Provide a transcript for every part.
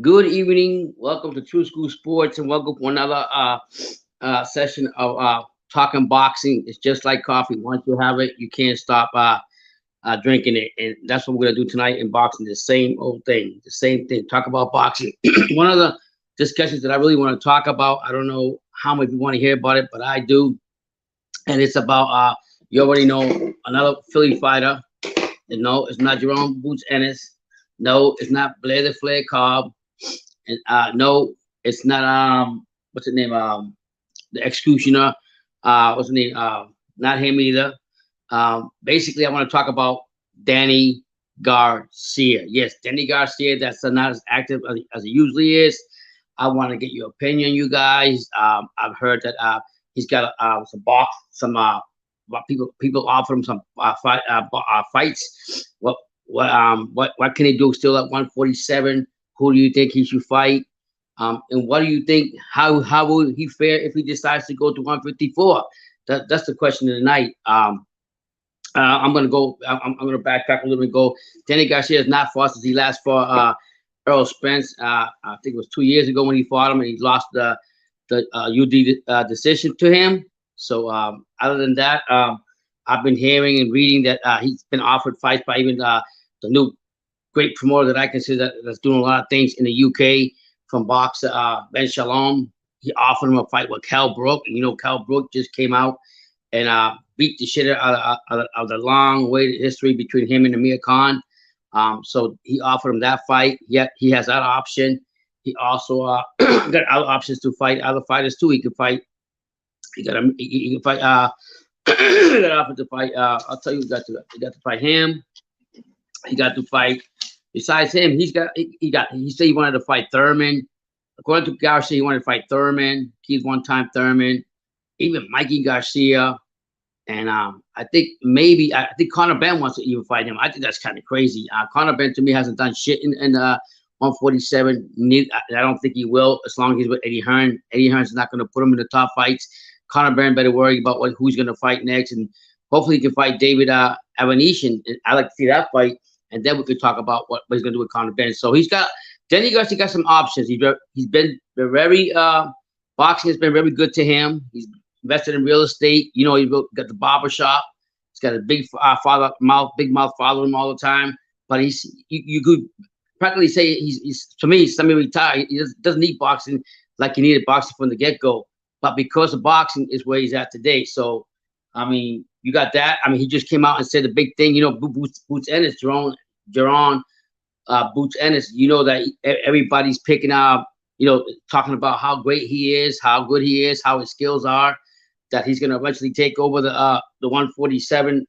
Good evening. Welcome to True School Sports, and welcome to another session of talking boxing. It's just like coffee. Once you have it, you can't stop drinking it, and that's what we're gonna do tonight in boxing. The same old thing, the same thing. Talk about boxing. One of the discussions that I really want to talk about. I don't know how many people want to hear about it, but I do, and it's about you already know another Philly fighter. And no, it's not Jerome Boots Ennis. No, it's not Blair the Flair Cobb. And no, it's not what's the name? The executioner. What's the name? Not him either. Basically I want to talk about Danny Garcia. Yes, Danny Garcia, that's not as active as he usually is. I want to get your opinion, you guys. I've heard that he's got some box, some people offer him some fights. What can he do still at 147? Who do you think he should fight? And what do you think? How will he fare if he decides to go to 154? That's the question of the night. I'm gonna go. I'm gonna backtrack a little bit. And go. Danny Garcia is not fought since he last fought Earl Spence. I think it was 2 years ago when he fought him, and he lost the UD decision to him. So other than that, I've been hearing and reading that he's been offered fights by even the new great promoter that I consider that's doing a lot of things in the UK from boxer Ben Shalom. He offered him a fight with Cal Brook, and you know Cal Brook just came out and beat the shit out of the long waited history between him and Amir Khan. So he offered him that fight. Yet he has that option. He also got other options to fight other fighters too. He can fight. He can fight. He got offered to fight. I'll tell you, he got to fight him. He got to fight. Besides him, he said he wanted to fight Thurman. According to Garcia, he wanted to fight Thurman. He's one-time Thurman. Even Mikey Garcia. And I think Conor Benn wants to even fight him. I think that's kind of crazy. Conor Benn to me hasn't done shit in 147. I don't think he will as long as he's with Eddie Hearn. Eddie Hearn's not going to put him in the top fights. Conor Benn better worry about who's going to fight next, and hopefully he can fight David Avanesyan. I like to see that fight, and then we could talk about what he's going to do with Conor Benn. So Danny Garcia got some options. He's been very boxing has been very good to him. He's invested in real estate. You know, he got the barber shop. He's got a big big mouth following him all the time. But you could practically say he's to me, he's semi-retired. He doesn't need boxing like he needed boxing from the get-go. But because of boxing is where he's at today. So, I mean, you got that. I mean, he just came out and said the big thing, you know, Boots Ennis, Jerron Boots Ennis, you know that everybody's picking up, you know, talking about how great he is, how good he is, how his skills are, that he's going to eventually take over the 147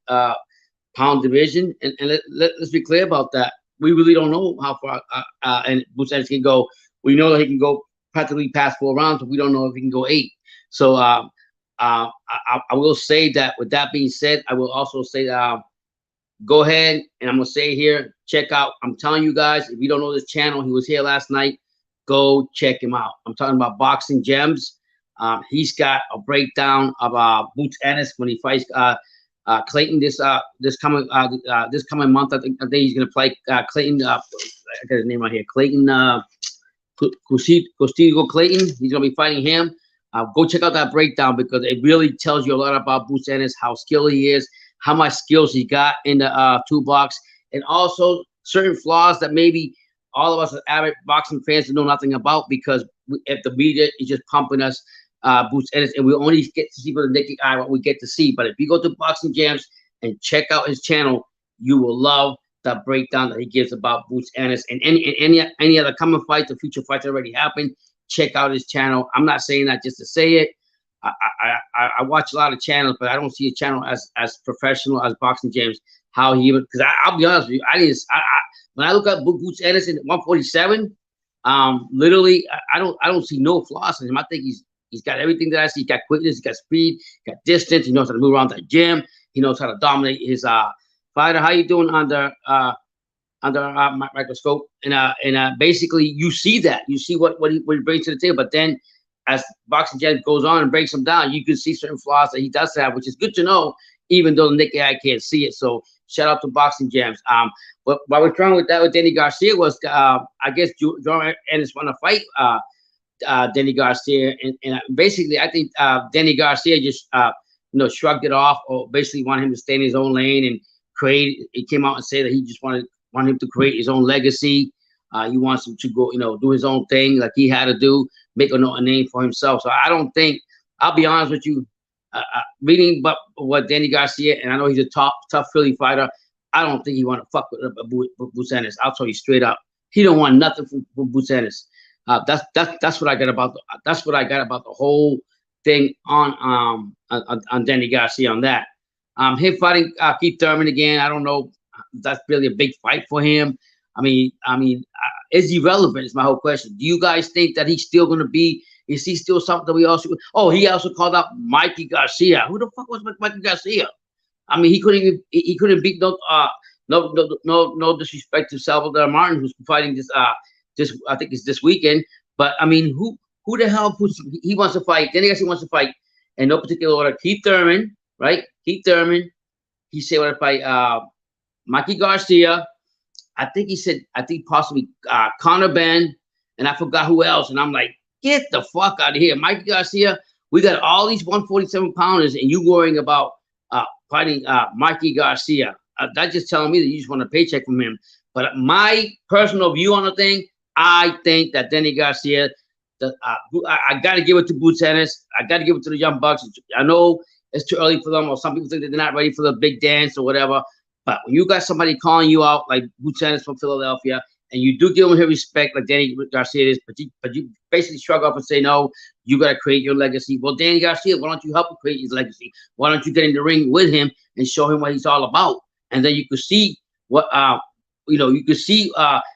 pound division. And let's be clear about that. We really don't know how far and Boots Ennis can go. We know that he can go practically past 4 rounds, but we don't know if he can go 8. So I will say that. With that being said, I will also say that go ahead, and I'm gonna say here, check out. I'm telling you guys, if you don't know this channel, he was here last night. Go check him out. I'm talking about Boxing Gems. He's got a breakdown of Boots Ennis when he fights Clayton this coming month. I think he's gonna play Clayton. I got his name right here, Clayton. Costigo Clayton. He's gonna be fighting him. Go check out that breakdown because it really tells you a lot about Boots Ennis, how skilled he is, how much skills he got in the toolbox, and also certain flaws that maybe all of us as avid boxing fans know nothing about because if the media is just pumping us Boots Ennis, and we only get to see with the naked eye what we get to see. But if you go to Boxing Gems and check out his channel, you will love the breakdown that he gives about Boots Ennis and any other coming fights or future fights that already happened. Check out his channel. I'm not saying that just to say it. I watch a lot of channels, but I don't see a channel as professional as Boxing Gems. How he even, because I'll be honest with you, when I look at Boots Ennis in 147, literally I don't see no flaws in him. I think he's got everything that I see. He's got quickness, he's got speed, he's got distance. He knows how to move around the gym. He knows how to dominate his fighter. How you doing under my microscope? And basically you see that. You see what he brings to the table. But then as Boxing Gems goes on and breaks him down, you can see certain flaws that he does have, which is good to know, even though the naked eye can't see it. So Shout out to Boxing Jams. What we're trying with that with Danny Garcia was, I guess Jordan Ennis want to fight Danny Garcia, and basically I think Danny Garcia just shrugged it off, or basically wanted him to stay in his own lane and create. He came out and said that he just wanted him to create his own legacy. He wants him to go, do his own thing like he had to do, make a name for himself. So I don't think, I'll be honest with you, reading but what Danny Garcia, and I know he's a tough Philly fighter, I don't think he want to fuck with Boots Ennis. I'll tell you straight up, he don't want nothing from Boots Ennis. That's what I got about the whole thing on Danny Garcia on that. Him fighting Keith Thurman again, I don't know. That's really a big fight for him. I mean, is he relevant? Is my whole question. Do you guys think that he's still going to be? Is he still something that we also? Oh, he also called out Mikey Garcia. Who the fuck was Mikey Garcia? I mean, he couldn't beat no disrespect to Salvador Martin, who's fighting this I think it's this weekend. But I mean, who the hell he wants to fight? Then he actually wants to fight in no particular order. Keith Thurman, right? Keith Thurman. He said want to fight Mikey Garcia. I think possibly Conor Ben, and I forgot who else. And I'm like, get the fuck out of here, Mikey Garcia. We got all these 147 pounders, and you worrying about fighting Mikey Garcia. That's just telling me that you just want a paycheck from him. But my personal view on the thing, I think that Danny Garcia, I got to give it to Boots Ennis. I got to give it to the Young Bucks. I know it's too early for them, or some people think that they're not ready for the big dance or whatever. But when you got somebody calling you out like Boots Ennis from Philadelphia, and you do give him his respect like Danny Garcia is, but you basically shrug off and say, no, you got to create your legacy. Well, Danny Garcia, why don't you help him create his legacy? Why don't you get in the ring with him and show him what he's all about? And then you could see what you could see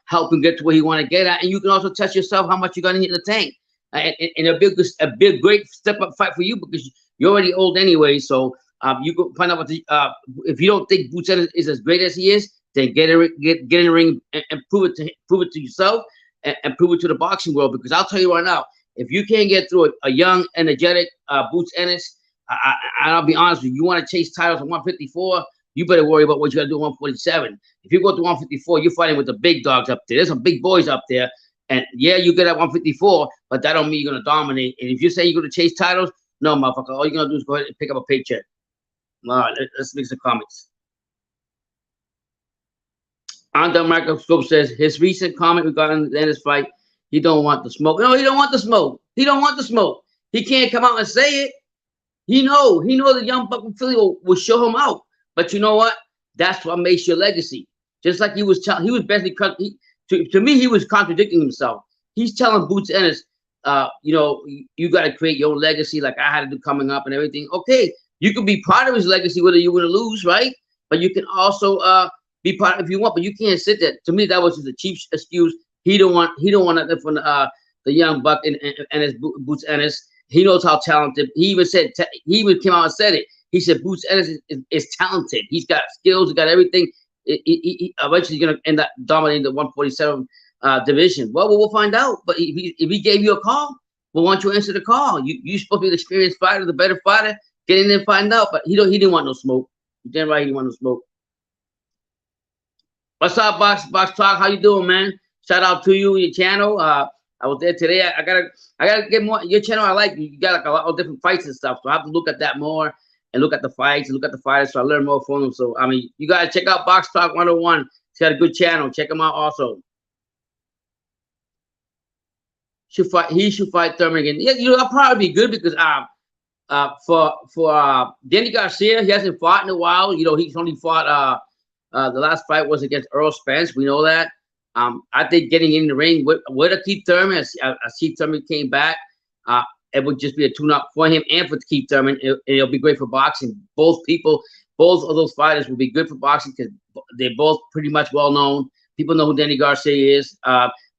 help him get to where he want to get at, and you can also test yourself how much you're gonna hit in the tank. And a big great step up fight for you, because you're already old anyway. So you can find out what if you don't think Boots Ennis is as great as he is, then get in the ring and prove it to yourself and prove it to the boxing world. Because I'll tell you right now, if you can't get through a young, energetic Boots Ennis, I'll be honest with you, you want to chase titles at 154. You better worry about what you got to do at 147. If you go to 154, you're fighting with the big dogs up there. There's some big boys up there. And yeah, you get at 154, but that don't mean you're going to dominate. And if you say you're going to chase titles, no, motherfucker. All you're going to do is go ahead and pick up a paycheck. All right, let's make some comments. Under Microscope says, his recent comment regarding the Ennis fight, he don't want the smoke. No, he don't want the smoke. He don't want the smoke. He can't come out and say it. He know the Young Buck from Philly will show him out. But you know what? That's what makes your legacy. Just like he was basically, to me, he was contradicting himself. He's telling Boots Ennis, you got to create your own legacy like I had to do coming up and everything. Okay, you can be part of his legacy whether you win or lose, right? But you can also be part if you want. But you can't sit there. To me, that was just a cheap excuse. He don't want nothing from the Young Buck and his Boots Ennis. He knows how talented. He even came out and said it. He said Boots Ennis is talented. He's got skills. He's got everything. He eventually going to end up dominating the 147 division. Well, we'll find out. But if he gave you a call, well, why don't you answer the call? You're supposed to be the experienced fighter, the better fighter. Get in there and find out. But he didn't want no smoke. You're damn right he didn't want no smoke. What's up, Box Talk? How you doing, man? Shout out to you and your channel. I was there today. I gotta get more. Your channel, I like. You got like a lot of different fights and stuff. So I have to look at that more. And look at the fights and look at the fighters, so I learn more from them. So I mean, you guys check out Box Talk 101. He's got a good channel. Check him out also. He should fight Thurman again. Yeah, that'll probably be good because for Danny Garcia, he hasn't fought in a while. He's only fought the last fight was against Earl Spence. We know that. I think getting in the ring with a Keith Thurman, as Keith Thurman came back, it would just be a tune-up for him and for Keith Thurman. It'll be great for boxing. Both of those fighters will be good for boxing because they're both pretty much well-known. People know who Danny Garcia is.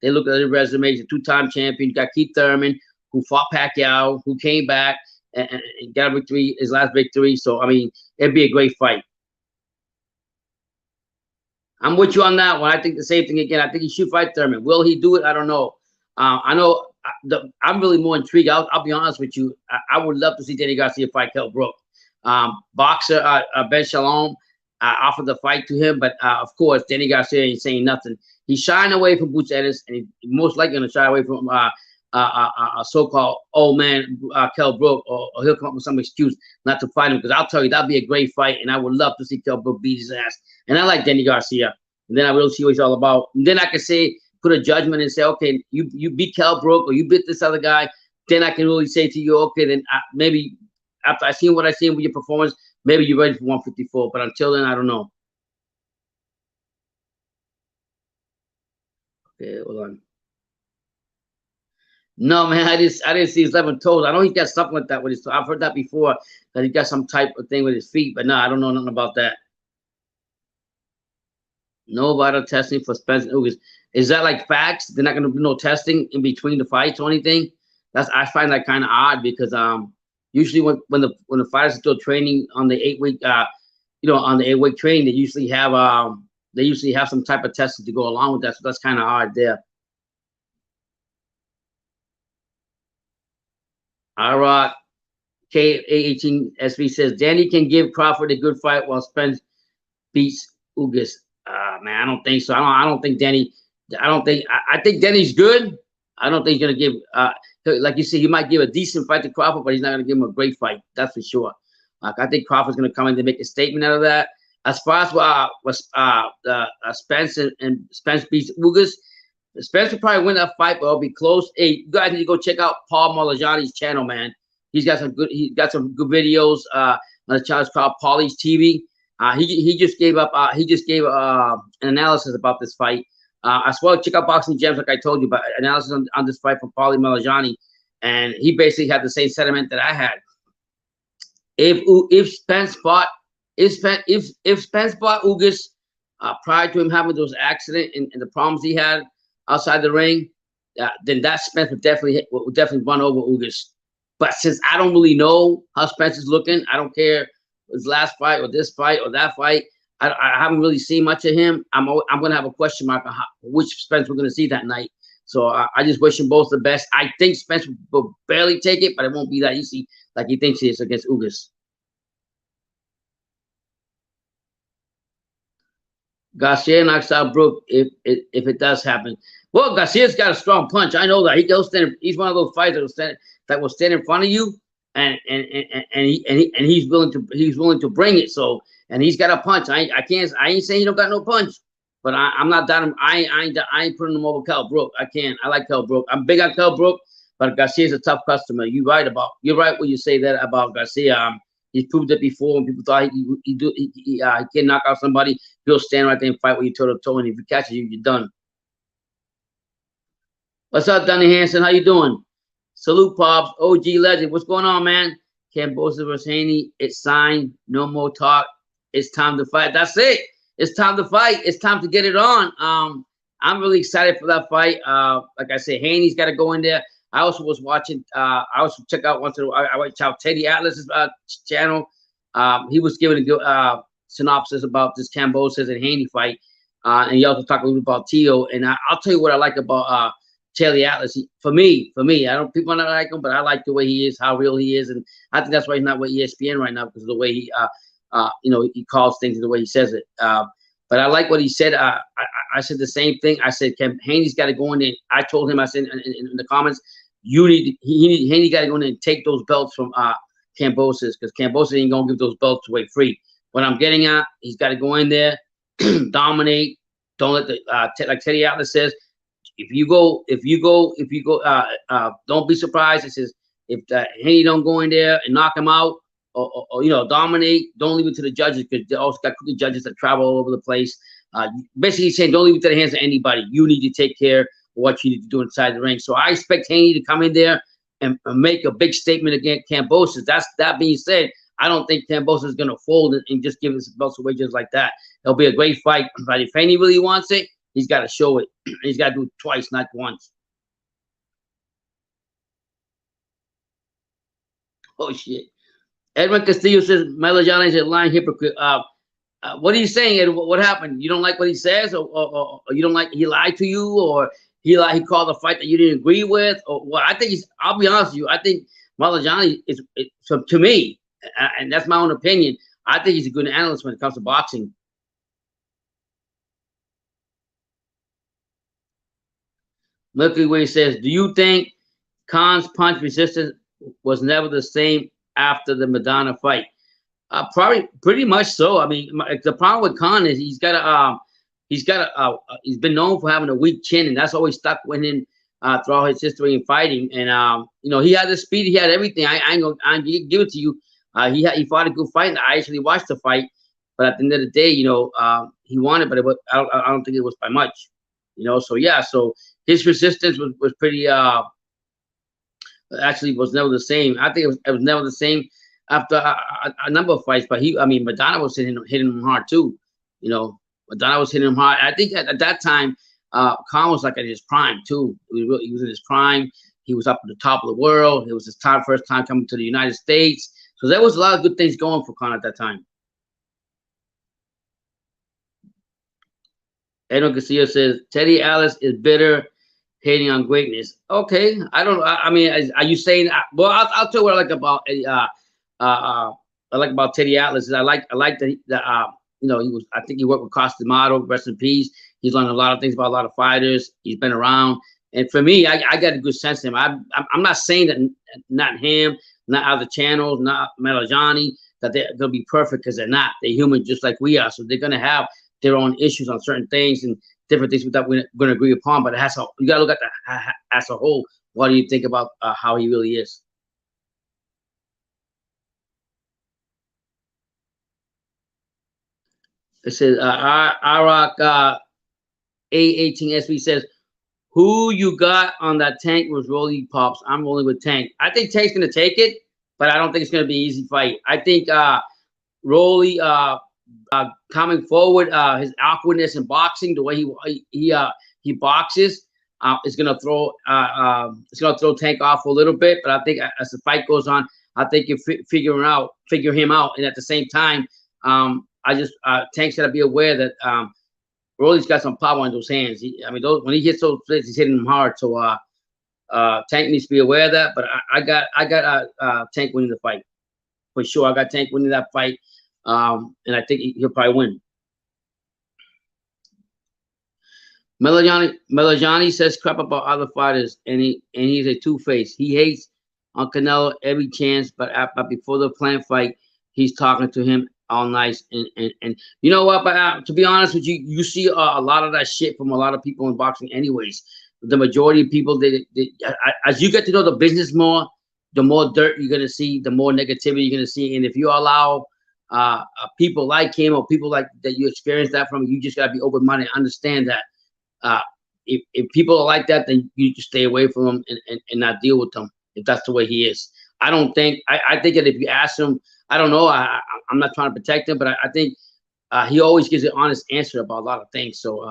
They look at his resume. He's a two-time champion. You got Keith Thurman, who fought Pacquiao, who came back and got a victory, his last victory. So, I mean, it'd be a great fight. I'm with you on that one. I think the same thing again. I think he should fight Thurman. Will he do it? I don't know. I know I'm really more intrigued. I'll be honest with you. I would love to see Danny Garcia fight Kell Brook. Boxer Ben Shalom. offered the fight to him, but of course, Danny Garcia ain't saying nothing. He's shying away from Boots Ennis, and he's most likely going to shy away from a so-called old man, Kell Brook, or he'll come up with some excuse not to fight him. Because I'll tell you, that'd be a great fight, and I would love to see Kell Brook beat his ass. And I like Danny Garcia, and then I will see what he's all about. And then I can say, put a judgment and say, okay, you beat Kell Brook, or you beat this other guy. Then I can really say to you, okay, then maybe after I seen what I seen with your performance, maybe you're ready for 154. But until then, I don't know. Okay, hold on. No, man, I didn't see his 11 toes. I know he's got something like that with his. I've heard that before, that he got some type of thing with his feet, but no, I don't know nothing about that. No vital testing for Spencer Ugas. Is that like facts? They're not going to do no testing in between the fights or anything? I find that kind of odd, because usually when the fighters are still training on the 8-week on the 8-week training, they usually have some type of testing to go along with that. So that's kind of odd there. Rock K18SV says Danny can give Crawford a good fight while Spence beats Ugas. Man, I don't think so. I don't think Danny. I think Danny's good. I don't think he's gonna give. Like you said, he might give a decent fight to Crawford, but he's not gonna give him a great fight. That's for sure. I think Crawford's gonna come in to make a statement out of that. As far as Spence and Spence beats Ugas, Spence will probably win that fight, but it'll be close. Hey, you guys need to go check out Paul Malajani's channel, man. He's got some good videos on the channel called Paulie's TV. He just gave an analysis about this fight. As well, check out Boxing Gems, like I told you, but analysis on this fight from Paulie Malajani, and he basically had the same sentiment that I had. If Spence fought Ugas prior to him having those accidents and the problems he had outside the ring, then that Spence would definitely run over Ugas. But since I don't really know how Spence is looking, I don't care his last fight or this fight or that fight. I haven't really seen much of him. I'm gonna have a question mark on which Spence we're gonna see that night. So I just wish them both the best. I think Spence will barely take it, but it won't be that easy like he thinks he is against Ugas. Garcia knocks out Brook if it does happen. Well, Garcia's got a strong punch. I know that. He's one of those fighters that will stand in front of you, and he's willing to bring it. So, and he's got a punch. I ain't saying he don't got no punch, but I'm not down. I ain't putting him over Kell Brook. I can't. I like Kell Brook. I'm big on Kell Brook, but Garcia's a tough customer. You're right when you say that about Garcia. He's proved it before, and people thought he can knock out somebody. He'll stand right there and fight with you toe to toe, and if he catches you, you're done. What's up, Donnie Hanson? How you doing? Salute, Pops. OG legend. What's going on, man? Cambosa versus Haney. It's signed. No more talk. It's time to fight. That's it. It's time to fight. It's time to get it on. I'm really excited for that fight. Like I said, Haney's got to go in there. I also was watching. I also check out once in a while. I watch out Teddy Atlas's channel. He was giving a good synopsis about this Cambosa and Haney fight, and he also talked a little bit about Tio. And I'll tell you what I like about Teddy Atlas. For me, people not like him, but I like the way he is, how real he is, and I think that's why he's not with ESPN right now, because of the way he, he calls things and the way he says it. But I like what he said. I said the same thing. I said Haney's got to go in there. I told him. I said in the comments, Haney got to go in there and take those belts from Cambosa, because Cambosa ain't gonna give those belts away free. What I'm getting at, he's got to go in there, dominate. Don't let the like Teddy Atlas says. If you go, don't be surprised. It says if Haney don't go in there and knock him out, or dominate. Don't leave it to the judges, because they also got the judges that travel all over the place. Basically saying don't leave it to the hands of anybody. You need to take care of what you need to do inside the ring. So I expect Haney to come in there and make a big statement against Cambosa. That being said, I don't think Cambosa is going to fold and just give his belts away just like that. It'll be a great fight, but if Haney really wants it, he's got to show it. He's got to do it twice, not once. Oh shit! Edwin Castillo says Melajani is a lying hypocrite. What are you saying, Ed? What happened? You don't like what he says, or you don't like he lied to you, or he called a fight that you didn't agree with, or what? I think I'll be honest with you. I think Malajani is to me, and that's my own opinion. I think he's a good analyst when it comes to boxing. Milky Way says, "Do you think Khan's punch resistance was never the same after the Madonna fight?" Probably, pretty much so. I mean, the problem with Khan is he's been known for having a weak chin, and that's always stuck with him throughout his history in fighting. And he had the speed, he had everything. I ain't gonna give it to you. He fought a good fight, and I actually watched the fight. But at the end of the day, he won it, but I don't think it was by much. So yeah, so his resistance was pretty actually was never the same. I think it was never the same after a number of fights. But Madonna was hitting him hard too. Madonna was hitting him hard. I think at that time, Khan was like at his prime too. He was in his prime. He was up at the top of the world. It was his first time coming to the United States. So there was a lot of good things going for Khan at that time. Edwin Garcia says Teddy Atlas is bitter, hating on greatness. Okay, I mean, are you saying? Well, I'll tell you what I like about Teddy Atlas. Is I like that he was. I think he worked with Costa D'Amato. Rest in peace. He's learned a lot of things about a lot of fighters. He's been around, and for me, I got a good sense of him. I'm not saying that not him, not other channels, not Melajani, that they're gonna be perfect, because they're not. They're human just like we are, so they're gonna have their own issues on certain things and different things that we're going to agree upon. But you got to look at that as a whole. What do you think about how he really is? It says Iraq A18SB says, "Who you got on that Tank was Rolly Pops?" I'm rolling with Tank. I think Tank's going to take it, but I don't think it's going to be an easy fight. I think Rolly coming forward, his awkwardness in boxing, the way he boxes, is gonna throw Tank off a little bit. But I think as the fight goes on, I think you figure him out, and at the same time, Tank's gotta be aware that Rolly's got some power in those hands. When he hits those flips, he's hitting them hard. So Tank needs to be aware of that. But I got Tank winning the fight for sure. I got Tank winning that fight. And I think he'll probably win. Melajani says crap about other fighters, and he's a two-faced. He hates on Canelo every chance, but before the planned fight, he's talking to him all nice. And you know what? But to be honest with you, you see a lot of that shit from a lot of people in boxing, anyways. The majority of people, as you get to know the business more, the more dirt you're gonna see, the more negativity you're gonna see, and if you allow people like him or people like that you experience that from, you just gotta be open-minded, understand that if people are like that, then you just stay away from them and not deal with them if that's the way he is. I think that if you ask him, I don't know, I'm not trying to protect him, but I think he always gives an honest answer about a lot of things. So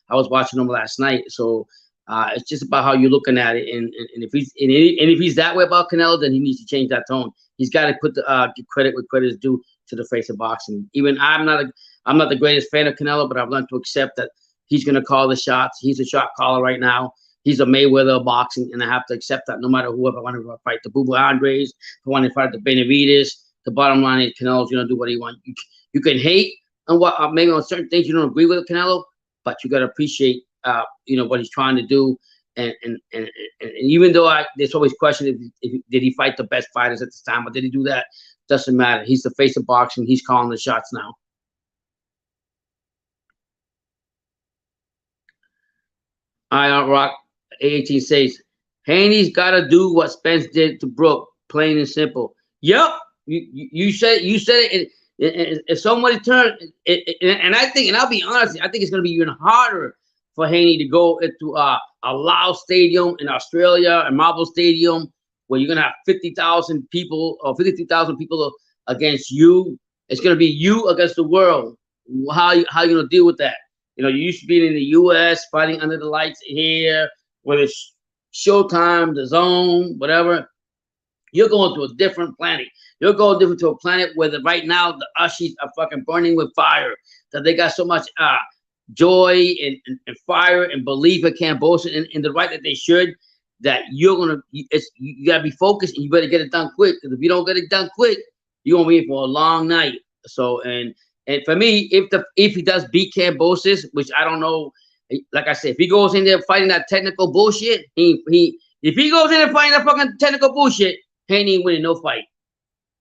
I was watching him last night, so it's just about how you're looking at it, and if he's that way about Canelo, then he needs to change that tone. He's got to put give credit where credit is due to the face of boxing. Even I'm not the greatest fan of Canelo, but I've learned to accept that he's going to call the shots. He's a shot caller right now. He's a Mayweather of boxing, and I have to accept that no matter whoever I want to fight, the Bubba Andres, the one to fight the Benavides. The bottom line is Canelo's going to do what he wants. You can hate on maybe on certain things you don't agree with Canelo, but you got to appreciate what he's trying to do. And even though there's always question if did he fight the best fighters at this time, but did he do that? Doesn't matter. He's the face of boxing. He's calling the shots now. Rock A18 says Haney's got to do what Spence did to Brooke, plain and simple. Yep, you said it. If somebody turns, and I think, and I'll be honest, I think it's going to be even harder for Haney to go into a Lao Stadium in Australia, a Marvel Stadium, where you're going to have 50,000 people or 53,000 people against you. It's going to be you against the world. How you going to deal with that? You used to be in the U.S. fighting under the lights here, whether it's Showtime, The Zone, whatever. You're going to a different planet. You're going different to a planet where right now the Ushies are fucking burning with fire. That they got so much joy and fire and belief in Cambodia and the right that they should. That you gotta be focused and you better get it done quick. Because if you don't get it done quick, you're gonna be in for a long night. So and for me, if he does beat Kambosos, which I don't know, like I said, if he goes in there fighting that technical bullshit, he if he goes in there fighting that fucking technical bullshit, Haney ain't winning no fight.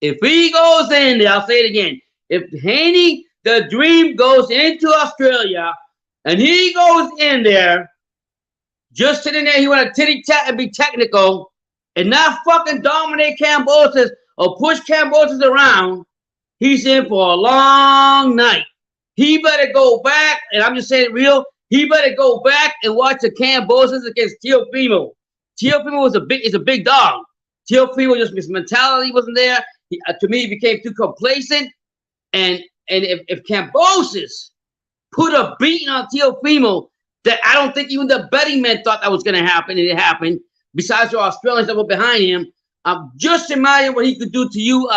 If he goes in there, I'll say it again. If Haney, the Dream, goes into Australia and he goes in there just sitting there, he want to titty tat and be technical and not fucking dominate Kambosos or push Kambosos around, he's in for a long night. He better go back, and I'm just saying it real, he better go back and watch the Kambosos against Teofimo. Teofimo is a big dog. Teofimo, just his mentality wasn't there. To me, he became too complacent. And if Kambosos put a beating on Teofimo, that I don't think even the betting men thought that was going to happen, and it happened. Besides the Australians that were behind him, just imagine what he could do to you,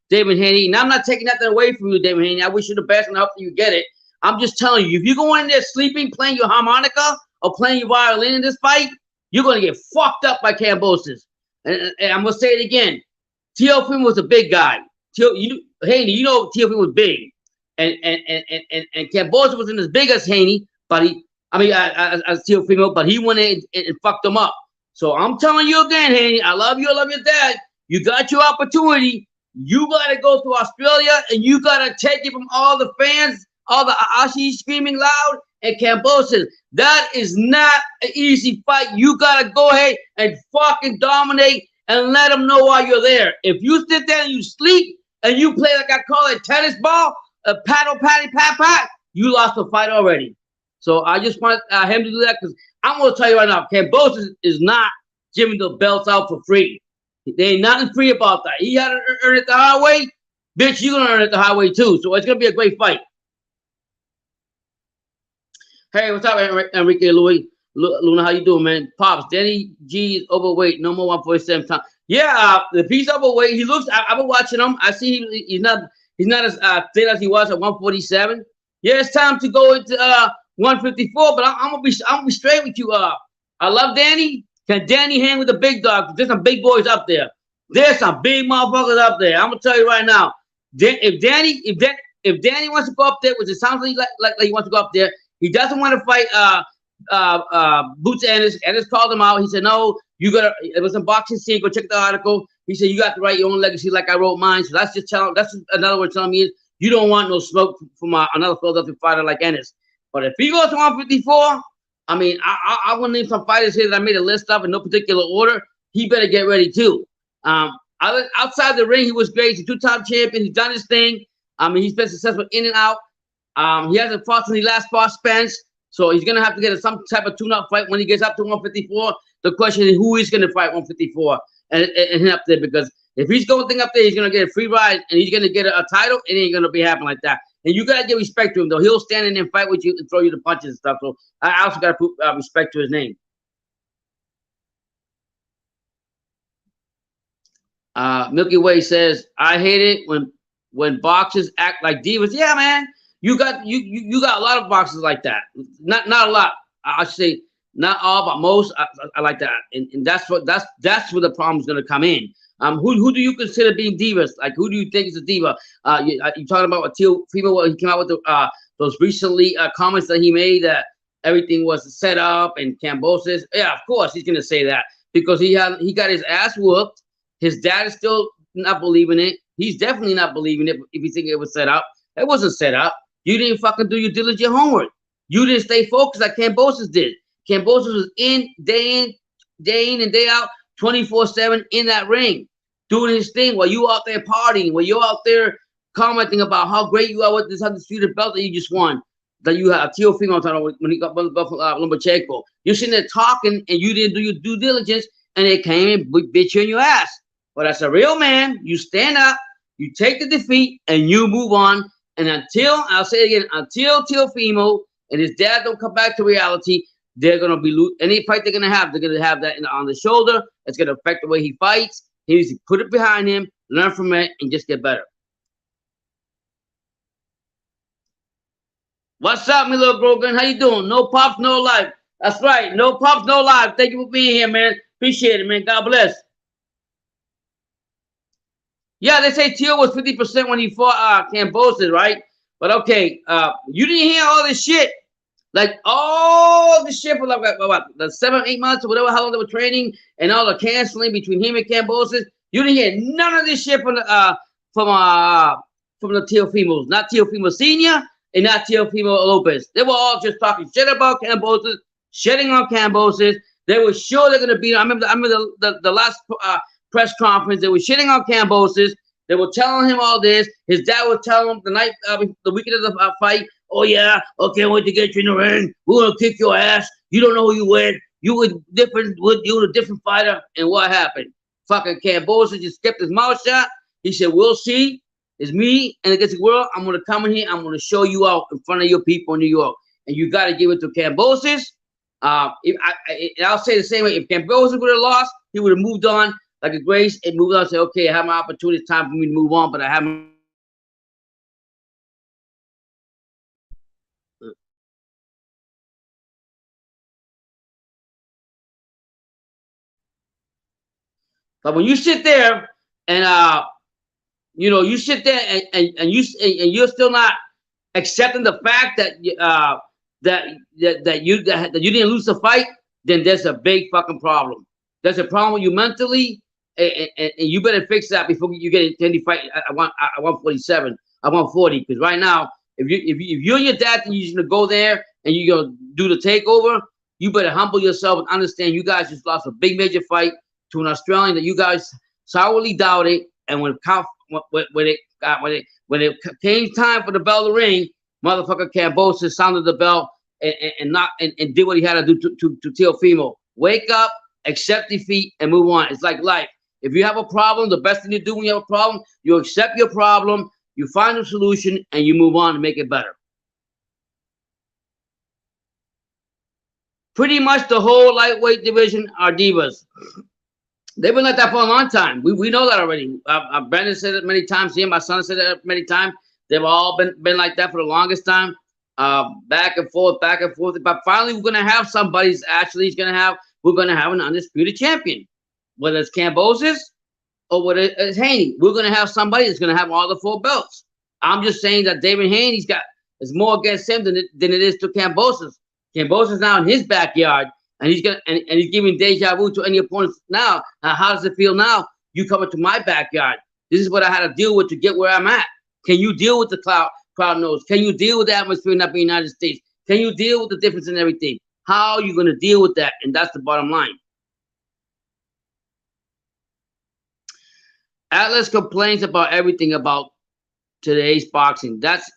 David Haney. And I'm not taking nothing away from you, David Haney. I wish you the best and I hope you get it. I'm just telling you, if you go in there sleeping, playing your harmonica or playing your violin in this fight, you're going to get fucked up by Kambosos. And I'm going to say it again. Teofimo was a big guy. Haney, you know Teofimo was big. And Kambosos wasn't as big as Haney, but as Teofimo, but he went in and fucked him up. So I'm telling you again, Haney, I love you, I love your dad. You got your opportunity. You got to go to Australia, and you got to take it from all the fans, all the Ashi screaming loud, and Kambosos. That is not an easy fight. You got to go ahead and fucking dominate and let them know why you're there. If you sit there and you sleep and you play like I call it tennis ball, paddle, patty, pat, pat, you lost the fight already. So I just want him to do that because I'm going to tell you right now, Kambosos is not giving the belts out for free. There ain't nothing free about that. He had to earn it the hard way. Bitch, you're going to earn it the hard way too. So it's going to be a great fight. Hey, what's up, Enrique Louis? Luna, how you doing, man? Pops, Danny G is overweight. No more 147 times. Yeah, the piece overweight. He looks. I've been watching him. I see he's not as thin as he was at 147. Yeah, it's time to go into 154. But I'm gonna be straight with you. I love Danny. Can Danny hang with the big dogs? There's some big boys up there. There's some big motherfuckers up there. I'm gonna tell you right now. If Danny wants to go up there, which it sounds like he wants to go up there, he doesn't want to fight Boots Ennis. Ennis called him out. He said, no, you gotta, it was a boxing scene. Go check the article. He said, you got to write your own legacy like I wrote mine. So that's another word telling me is you don't want no smoke from another Philadelphia fighter like Ennis. But if he goes to 154, I mean, I want to name some fighters here that I made a list of in no particular order. He better get ready too. Outside the ring, he was great. He's a two-time champion. He's done his thing. I mean, he's been successful in and out. He hasn't fought since he last fought Spence. So he's going to have to get some type of tune-up fight when he gets up to 154. The question is who is going to fight 154 and hit up there, because if he's going up there, he's going to get a free ride and he's going to get a title. It ain't going to be happening like that. And you got to give respect to him, though. He'll stand in and fight with you and throw you the punches and stuff. So I also got to put respect to his name. Milky Way says, I hate it when boxers act like divas. Yeah, man. You got a lot of boxers like that. Not a lot. I should say not all, but most. I like that, and that's where the problem is going to come in. Who do you consider being divas? Like, who do you think is a diva? You talking about what Teofimo? He came out with those recently comments that he made that everything was set up and Kambosos. Yeah, of course he's going to say that because he got his ass whooped. His dad is still not believing it. He's definitely not believing it if you think it was set up. It wasn't set up. You didn't fucking do your diligent homework. You didn't stay focused like Kambosos did. Kambosos was day in and day out, 24/7 in that ring, doing his thing while you out there partying, while you're out there commenting about how great you are with this undisputed belt that you just won, that you have Teofimo when he got Lomachenko. You're sitting there talking and you didn't do your due diligence, and they came and bit you in your ass. But as a real man, you stand up, you take the defeat, and you move on. And I'll say it again, until Teofimo and his dad don't come back to reality, they're going to be any fight they're going to have that on the shoulder. It's going to affect the way he fights. He needs to put it behind him, learn from it, and just get better. What's up, my little Grogan? How you doing? No pops, no life. That's right. No pops, no life. Thank you for being here, man. Appreciate it, man. God bless. Yeah, they say Teal was 50% when he fought Cambosis, right? But okay, you didn't hear all this shit. Like all the shit for like what, the 7, 8 months or whatever, how long they were training, and all the canceling between him and Cambosis. You didn't hear none of this shit from the Teofimos, not Teofimo Senior and not Teofimo Lopez. They were all just talking shit about Cambosis, shitting on Cambosis. They were sure they're gonna beat him. I remember the last press conference. They were shitting on Cambosis. They were telling him all this. His dad was telling him the weekend of the fight. Oh yeah, okay, wait to get you in the ring. We're gonna kick your ass. You don't know who you with. You were different. You were a different fighter. And what happened? Fucking Cambosis just kept his mouth shut. He said, "We'll see. It's me and against the world. I'm gonna come in here. I'm gonna show you out in front of your people in New York. And you got to give it to Cambosis. I'll say the same way. If Cambosis would have lost, he would have moved on like a Grace and moved on and said, okay, I have my opportunity. It's time for me to move on, but I haven't." But when you sit there and you sit there and you're still not accepting the fact that that you didn't lose the fight, then there's a big fucking problem. There's a problem with you mentally, and you better fix that before you get into any fight. I want 147. I want 40 because right now, if you and your dad think you're gonna go there and you're gonna do the takeover, you better humble yourself and understand you guys just lost a big major fight to an Australian that you guys sourly doubted. And when it came time for the bell to ring, motherfucker Cambosis sounded the bell and did what he had to do to Teofimo. Wake up, accept defeat, and move on. It's like life. If you have a problem, the best thing to do when you have a problem, you accept your problem, you find a solution, and you move on to make it better. Pretty much the whole lightweight division are divas. They've been like that for a long time. We know that already. Brandon said it many times. He and my son said it many times. They've all been like that for the longest time. Back and forth, back and forth. But finally, we're gonna have somebody's actually we're gonna have an undisputed champion, whether it's Cambosis or whether it's Haney. We're gonna have somebody that's gonna have all the 4 belts. I'm just saying that David Haney's got is more against him than it is to Cambosis. Cambosis now in his backyard. And he's giving deja vu to any opponents now. How does it feel now? You come into my backyard. This is what I had to deal with to get where I'm at. Can you deal with the crowd knows? Can you deal with the atmosphere not being United States? Can you deal with the difference in everything? How are you going to deal with that? And that's the bottom line. Atlas complains about everything about today's boxing. That's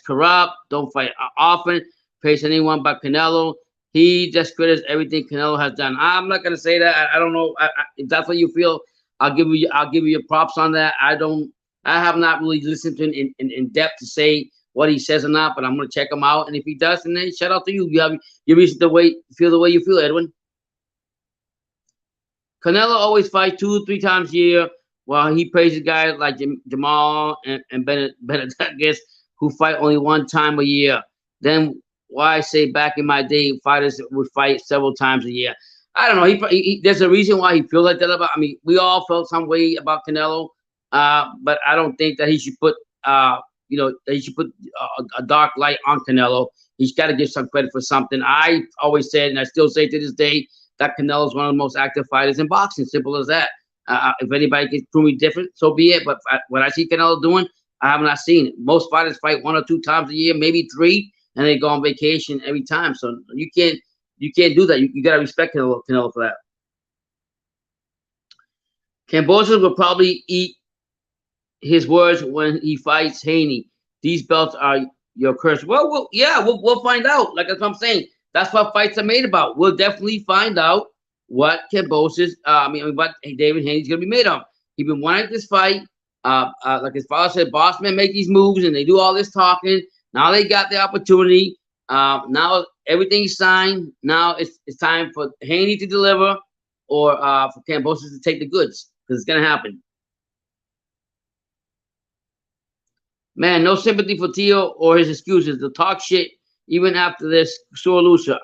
corrupt. Don't fight often. Praise anyone but Canelo. He discredits everything Canelo has done. I'm not gonna say that. I don't know if that's what you feel. I'll give you your props on that. I have not really listened to him in depth to say what he says or not, but I'm gonna check him out. And if he does, then shout out to you. You have your reason to feel the way you feel, Edwin. Canelo always fights 2 or 3 times a year, while he praises guys like Jamal and Benavidez who fight only 1 time a year. Then why I say back in my day, fighters would fight several times a year. I don't know. There's a reason why he feels like that about. I mean, we all felt some way about Canelo, but I don't think that he should put, that he should put a dark light on Canelo. He's got to give some credit for something. I always said, and I still say to this day, that Canelo is one of the most active fighters in boxing. Simple as that. If anybody can prove me different, so be it. But what I see Canelo doing, I have not seen it. Most fighters fight 1 or 2 times a year, maybe 3. And they go on vacation every time. So you can't do that. You gotta respect Canelo for that. Cambosis will probably eat his words when he fights Haney. These belts are your curse. Well, we'll find out. Like that's what I'm saying. That's what fights are made about. We'll definitely find out what Cambosis, what David Haney's gonna be made of. He's been wanting this fight. Like his father said, boss men make these moves and they do all this talking. Now they got the opportunity. Now everything's signed. Now it's time for Haney to deliver or for Cambosis to take the goods because it's going to happen. Man, no sympathy for Teal or his excuses. To talk shit even after this sore loser.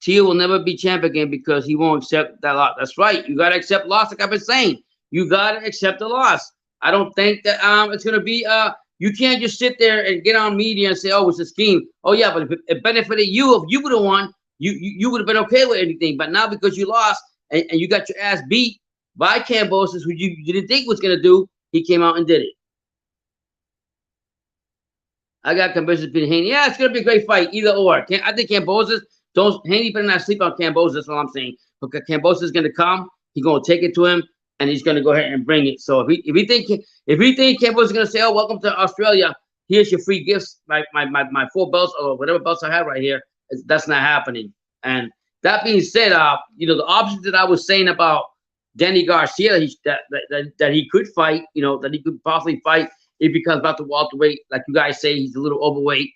Teal will never be champ again because he won't accept that loss. That's right. You got to accept loss like I've been saying. You gotta accept the loss. I don't think that it's gonna be you can't just sit there and get on media and say, oh, it's a scheme. Oh yeah, but if it benefited you, if you would have won, you would have been okay with anything. But now because you lost and you got your ass beat by Kambosos, who you didn't think was gonna do, he came out and did it. I got Kambosos beating Haney. Yeah, it's gonna be a great fight, either or. I think Kambosos don't Haney better not sleep on Kambosos. That's all I'm saying. Because Kambosos is gonna come, he's gonna take it to him, and he's gonna go ahead and bring it. So if he think Kambosos is gonna say, oh, welcome to Australia, here's your free gifts, my 4 belts or whatever belts I have right here, that's not happening. And that being said, you know, the options that I was saying about Danny Garcia, that he could fight, you know, that he could possibly fight if he comes back to welterweight, like you guys say, he's a little overweight.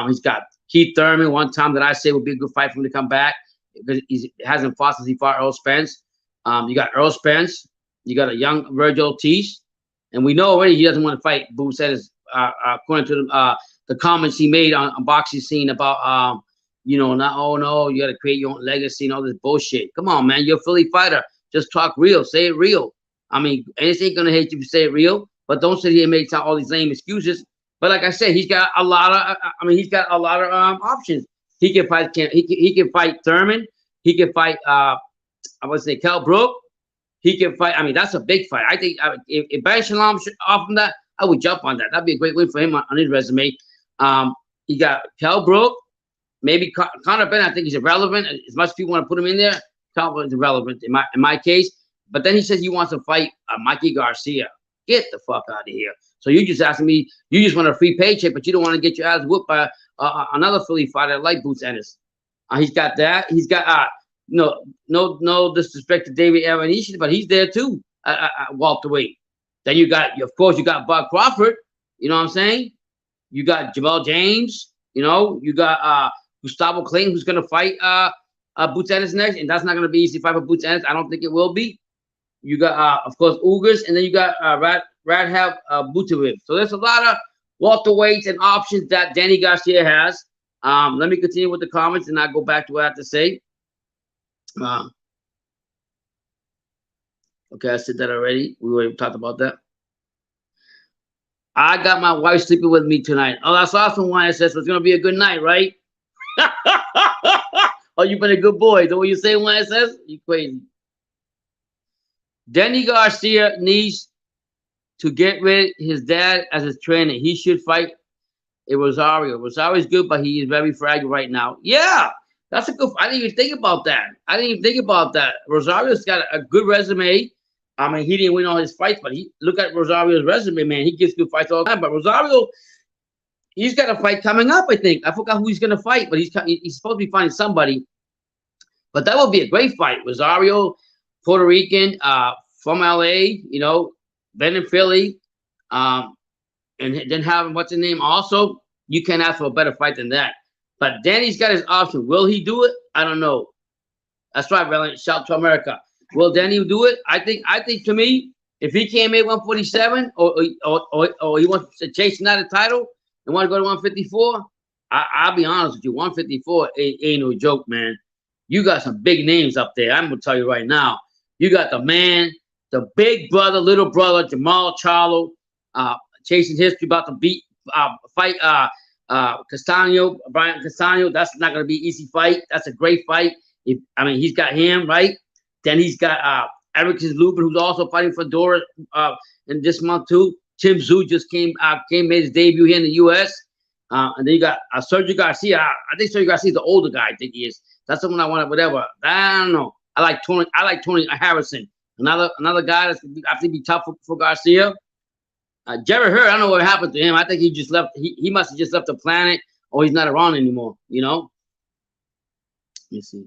He's got Keith Thurman one time that I say would be a good fight for him to come back because he hasn't fought since he fought Earl Spence. You got Earl Spence, you got a young Virgil Ortiz, and we know already he doesn't want to fight Boo Says, according to the comments he made on Boxing Scene about you know, no, you got to create your own legacy and all this bullshit. Come on, man, you're a Philly fighter. Just talk real, say it real. I mean, anything gonna hate you if you say it real, but don't sit here and make all these lame excuses. But like I said, he's got a lot of. I mean, he's got a lot of options. He can fight. He can fight Thurman. He can fight. I would say Kell Brook. He can fight. I mean, that's a big fight. I think if Ben Shalom should offer him that, I would jump on that. That'd be a great win for him on his resume. He got Kell Brook. Maybe Conor Ben. I think he's irrelevant. As much as people want to put him in there, Conor is irrelevant in my case. But then he says he wants to fight Mikey Garcia. Get the fuck out of here. So you just asking me, you just want a free paycheck, but you don't want to get your ass whooped by another Philly fighter like Boots Ennis. He's got that. He's got no disrespect to David Aronician, but he's there too at welterweight. Then you got, of course, you got Bob Crawford. You know what I'm saying? You got Jamal James. You know, you got Gustavo Clayton, who's gonna fight Boots Ennis next, and that's not gonna be easy fight for Boots Ennis. I don't think it will be. You got, of course, Ugars, and then you got Radhav Butayev. So there's a lot of welterweights and options that Danny Garcia has. Let me continue with the comments, and I'll go back to what I have to say. Okay, I said that already. We already talked about that. I got my wife sleeping with me tonight. Oh, that's awesome, YSS. So it's going to be a good night, right? Oh, you've been a good boy. Is that what you say, YSS? You crazy. Danny Garcia needs to get rid of his dad as his trainer. He should fight Rosario. Rosario's good, but he is very fragile right now. Yeah, that's a good. I didn't even think about that. Rosario's got a good resume. I mean, he didn't win all his fights, but look at Rosario's resume, man. He gets good fights all the time. But Rosario, he's got a fight coming up, I think. I forgot who he's going to fight, but he's supposed to be fighting somebody. But that would be a great fight. Rosario, Puerto Rican, from LA, you know, been in Philly, and then having what's his name also. You can't ask for a better fight than that. But Danny's got his option. Will he do it? I don't know. That's right, Revalent. Shout to America. Will Danny do it? I think to me, if he can't make 147 or he wants to chase another title and want to go to 154, I'll be honest with you, 154 ain't no joke, man. You got some big names up there. I'm gonna tell you right now. You got the man, the big brother, little brother, Jamal Charlo, chasing history, about to fight Castano, Brian Castano. That's not gonna be an easy fight. That's a great fight. He's got him, right? Then he's got Erickson Lubin, who's also fighting for Dora in this month too. Tim Tszyu just made his debut here in the U.S. And then you got Sergio Garcia. I think Sergio Garcia is the older guy. I think he is. That's the one I wanted. Whatever. I don't know. I like Tony Harrison. Another guy that's I think be tough for Garcia. Jerry Hurd. I don't know what happened to him. I think he just left. He must have just left the planet, or he's not around anymore. You know. Let me see.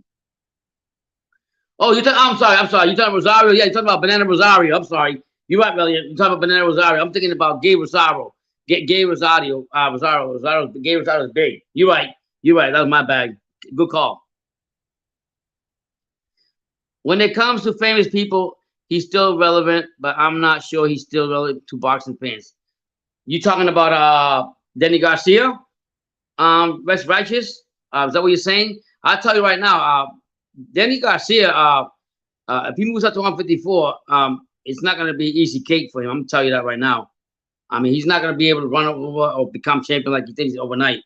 Oh, I'm sorry. You talking Rosario? Yeah, you talking about Banana Rosario. I'm sorry. You're right, Billy. You talking about Banana Rosario? I'm thinking about Gay Rosario. Gay Rosario. Gay Rosario is big. You're right. That was my bag. Good call. When it comes to famous people, he's still relevant, but I'm not sure he's still relevant to boxing fans. You talking about Danny Garcia? West Righteous? Is that what you're saying? I'll tell you right now. Danny Garcia, if he moves up to 154, it's not going to be easy cake for him. I'm gonna tell you that right now. I mean, he's not going to be able to run over or become champion like he thinks overnight.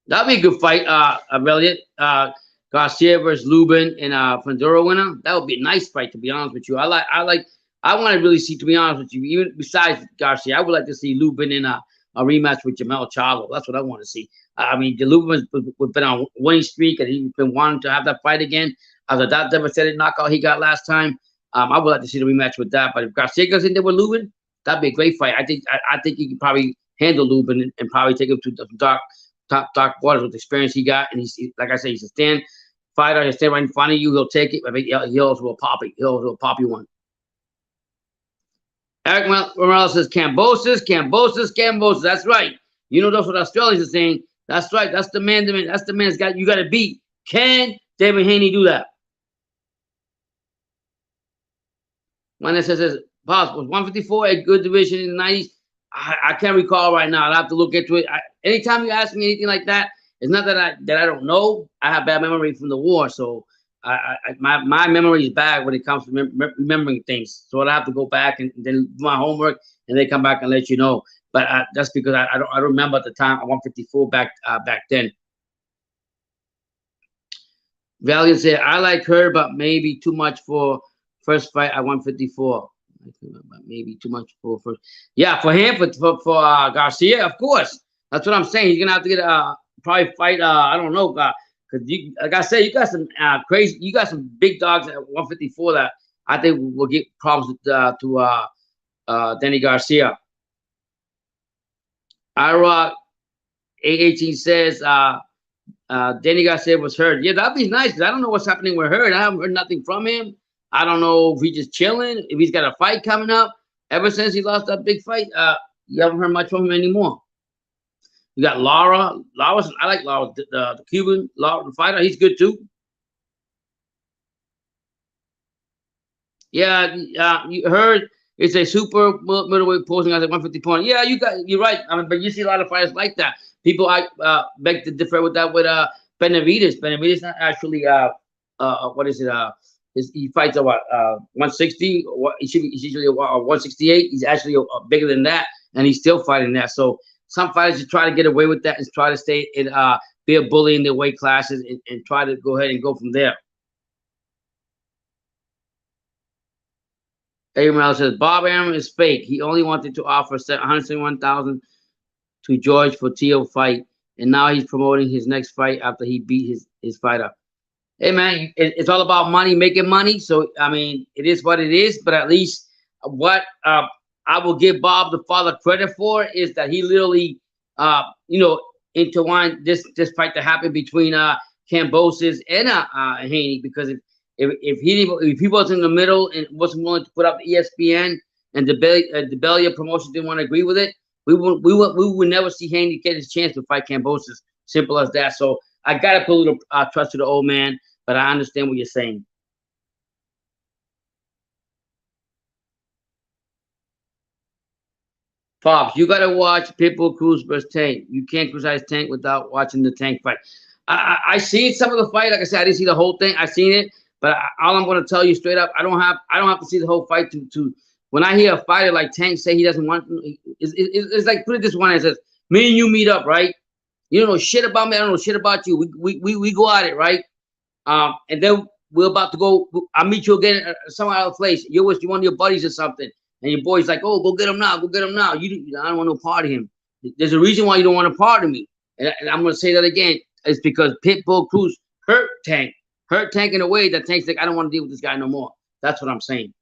That'd be a good fight, Revalent. Garcia versus Lubin and Fundora winner. That would be a nice fight, to be honest with you. I want to really see, to be honest with you, even besides Garcia, I would like to see Lubin in a rematch with Jamel Charlo. That's what I want to see. I mean, Lubin has been on a winning streak, and he's been wanting to have that fight again. After that devastating knockout he got last time, I would like to see the rematch with that. But if Garcia goes in there with Lubin, that'd be a great fight. I think he can probably handle Lubin and probably take him to the dark waters with the experience he got. And he's like I said, he's a stand fighter. He'll stand right in front of you. He'll take it. I mean, he also will pop it. He also will pop you one. Eric Morales says, Cambosis. That's right. You know, that's what Australians are saying. That's right. That's the man. That's the man's got you got to beat. Can David Haney do that? When it says possible, 154, a good division in the 90s. I can't recall right now. I'll have to look into it. Anytime you ask me anything like that, it's not that I don't know. I have bad memory from the war, so my memory is bad when it comes to remembering things. So I have to go back and then do my homework, and then come back and let you know. But that's because I don't remember at the time. 154 back then. Valiant said, I like her, but maybe too much for first fight at 154. Maybe too much for first. Yeah, for him, for Garcia, of course. That's what I'm saying. He's gonna have to get probably fight. I don't know, because you, like I said, you got some crazy. You got some big dogs at 154 that I think will get problems to Danny Garcia. IROC 818 says Danny Garcia was hurt. Yeah, that'd be nice because I don't know what's happening with her. I haven't heard nothing from him. I don't know if he's just chilling, if he's got a fight coming up. Ever since he lost that big fight, you haven't heard much from him anymore. You got Lara. I like Lara, the Cuban Lara, the fighter. He's good too. Yeah, you heard it's a super middleweight posting at 150 point. Yeah, you're right. I mean, but you see a lot of fighters like that. People beg to differ with that with Benavidez. Benavidez not actually what is it? He fights at what 160. He's usually 168. He's actually bigger than that, and he's still fighting that. So some fighters just try to get away with that and try to stay in be a bully in their weight classes and try to go ahead and go from there. Abraham says Bob Arum is fake. He only wanted to offer 171,000 to George for Teo fight, and now he's promoting his next fight after he beat his fighter. Hey man, it's all about money, making money. So I mean, it is what it is. But at least what I will give Bob the father credit for is that he literally, intertwined this fight that happened between Cambosis and Haney. Because if he wasn't in the middle and wasn't willing to put up the ESPN and the Belia promotion didn't want to agree with it, we would never see Haney get his chance to fight Cambosis. Simple as that. So I gotta put a little trust to the old man. But I understand what you're saying. Pops, you gotta watch Pitbull Cruz versus Tank. You can't criticize Tank without watching the Tank fight. I seen some of the fight. Like I said, I didn't see the whole thing. I seen it, but all I'm gonna tell you straight up, I don't have to see the whole fight to when I hear a fighter like Tank say he doesn't want. It's like put it this one. It says me and you meet up, right? You don't know shit about me. I don't know shit about you. We go at it, right? And then we're about to go. I'll meet you again somewhere else place. You're with one of your buddies or something, and your boy's like, "Oh, go get him now. Go get him now." I don't want no part of him. There's a reason why you don't want a part of me, and I'm gonna say that again. It's because Pitbull Cruz hurt Tank in a way that Tank's like, "I don't want to deal with this guy no more." That's what I'm saying.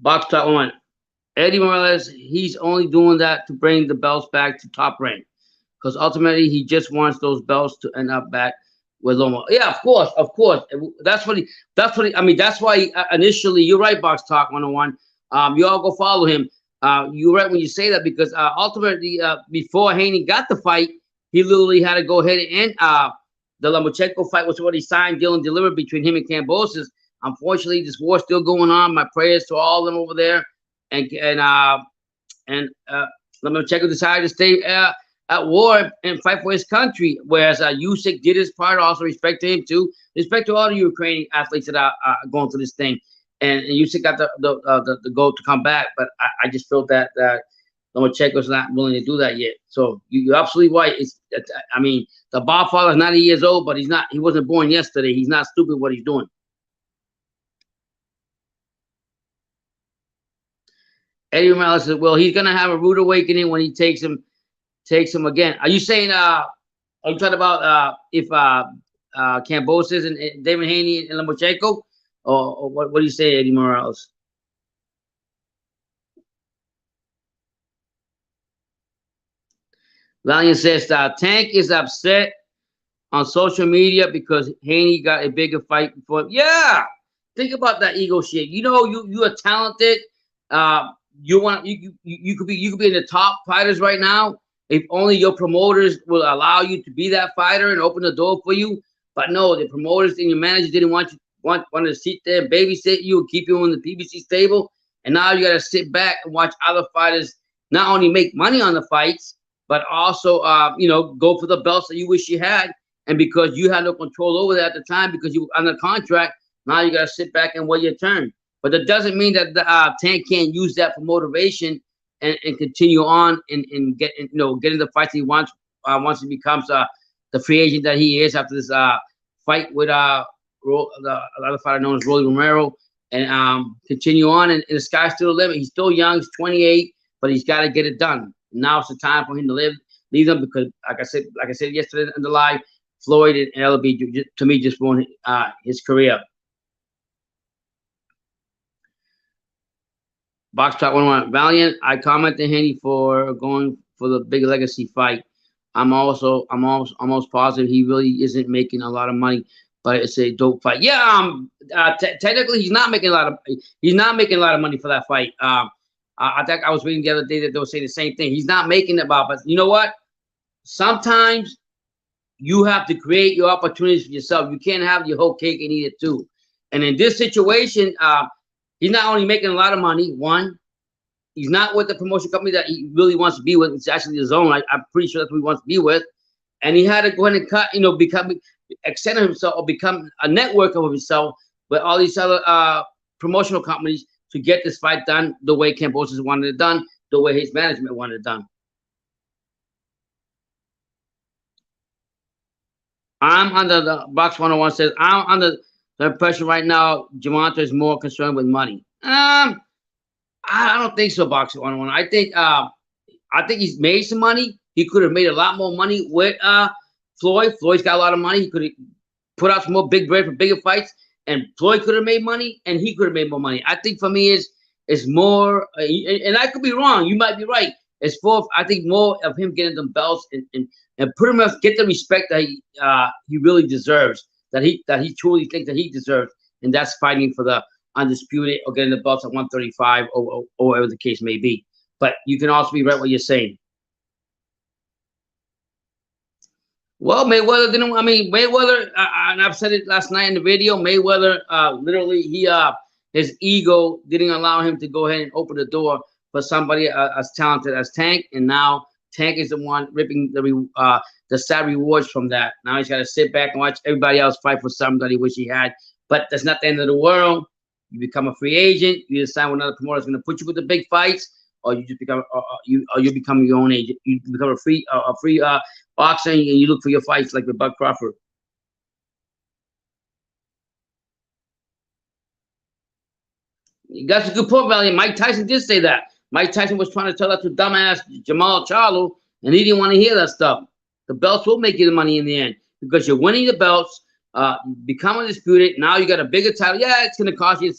Box top one. Eddie Morales, he's only doing that to bring the belts back to top rank. Because ultimately he just wants those belts to end up back with Loma. Yeah, of course. That's what I mean, that's why initially, you're right, Box Talk 101. You all go follow him. You're right when you say that, because ultimately, before Haney got the fight, he literally had to go ahead and end the Lomachenko fight was already signed, deal and delivered between him and Cambosis. Unfortunately, this war's still going on. My prayers to all of them over there. And Lomachenko decided to stay at war and fight for his country. Whereas Usyk did his part, also respect to him too. Respect to all the Ukrainian athletes that are going through this thing. And Usyk got the goal to come back, but I just felt that Lomachenko's not willing to do that yet. So you're absolutely right. I mean, the Godfather is 90 years old, but he's not. He wasn't born yesterday. He's not stupid what he's doing. Eddie Morales says, "Well, he's gonna have a rude awakening when he takes him again." Are you saying? Are you talking about if Cambosis and David Haney and Lomachenko, or what? What do you say, Eddie Morales? Valiant says Tank is upset on social media because Haney got a bigger fight before. Yeah, think about that ego shit. You know, you are talented. Uh, you could be in the top fighters right now if only your promoters will allow you to be that fighter and open the door for you. But no, the promoters and your manager didn't want to sit there and babysit you and keep you on the PBC stable. And now you got to sit back and watch other fighters not only make money on the fights, but also go for the belts that you wish you had. And because you had no control over that at the time because you were under contract, now you got to sit back and wait your turn. But that doesn't mean that the Tank can't use that for motivation and continue on and getting the fights he wants once he becomes the free agent that he is after this fight with the other fighter known as Rolly Romero, and continue on. And the sky's still the limit. He's still young. He's 28, but he's got to get it done. Now it's the time for him to leave them because, like I said yesterday in the live, Floyd and LB to me just ruined his career. Box Talk 101. Valiant, I commented Haney for going for the big legacy fight. I'm almost positive he really isn't making a lot of money, but it's a dope fight. Yeah, technically he's not making a lot of money for that fight. I think I was reading the other day that they were saying the same thing. He's not making it about, but you know what? Sometimes you have to create your opportunities for yourself. You can't have your whole cake and eat it too. And in this situation, he's not only making a lot of money. One, he's not with the promotion company that he really wants to be with. It's actually his own. I'm pretty sure that's what he wants to be with. And he had to go ahead and extend himself or become a network of himself with all these other promotional companies to get this fight done the way Cambosis wanted it done, the way his management wanted it done. I'm under the Box 101 says, I'm under the impression right now Gervonta is more concerned with money. I don't think so, Box 101. I think he's made some money. He could have made a lot more money with Floyd. Floyd's got a lot of money. He could have put out some more big bread for bigger fights, and Floyd could have made money, and he could have made more money. I think for me is more, and I could be wrong. You might be right. It's I think more of him getting them belts and pretty much get the respect that he really deserves, that he truly thinks that he deserves, and that's fighting for the undisputed or getting the belts at 135 or whatever the case may be. But you can also be right what you're saying. Well, Mayweather didn't. I mean, Mayweather, and I've said it last night in the video. Mayweather, literally, his ego didn't allow him to go ahead and open the door for somebody as talented as Tank, and now Tank is the one ripping the sad rewards from that. Now he's got to sit back and watch everybody else fight for something that he wish he had. But that's not the end of the world. You become a free agent. You decide when another promoter is going to put you with the big fights, or you just become you become your own agent. You become a free boxer, and you look for your fights like with Bud Crawford. That's a good point, Valiant. Mike Tyson did say that. Mike Tyson was trying to tell that to dumbass Jamal Charlo, and he didn't want to hear that stuff. The belts will make you the money in the end because you're winning the belts, become undisputed. Now you got a bigger title. Yeah, it's going to cost you the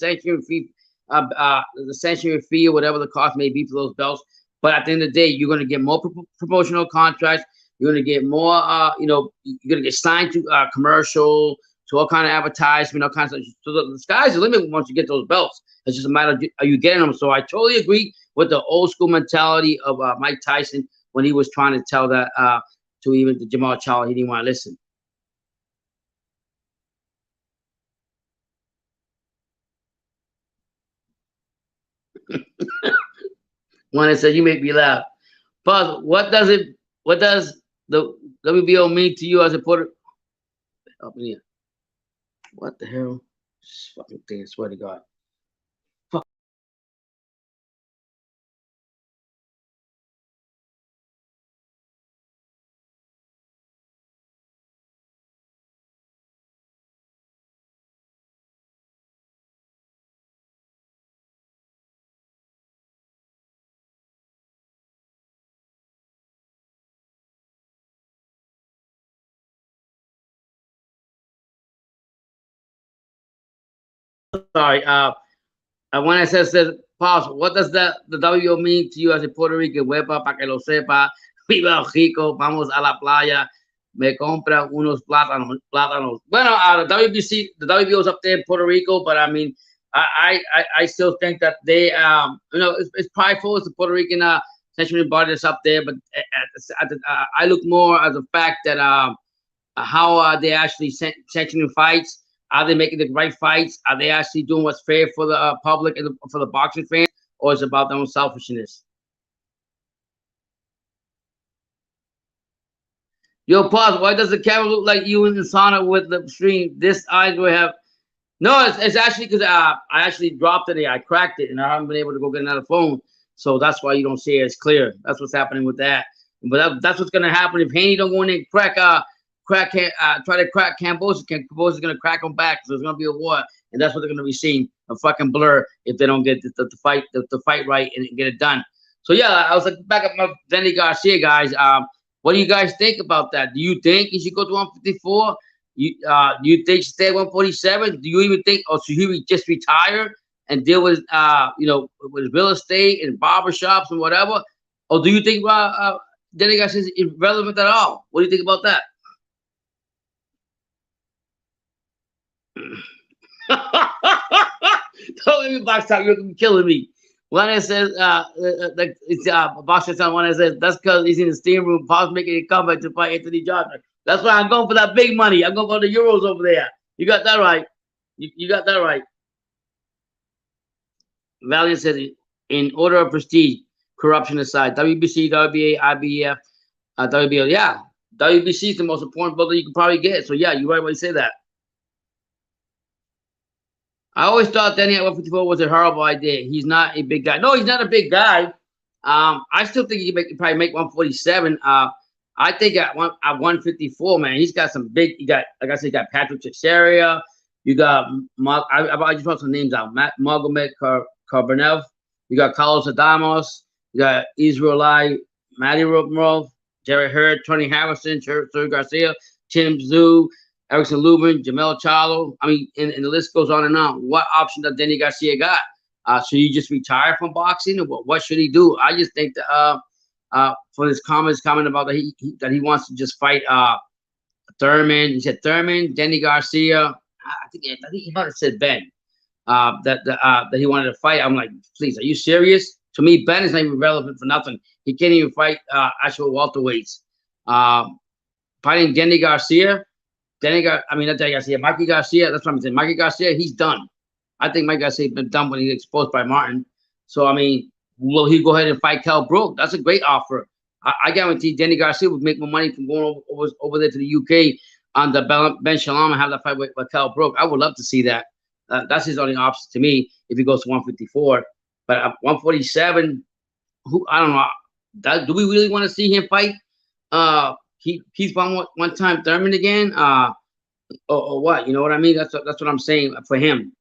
sanctioning fee or whatever the cost may be for those belts. But at the end of the day, you're going to get more promotional contracts. You're going to get more, you're going to get signed to commercial, to all kind of advertisement, all kinds of. So the sky's the limit once you get those belts. It's just a matter of are you getting them. So I totally agree with the old school mentality of Mike Tyson when he was trying to tell that to even to Jamal Charlo. He didn't want to listen. When I said you make me laugh. Buzz, what does it What does the WBO mean to you as a Puerto? Help me here. What the hell? This fucking thing. I swear to God. Sorry. When I says pause, what does the WO mean to you as a Puerto Rican? Huepa, para que lo sepa. Viva Rico, vamos a la playa. Me compra unos plátanos. Bueno, the WBC, the WBO is up there in Puerto Rico, but I mean, I still think that they, it's prideful. It's the Puerto Rican sanctioning body that's up there, but I look more as a fact that how are they actually sanctioning fights? Are they making the right fights? Are they actually doing what's fair for the public and for the boxing fans, or is it about their own selfishness? Yo, pause. Why does the camera look like you in the sauna with the stream? This eyes will have. No, it's actually because I actually dropped it. I cracked it, and I haven't been able to go get another phone. So that's why you don't see it as clear. That's what's happening with that. But that's what's gonna happen if Haney don't go in there and try to crack Cambosa. Cambosa's gonna crack them back. So there's gonna be a war, and that's what they're gonna be seeing, a fucking blur if they don't get the fight right and get it done. So yeah, I was like back up my Danny Garcia guys. What do you guys think about that? Do you think he should go to 154? Do you think he should stay at 147? Do you even think, or should he just retire and deal with with real estate and barber shops and whatever? Or do you think Danny Garcia is irrelevant at all? What do you think about that? Don't let me box talk. You're killing me. One that says, it's boxer son. One that says that's because he's in the steam room. Paul's making a comeback to fight Anthony Joshua. That's why I'm going for that big money. I'm going for the euros over there. You got that right. You got that right. Valiant says, in order of prestige, corruption aside, WBC, WBA, IBF, WBO. Yeah, WBC is the most important belt you can probably get. So yeah, you're right when you say that. I always thought Danny at 154 was a horrible idea. He's not a big guy. No, he's not a big guy. I still think he can probably make 147. I think at 154, man, he's got some big. You got, like I said, you got Patrick Teixeira. You got I just want some names out. Magomed Karbanev. You got Carlos Adamos. You got Israelite Matty Romanov, Jerry Hurd, Tony Harrison, Sergio Garcia, Tim Zhu, Erickson Lubin, Jamel Charlo. I mean, and the list goes on and on. What option does Danny Garcia got? Should he just retire from boxing, or what should he do? I just think that for his comment about that he wants to just fight Thurman. He said Thurman, Danny Garcia. I think he might have said Ben. That he wanted to fight. I'm like, please, are you serious? To me, Ben is not even relevant for nothing. He can't even fight actual welterweights. Fighting Danny Garcia. Not Danny Garcia, Mikey Garcia. That's what I'm saying. Mikey Garcia, he's done. I think Mikey Garcia's been done when he's exposed by Martin. So, I mean, will he go ahead and fight Cal Brook? That's a great offer. I guarantee Danny Garcia would make more money from going over there to the UK on the Ben Shalom and have that fight with Cal Brook. I would love to see that. That's his only option to me if he goes to 154. But at 147, I don't know. Do we really want to see him fight? He's one time Thurman again, or what? You know what I mean? That's what I'm saying for him.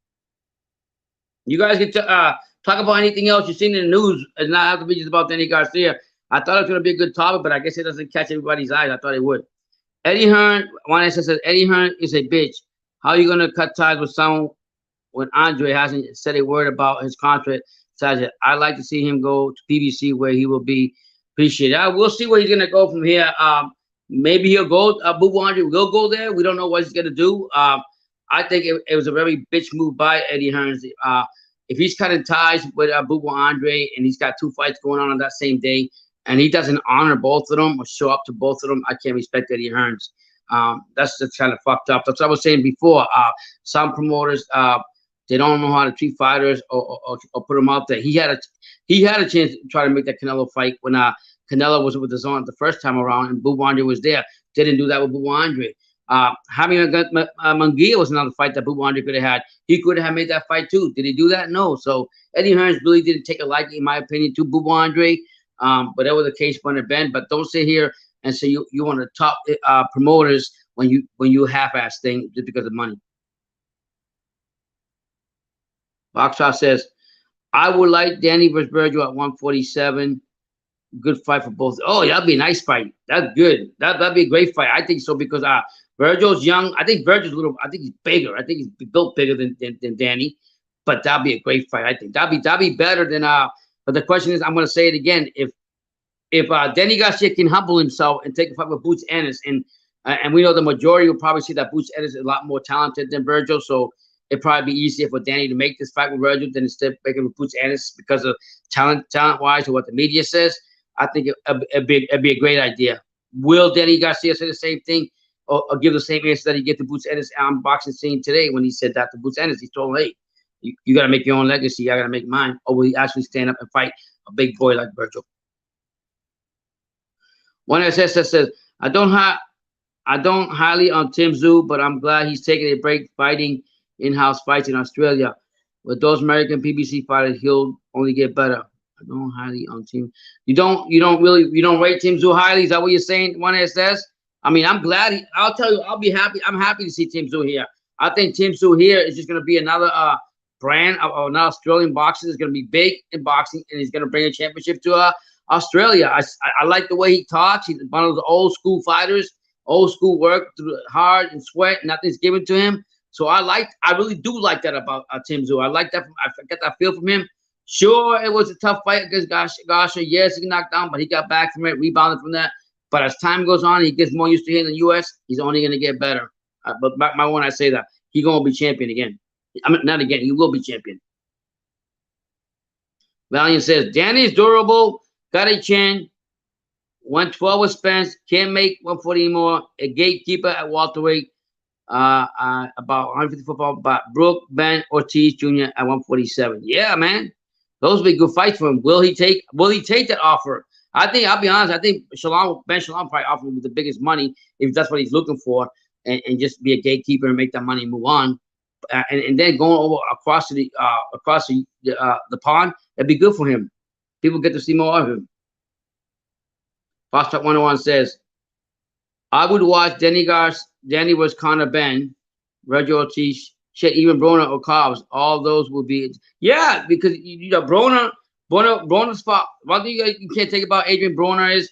You guys can talk about anything else you've seen in the news, and not have to be just about Danny Garcia. I thought it was going to be a good topic, but I guess it doesn't catch everybody's eyes. I thought it would. Eddie Hearn, one answer says Eddie Hearn is a bitch. How are you going to cut ties with someone when Andre hasn't said a word about his contract? I'd like to see him go to PBC where he will be appreciated. We'll see where he's going to go from here. Maybe he'll go. Boo Andre will go there. We don't know what he's going to do. I think it was a very bitch move by Eddie Hearns. If he's cutting ties with Boo Andre and he's got two fights going on that same day, and he doesn't honor both of them or show up to both of them, I can't respect Eddie Hearns. That's just kind of fucked up. That's what I was saying before. Some promoters, they don't know how to treat fighters or put them out there. He had a chance to try to make that Canelo fight when Canelo was with the zone the first time around, and Bubandre was there. Didn't do that with Bubandre. Jaime Munguia was another fight that Bubandre could have had. He could have made that fight too. Did he do that? No. So Eddie Hearns really didn't take a liking, in my opinion, to Bubandre. But that was the case when it been. But don't sit here and say you want to top promoters when you half-ass thing just because of money. Boxshot says, I would like Danny versus Virgil at 147. Good fight for both. Oh, that'd be a nice fight. That's good. That'd be a great fight. I think so because Virgil's young. I think Virgil's a little. I think he's bigger. I think he's built bigger than Danny. But that'd be a great fight. I think that'd be better than But the question is, I'm gonna say it again. If Danny Garcia can humble himself and take a fight with Boots Ennis, and we know the majority will probably see that Boots Ennis is a lot more talented than Virgil, so it'd probably be easier for Danny to make this fight with Virgil than instead of making with Boots Ennis because of talent-wise or what the media says. I think it'd be a great idea. Will Danny Garcia say the same thing or give the same answer that he gave to Boots Ennis on boxing scene today when he said that to Boots Ennis? He told him, hey, you got to make your own legacy. I got to make mine. Or will he actually stand up and fight a big boy like Virgil? One SS says, I don't highly on Tim Tszyu, but I'm glad he's taking a break fighting in-house fights in Australia. With those American PBC fighters, he'll only get better. I don't highly on Tim. You don't rate Tim Tszyu highly? Is that what you're saying? One SS. I mean, I'm glad. I'll tell you, I'll be happy. I'm happy to see Tim Tszyu here. I think Tim Tszyu here is just going to be another brand of an Australian boxer that's going to be big in boxing, and he's going to bring a championship to Australia. I like the way he talks. He's one of the old school fighters, old school work, hard and sweat. Nothing's given to him. So I really do like that about Tim Tszyu. I like that. I get that feel from him. Sure, it was a tough fight against Garcia. Yes, he knocked down, but he got back from it, rebounded from that. But as time goes on, he gets more used to here in the U.S. He's only going to get better. But my one, I say that he's going to be champion again. I mean, not again. He will be champion. Valiant says, Danny's durable, got a chin, 112 with Spence, can't make 140 anymore, a gatekeeper at welterweight, about 150 football, but Brooke, Ben, Ortiz Jr. at 147. Yeah, man. Those would be good fights for him. Will he take that offer? I think, I'll be honest, I think Ben Shalom probably offered him the biggest money if that's what he's looking for, and just be a gatekeeper and make that money and move on. And then going over across the pond, that'd be good for him. People get to see more of him. Fast Track 101 says, I would watch Danny was Conor Ben, Virgil Ortiz, shit, even Broner or Cobbs. All those will be, yeah, because Broner's fought. One thing you can't take about Adrian Broner is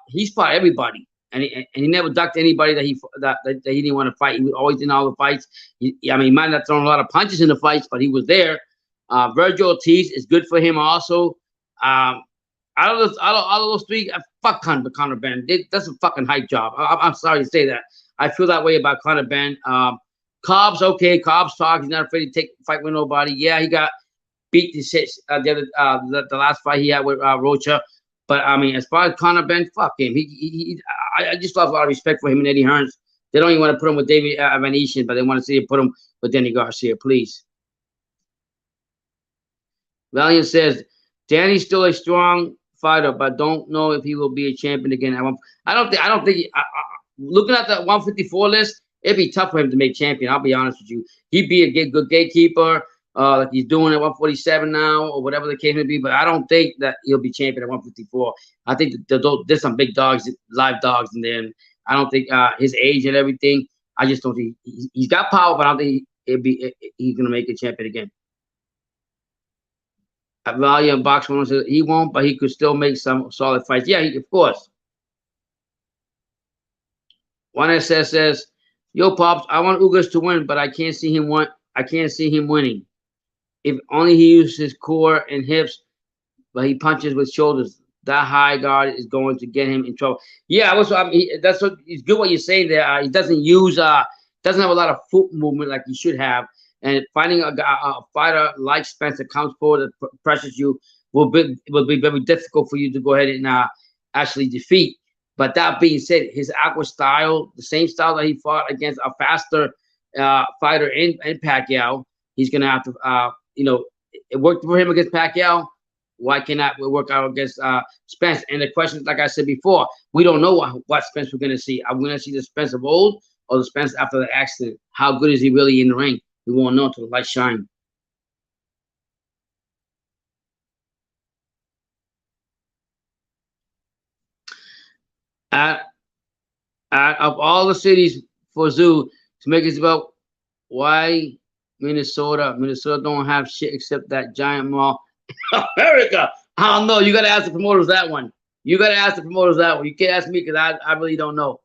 he's fought everybody. And he never ducked anybody that he didn't want to fight. He was always in all the fights. He might not have thrown a lot of punches in the fights, but he was there. Virgil Ortiz is good for him also. Out of those three, fuck Conor Ben. That's a fucking hype job. I'm sorry to say that. I feel that way about Conor Ben. Cobbs, okay. Cobbs talk. He's not afraid to fight with nobody. Yeah, he got beat the last fight he had with Rocha. But I mean, as far as Conor Ben, fuck him. I just lost a lot of respect for him and Eddie Hearns. They don't even want to put him with David Venetian, but they want to see him put him with Danny Garcia, please. Valiant says, Danny's still a strong fighter, but don't know if he will be a champion again. I don't think. Looking at the 154 list, it'd be tough for him to make champion. I'll be honest with you. He'd be a good gatekeeper. Like he's doing at 147 now, or whatever the case may be. But I don't think that he'll be champion at 154. I think there's some big dogs, live dogs in there. And I don't think his age and everything. I just don't think he's got power, but I don't think he's gonna make a champion again. At Value and Box One says he won't, but he could still make some solid fights. Yeah, of course. One SS says, "Yo, Pops, I want Ugas to win, but I can't see him winning. If only he uses his core and hips, but he punches with shoulders. That high guard is going to get him in trouble." Yeah, that's what it's good what you're saying there. He doesn't have a lot of foot movement like he should have, and finding a fighter like Spencer comes forward that pressures you will be very difficult for you to go ahead and actually defeat. But that being said, his aqua style, the same style that he fought against a faster fighter in Pacquiao, he's gonna have to. It worked for him against Pacquiao. why cannot we work out against Spence? And the question, like I said before, we don't know what Spence we're gonna see. Are we gonna see the Spence of old or the Spence after the accident? How good is he really in the ring? We won't know until the light shine. Out, out of all the cities for Zoo to make it about why Minnesota don't have shit except that giant mall. America. I don't know. You gotta ask the promoters that one. You gotta ask the promoters that one. You can't ask me because I really don't know.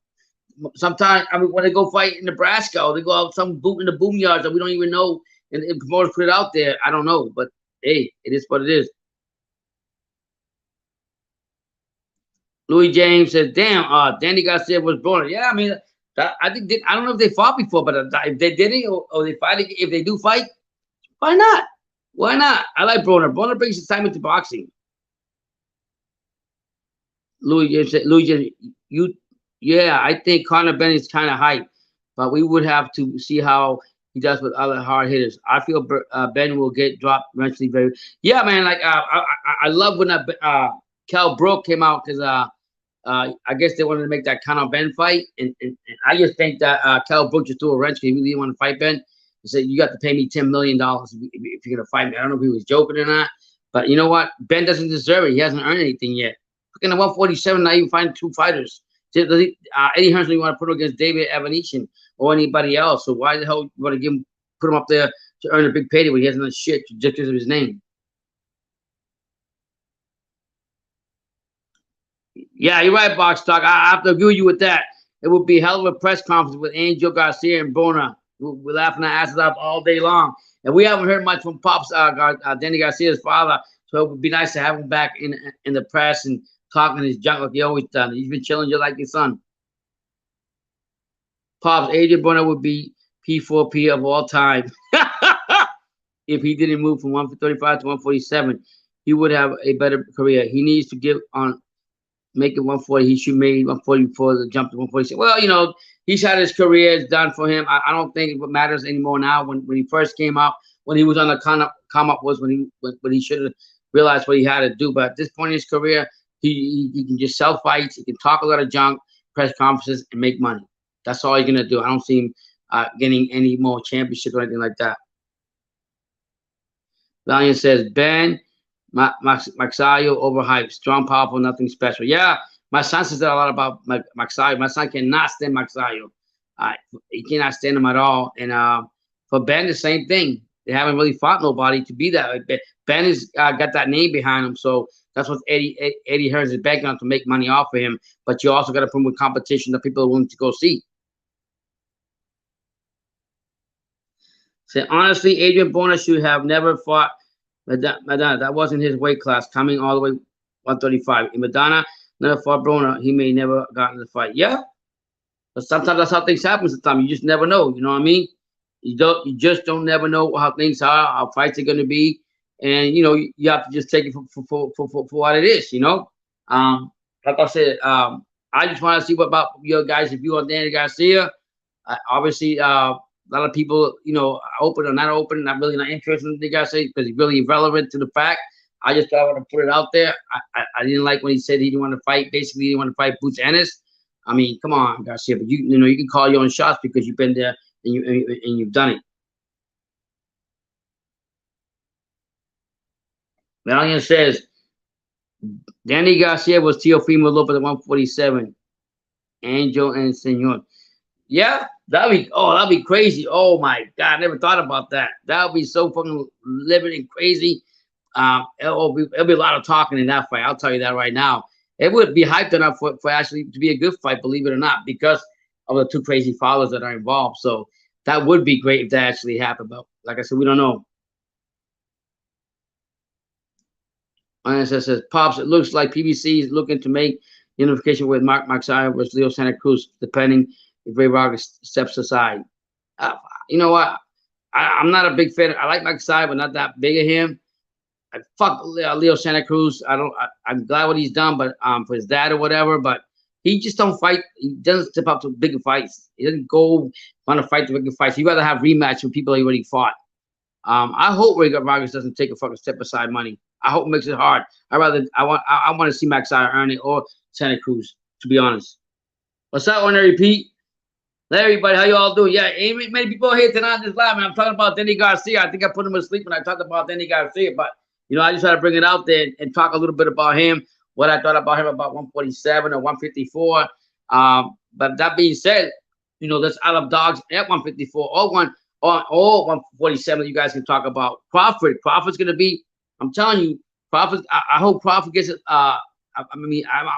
Sometimes I mean when they go fight in Nebraska or they go out some boot in the boom yards that we don't even know and promoters put it out there. I don't know. But hey, it is what it is. Louis James says, "Damn, Danny Garcia was born." Yeah, I mean, I think I don't know if they fought before, but if they did it or they fight, if they do fight, why not? Why not? I like Broner. Broner brings his time into boxing. Louis James said, Louis James, you, yeah, I think Conor Benning's kind of hype, but we would have to see how he does with other hard hitters. I feel Ben will get dropped eventually. Very, yeah, man. Like I love when Cal Brook came out because I guess they wanted to make that Conor Ben fight, and I just think that Cal Brook just threw a wrench because he really didn't want to fight Ben. He said, "You got to pay me $10 million if you're gonna fight me." I don't know if he was joking or not, but you know what? Ben doesn't deserve it. He hasn't earned anything yet. Fucking at 147, not even fighting two fighters. Eddie Hearn doesn't want to put him against David Evanesian or anybody else. So why the hell you want to put him up there to earn a big payday when he hasn't done shit just because of his name? Yeah, you're right, Box Talk. I have to agree with you with that. It would be a hell of a press conference with Angel Garcia and Bona. We're laughing our asses off all day long. And we haven't heard much from Pops, Danny Garcia's father. So it would be nice to have him back in the press and talking his junk like he always done. He's been chilling just like his son. Pops, Adrian Bona would be P4P of all time. If he didn't move from 135 to 147, he would have a better career. He needs to give on make it 140. He should make 140 before the jump to 146. Well, you know, he's had his career. It's done for him. I don't think it matters anymore now. When he first came up, when he was on the come up was when he should have realized what he had to do. But at this point in his career, he can just sell fights. He can talk a lot of junk, press conferences, and make money. That's all he's gonna do. I don't see him getting any more championships or anything like that. Valiant says Ben Maxayo overhyped, strong, powerful, nothing special. Yeah, my son says that a lot about Maxayo. My son cannot stand Maxayo. He cannot stand him at all. And for Ben, the same thing. They haven't really fought nobody to be that. Ben has got that name behind him, so that's what Eddie Hearn is banking on to make money off of him. But you also got to put him with competition that people are willing to go see. So honestly, Adrian Bona should have never fought Madonna. That wasn't his weight class. Coming all the way 135. If Madonna never fought Bona, he may never gotten the fight. Yeah, but sometimes that's how things happen. Sometimes you just never know. You know what I mean? You just don't never know how things are, how fights are going to be, and you know you have to just take it for what it is. You know, like I said, I just want to see what about your guys' view on Danny Garcia. Obviously, a lot of people, you know, open or not open, not really not interested in the Garcia because he's really irrelevant to the fact. I just thought I want to put it out there. I didn't like when he said he didn't want to fight. Basically, he didn't want to fight Boots Ennis. I mean, come on, Garcia, but you know you can call your own shots because you've been there and you've done it. Valiant says Danny Garcia was Teofimo Lopez at 147. Angel and Senor. Yeah, that'd be crazy. Oh my God, I never thought about that. That would be so fucking living and crazy. It'll be a lot of talking in that fight. I'll tell you that right now. It would be hyped enough for actually to be a good fight, believe it or not, because of the two crazy fathers that are involved. So that would be great if that actually happened. But like I said, we don't know. Says, Pops, it looks like PBC is looking to make unification with Mark Maxaya versus Leo Santa Cruz, depending if Ray Vargas steps aside. You know what? I'm not a big fan. I like Maxaya, but not that big of him. Fuck Leo Santa Cruz. I'm glad what he's done, but for his dad or whatever. But he just don't fight. He doesn't step up to bigger fights. He doesn't go want to fight the bigger fights. He'd rather have rematch with people he already fought. I hope Ray Vargas doesn't take a fucking step aside money. I hope it makes it hard. I want to see Maxiah earn it or Santa Cruz, to be honest. What's up, Honorary Pete? Hey, everybody, how you all doing? Yeah, ain't many people here tonight on this live, man. I'm talking about Denny Garcia. I think I put him to sleep when I talked about Denny Garcia, but I just had to bring it out there and talk a little bit about him, what I thought about him about 147 or 154. But that being said, there's out of dogs at 154 or 147 that you guys can talk about. Crawford's gonna be. I'm telling you, Crawford. I hope Crawford gets it. I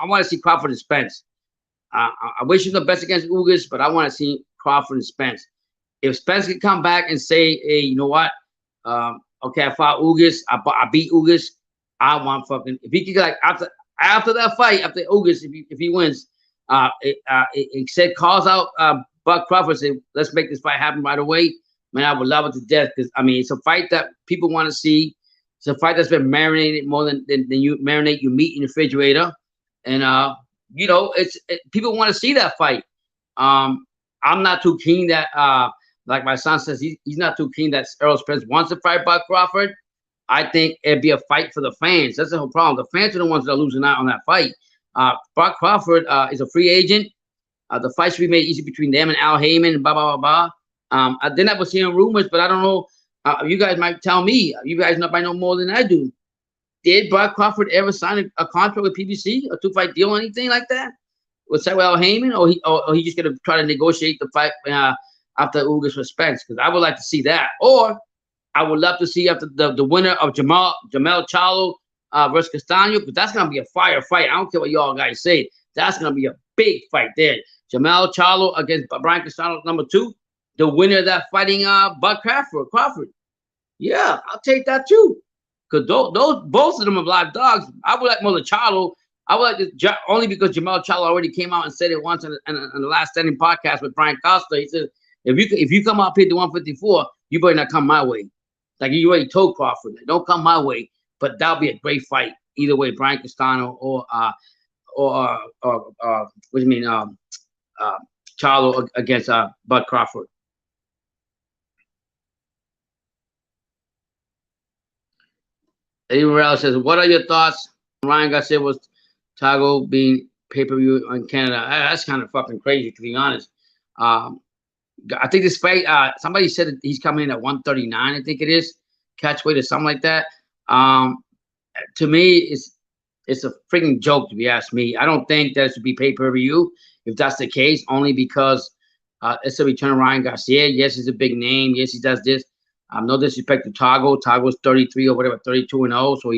want to see Crawford and Spence. I wish him the best against Ugas, but I want to see Crawford and Spence. If Spence can come back and say, hey, you know what? Okay, I fought Ugas. I beat Ugas. I want fucking, if he can, like, after that fight, after Ugas, if he wins, it said, calls out Buck Crawford, say, let's make this fight happen right away. Man, I would love it to death because, it's a fight that people want to see. It's a fight that's been marinated more than you marinate your meat in the refrigerator. And, people want to see that fight. I'm not too keen that, like my son says, he's not too keen that Errol Spence wants to fight Buck Crawford. I think it'd be a fight for the fans. That's the whole problem. The fans are the ones that are losing out on that fight. Buck Crawford is a free agent. The fight should be made easy between them and Al Heyman and blah, blah, blah, blah. I was hearing rumors, but I don't know. You guys might tell me. You guys might know more than I do. Did Buck Crawford ever sign a contract with PBC, a 2-fight deal, or anything like that? Was that with Al Heyman, or he just gonna try to negotiate the fight after Ugas for Spence? Because I would like to see that. Or I would love to see after the winner of Jamel Charlo versus Castano, because that's gonna be a fire fight. I don't care what y'all guys say. That's gonna be a big fight there. Jamel Charlo against Brian Castano, number 2. The winner of that fighting Buck Crawford. Yeah, I'll take that too. Because both of them are live dogs. I would like more than Charlo. I would like this only because Jamel Charlo already came out and said it once in the last standing podcast with Brian Costa. He said, if you come up here to 154, you better not come my way. Like you already told Crawford, don't come my way. But that'll be a great fight either way, Brian Castano or what do you mean, Charlo against Bud Crawford. Eddie Morales says, what are your thoughts? Ryan Garcia was Tago being pay-per-view in Canada. That's kind of fucking crazy, to be honest. I think this fight, somebody said that he's coming in at 139, I think it is. Catch weight or something like that. To me, it's a freaking joke, if you ask me. I don't think that it should be pay-per-view if that's the case, only because it's a return of Ryan Garcia. Yes, he's a big name. Yes, he does this. No disrespect to Tago. Tago's 33 or whatever, 32-0. So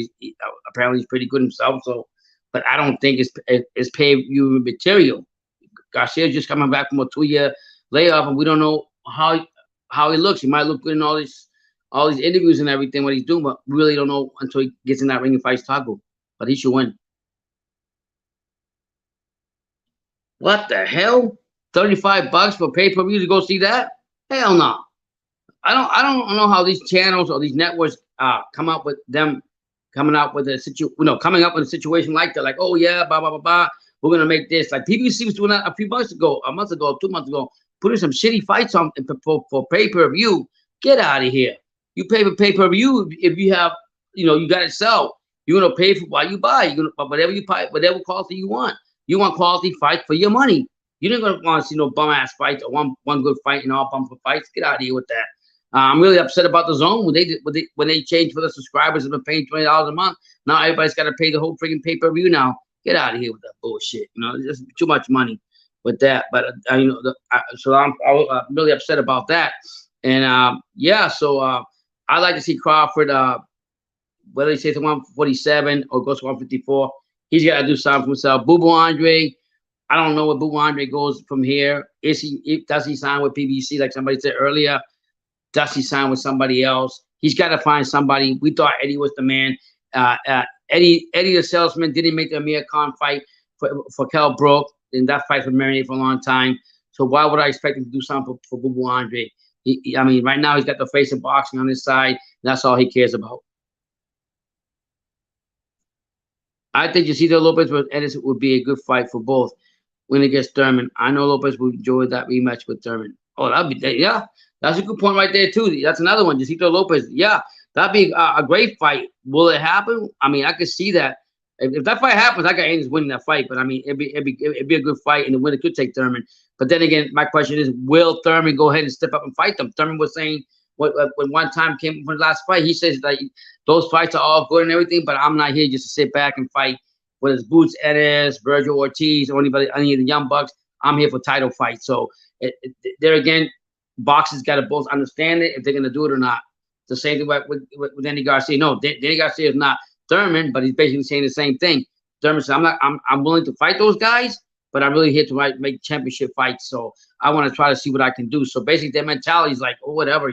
apparently he's pretty good himself. So, but I don't think it's pay-per-view material. Garcia's just coming back from a 2-year layoff, and we don't know how he looks. He might look good in all these interviews and everything what he's doing, but we really don't know until he gets in that ring and fights Tago. But he should win. What the hell? $35 for pay-per-view to go see that? Hell no. I don't know how these channels or these networks come up with coming up with a situation like that. Like, oh yeah, blah blah blah blah. We're gonna make this. Like PBC was doing that a month ago, 2 months ago, putting some shitty fights on for pay-per-view. Get out of here. You pay for pay-per-view if you have, you got to sell. You're gonna pay for what you buy. You're gonna whatever you buy, whatever quality you want. You want quality fight for your money. You're not gonna want to see no bum ass fights or one good fight and all bumper fights. Get out of here with that. I'm really upset about the zone when they changed for the subscribers and been paying $20 a month. Now everybody's got to pay the whole freaking pay-per-view now. Get out of here with that bullshit. It's just too much money with that. But so I'm really upset about that. And yeah, so I'd like to see Crawford, whether he stays at 147 or goes to 154. He's got to do something for himself. Boo Andre, I don't know where Boo Andre goes from here. Does he sign with PBC like somebody said earlier? Does he sign with somebody else? He's got to find somebody. We thought Eddie was the man. Eddie the salesman didn't make the Amir Khan fight for Kell Brook, and that fight was marinated for a long time. So why would I expect him to do something for Boo Andre? Right now he's got the face of boxing on his side. That's all he cares about. I think Yacito Lopez with Edison would be a good fight for both. When it gets Thurman, I know Lopez would enjoy that rematch with Thurman. Oh, that'd be yeah. That's a good point right there too. That's another one. Yacito Lopez. Yeah, That'd be a great fight. Will it happen? I mean, I could see that. If that fight happens, I got Angels winning that fight. But I mean, it'd be a good fight, and the winner could take Thurman. But then again, my question is, will Thurman go ahead and step up and fight them? Thurman was saying when one time came from the last fight, he says like those fights are all good and everything, but I'm not here just to sit back and fight. Whether it's Boots Ennis, Virgil Ortiz, or anybody, any of the young bucks, I'm here for title fights. So there again, boxers got to both understand it if they're gonna do it or not. The same thing with Danny Garcia. No, Danny Garcia is not Thurman, but he's basically saying the same thing. Thurman said, I'm willing to fight those guys, but I'm really here to make championship fights. So I want to try to see what I can do. So basically, their mentality is like, oh, whatever,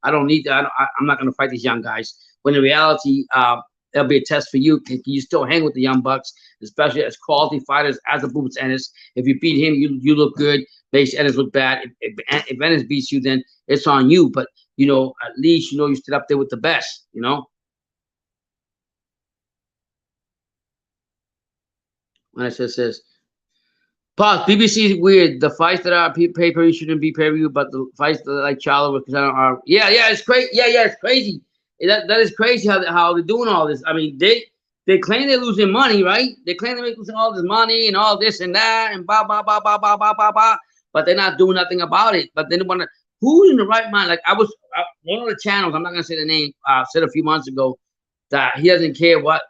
I don't need that. I'm not going to fight these young guys. When in reality, it'll be a test for you. Can you still hang with the young bucks, especially as quality fighters as the Boots Ennis? If you beat him, you look good. Makes Ennis look bad. If Ennis beats you, then it's on you. But at least you stood up there with the best. When I says, pause. BBC is weird. The fights that are pay-per-view shouldn't be pay-per-view, but the fights that like Charlo are. Yeah, it's crazy. Yeah, it's crazy. That is crazy how they're doing all this. I mean, they claim they're losing money, right? They claim they're losing all this money and all this and that and blah blah blah blah blah blah blah blah. But they're not doing nothing about it. But they want to. Who's in the right mind? Like I was one of the channels. I'm not gonna say the name. Said a few months ago that he doesn't care what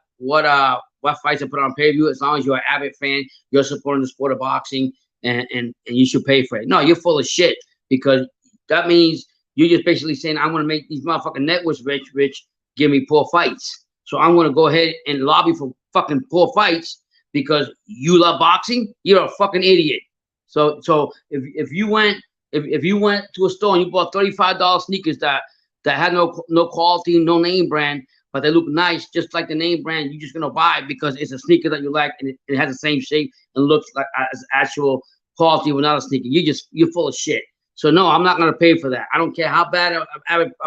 fights are put on pay-per-view as long as you're an avid fan, you're supporting the sport of boxing, and you should pay for it. No, you're full of shit because that means you're just basically saying I want to make these motherfucking networks rich, give me poor fights. So I'm gonna go ahead and lobby for fucking poor fights because you love boxing. You're a fucking idiot. So if you went to a store and you bought $35 sneakers that had no quality, no name brand, but they look nice, just like the name brand, you're just gonna buy it because it's a sneaker that you like and it has the same shape and looks like as actual quality of another sneaker. You're full of shit. So no, I'm not gonna pay for that. I don't care how bad of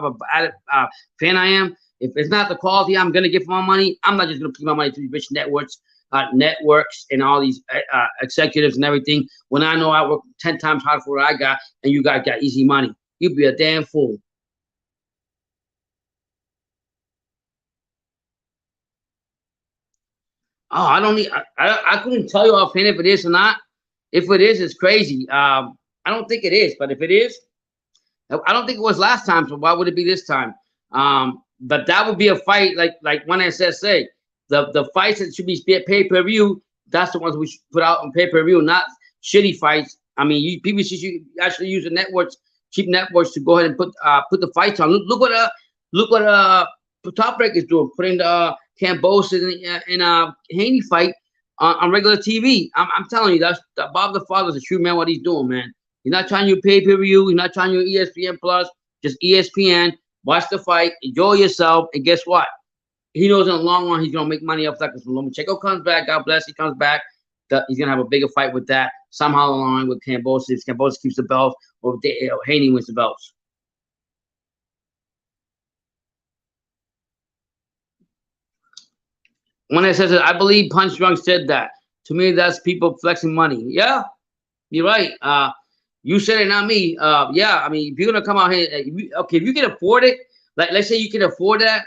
a fan I am. If it's not the quality I'm gonna get for my money, I'm not just gonna put my money to these rich networks and all these executives and everything. When I know I work 10 times harder for what I got, and you guys got easy money, you'd be a damn fool. Oh, I don't need. I couldn't tell you offhand if it is or not. If it is, it's crazy. I don't think it is, but if it is, I don't think it was last time. So why would it be this time? But that would be a fight like one SSA. The fights that should be pay-per-view, that's the ones we should put out on pay-per-view, not shitty fights. I mean, people should actually use the networks, cheap networks, to go ahead and put the fights on. Look what Top Break is doing, putting the Cambosis and Haney fight on regular TV. I'm telling you, that's Bob the Father's a true man. What he's doing, man. He's not trying you pay-per-view. He's not trying you ESPN Plus. Just ESPN. Watch the fight, enjoy yourself, and guess what? He knows in the long run he's gonna make money off that because when Lomachenko comes back, God bless, he comes back, he's gonna have a bigger fight with that somehow along with Cambosis. If Cambosis keeps the belt, or Haney wins the belts. When it says it, I believe Punch Drunk said that. To me, that's people flexing money. Yeah, you're right. You said it, not me. Yeah, I mean, if you're gonna come out here, if you can afford it, like let's say you can afford that.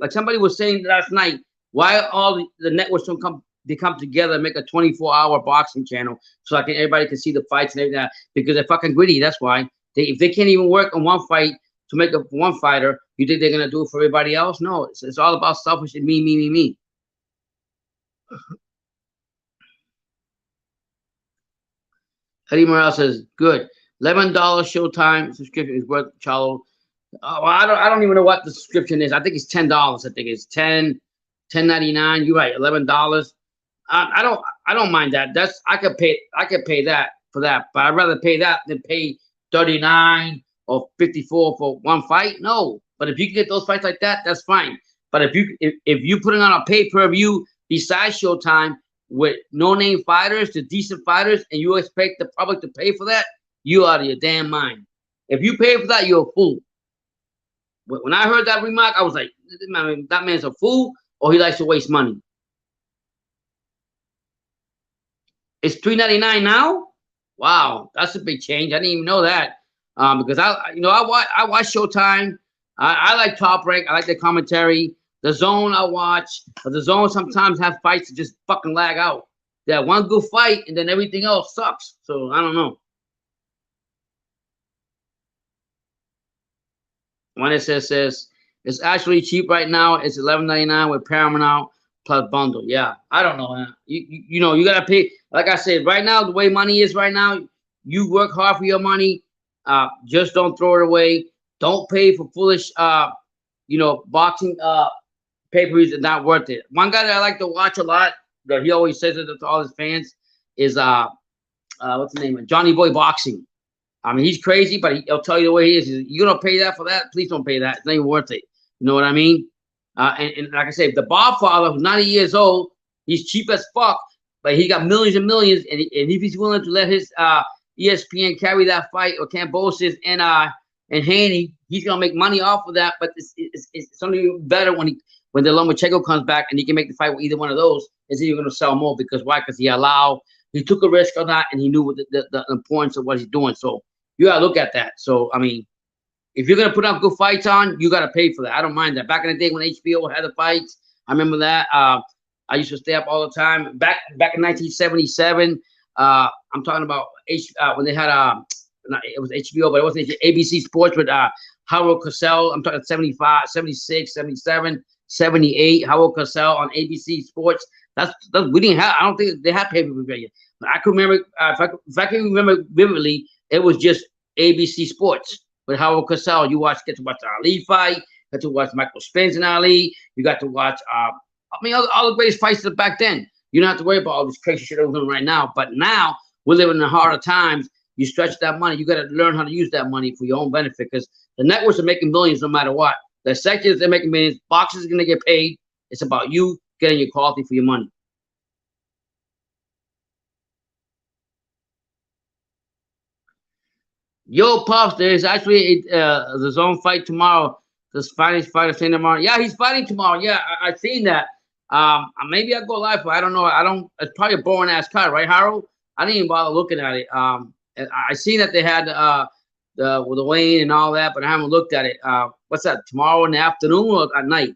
Like somebody was saying last night, why all the networks don't come together and make a 24-hour boxing channel so everybody can see the fights and everything? Because they're fucking greedy. That's why. If they can't even work on one fight to make up one fighter, you think they're gonna do it for everybody else? No, it's all about selfish and me. Eddie Morales says, good. $11 Showtime subscription is worth Charlo. Oh, I don't even know what the subscription is. I think it's $10. I think it's $10.99. You're right, $11. I don't mind that. I could pay that for that, but I'd rather pay that than pay $39 or $54 for one fight. No, but if you can get those fights like that, that's fine. But if you put it on a pay-per-view besides Showtime with no-name fighters to decent fighters, and you expect the public to pay for that, you out of your damn mind. If you pay for that, you're a fool. When I heard that remark, I was like, that man's a fool, or he likes to waste money. It's $3.99 now. Wow, that's a big change. I didn't even know that. Because I watch Showtime. I like Top Rank. I like the commentary. The Zone I watch. But the Zone sometimes have fights that just fucking lag out. They have one good fight and then everything else sucks. So I don't know. When it says it's actually cheap right now. It's 11.99 with Paramount plus bundle. Yeah, I don't know, man. You know you gotta pay. Like I said, right now the way money is right now, you work hard for your money. Just don't throw it away. Don't pay for foolish boxing pay-per-views are not worth it. One guy that I like to watch a lot, that he always says it to all his fans, is what's the name? Johnny Boy Boxing. I mean, he's crazy, but he'll tell you the way he is. You're gonna pay that for that? Please don't pay that. It's not even worth it. You know what I mean? And like I said, the Bob father, who's 90 years old, he's cheap as fuck, but he got millions and millions, and if he's willing to let his ESPN carry that fight or Cambosis and Haney, he's gonna make money off of that. But it's only better when the Lomachenko comes back and he can make the fight with either one of those. Is he going to sell more? Because why? Because he took a risk on that, and he knew what the importance of what he's doing. So you gotta look at that. So I mean, if you're gonna put out good fights on, you gotta pay for that. I don't mind that. Back in the day when HBO had the fights, I remember that. I used to stay up all the time. Back in 1977, I'm talking about when they had it was HBO, but it wasn't ABC Sports with Howard Cosell. I'm talking 75, 76, 77, 78. Howard Cosell on ABC Sports. That's we didn't have. I don't think they had pay-per-view yet. But I could remember if I can remember vividly, it was just ABC Sports with Howard Cosell. Get to watch the Ali fight. Got to watch Michael Spence and Ali. You got to watch. All the greatest fights back then. You don't have to worry about all this crazy shit over right now. But now we're living in harder times. You stretch that money. You got to learn how to use that money for your own benefit because the networks are making millions no matter what. The sectors they're making millions. Boxers are gonna get paid. It's about you getting your quality for your money. Yo, Pops, there's actually the zone fight tomorrow. The Spanish fighter saying tomorrow. Yeah, he's fighting tomorrow. Yeah, I seen that. Maybe I'll go live, but I don't know. I don't. It's probably a boring ass card, right, Harold? I didn't even bother looking at it. I seen that they had the with the Wayne and all that, but I haven't looked at it. What's that? Tomorrow in the afternoon or at night?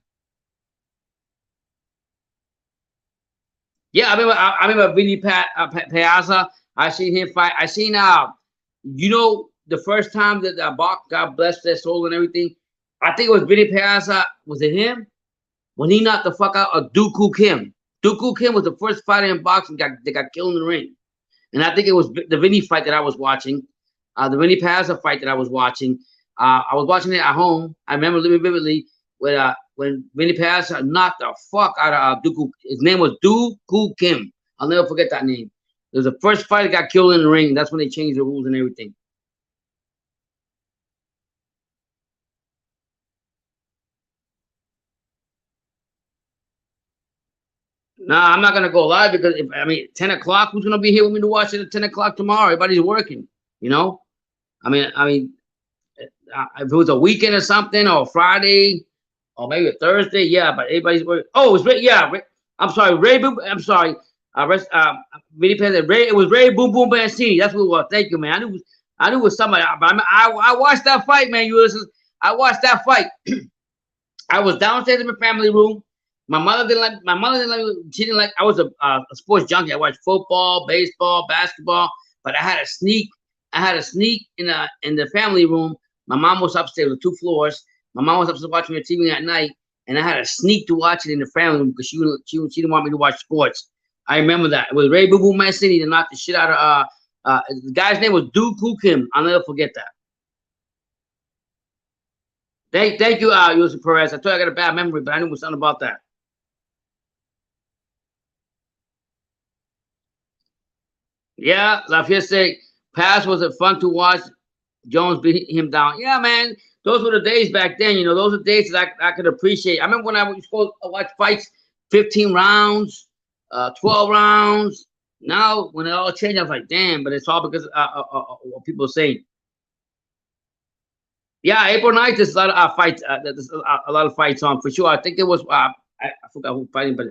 Yeah, I remember Vinny Piazza. I seen him fight. I seen the first time that Bach, God bless their soul and everything. I think it was Vinny Piazza. Was it him when he knocked the fuck out of Dooku Kim? Dooku Kim was the first fighter in boxing that got killed in the ring, and I think it was the Vinny fight that I was watching, the Vinny Piazza fight that I was watching. I was watching it at home. I remember living vividly when Vinny Piazza knocked the fuck out of Dooku. His name was Dooku Kim. I'll never forget that name. It was the first fighter that got killed in the ring. That's when they changed the rules and everything. Nah, I'm not gonna go live because 10 o'clock. Who's gonna be here with me to watch it at 10 o'clock tomorrow? Everybody's working. You know. If it was a weekend or something, or Friday, or maybe a Thursday, yeah. But everybody's working. Oh, it's Ray. Yeah, I'm sorry, Ray. I'm sorry. Really Ray. It was Ray Boom Boom Bancini. That's what it was. Thank you, man. I knew it was somebody. But I watched that fight, man. I watched that fight. I was downstairs in my family room. My mother didn't like. She didn't like. I was a sports junkie. I watched football, baseball, basketball. But I had a sneak. In the family room. My mom was upstairs with 2 floors. My mom was upstairs watching her TV at night, and I had a sneak to watch it in the family room because she didn't want me to watch sports. I remember that. It was Ray Boo Boo Mancini that knocked the shit out of the guy's name was Dooku Kim. I'll never forget that. Thank you, Yusuf Perez. I thought I got a bad memory, but I knew something about that. Yeah, Lafayette said, "Pass was it fun to watch Jones beat him down." Yeah, man, those were the days back then. Those are days that I could appreciate. I remember when I was supposed to watch fights, 15 rounds, 12 rounds. Now, when it all changed, I was like, damn, but it's all because what people are saying. Yeah, April 9th, there's a lot of fights. There's a lot of fights on for sure. I think it was, I forgot who fighting, but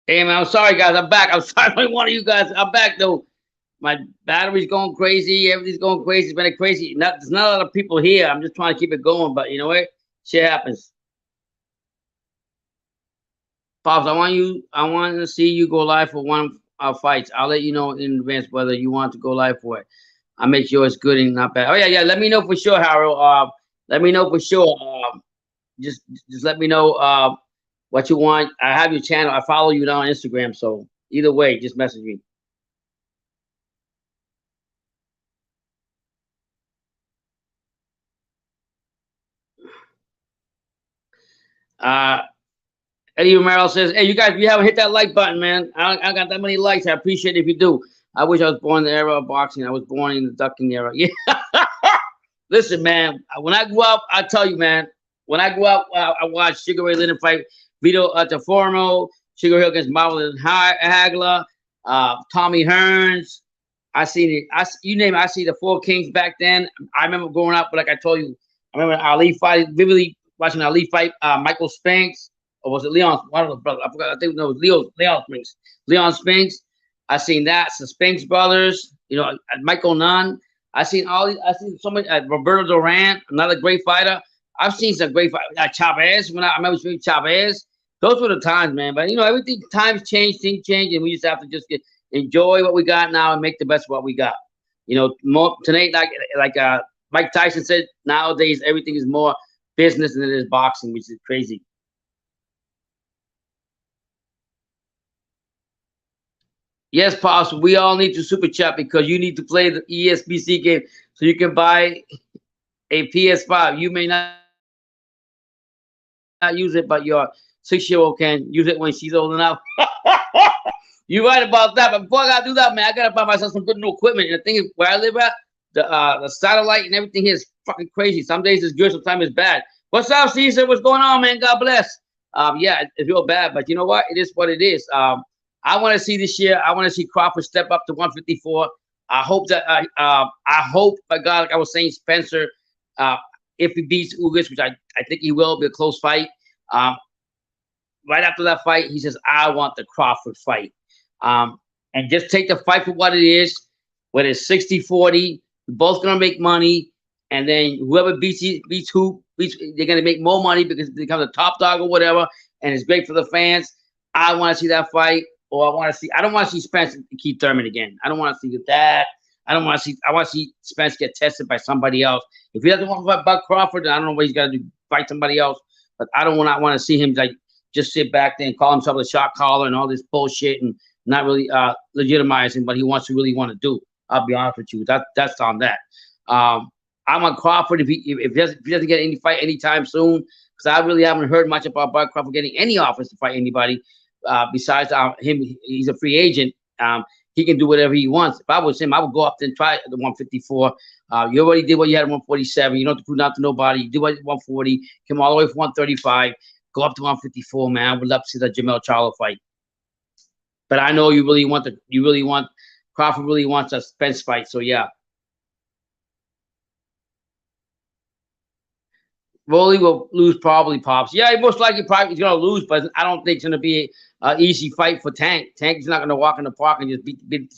Hey man, I'm sorry guys. I'm back. I'm sorry for one of you guys. I'm back though. My battery's going crazy. Everything's going crazy. It's been a crazy. There's not a lot of people here. I'm just trying to keep it going. But you know what? Shit happens. Pops, I want to see you go live for one fights. I'll let you know in advance whether you want to go live for it. I'll make sure it's good and not bad. Oh yeah, yeah. Let me know for sure, Harold. Let me know for sure. Just just let me know what you want. I have your channel. I follow you now on Instagram. So either way, just message me. Uh, Eddie Romero says, "Hey, you guys, if you haven't hit that like button, man, I got that many likes. I appreciate it if you do. I wish I was born in the era of boxing. I was born in the ducking era. Yeah. Listen, man. When I grew up, I tell you, man. When I grew up, I watched Sugar Ray Leonard fight Vito Taforno, Sugar Hill against Marlon Hagler, Tommy Hearns. I seen it. You name it. I see the Four Kings back then. I remember growing up, but like I told you, I remember Ali fight, vividly watching Ali fight Michael Spinks, or was it Leon? One of the brothers. I forgot. I think no, it was Leon Spinks. Leon Spinks. I seen that. The Spinks brothers. You know, Michael Nunn. I seen all these. I seen so many. Roberto Duran, another great fighter. I've seen some great fighters. Chavez. When I remember seeing Chavez. Those were the times, man. But you know, everything times change, things change, and we just have to just enjoy what we got now and make the best of what we got. You know, more tonight, like Mike Tyson said, nowadays everything is more business than it is boxing, which is crazy. Yes, Pops, we all need to super chat because you need to play the ESBC game so you can buy a PS5. You may not use it, but your 6-year-old can use it when she's old enough. You're right about that. But before I gotta do that, man, I gotta buy myself some good new equipment. And the thing is, where I live at, the satellite and everything here is fucking crazy. Some days it's good, sometimes it's bad. What's up, Caesar? What's going on, man? God bless. Yeah, it's real bad, but you know what? It is what it is. I want to see this year. I want to see Crawford step up to 154. I hope that I hope, by God, like I was saying, Spencer, if he beats Ugas, which I think he will, be a close fight. Um, right after that fight, he says, I want the Crawford fight. And just take the fight for what it is, whether it's 60-40, we're both going to make money. And then whoever beats who, they're going to make more money because they become the top dog or whatever. And it's great for the fans. I want to see that fight. Or I don't want to see Spence keep Thurman again. I don't want to see that. I want to see Spence get tested by somebody else. If he doesn't want to fight Buck Crawford, then I don't know what he's got to do, fight somebody else. But I don't want to see him like just sit back there and call himself a shot caller and all this bullshit and not really legitimizing what he wants to really want to do. I'll be honest with you. That's on that. I want Crawford if he doesn't get any fight anytime soon, because I really haven't heard much about Buck Crawford getting any offers to fight anybody besides him. He's a free agent. He can do whatever he wants. If I was him, I would go up there and try the 154. You already did what you had at 147. You don't have to prove nothing to nobody. You do what 140. Come all the way from 135. Go up to 154, man. I would love to see that Jamel Charlo fight. But I know you really want Crawford really wants a Spence fight. So yeah. Rolly will lose probably, Pops. Yeah, most likely probably he's gonna lose, but I don't think it's gonna be an easy fight for Tank. Tank is not gonna walk in the park and just beat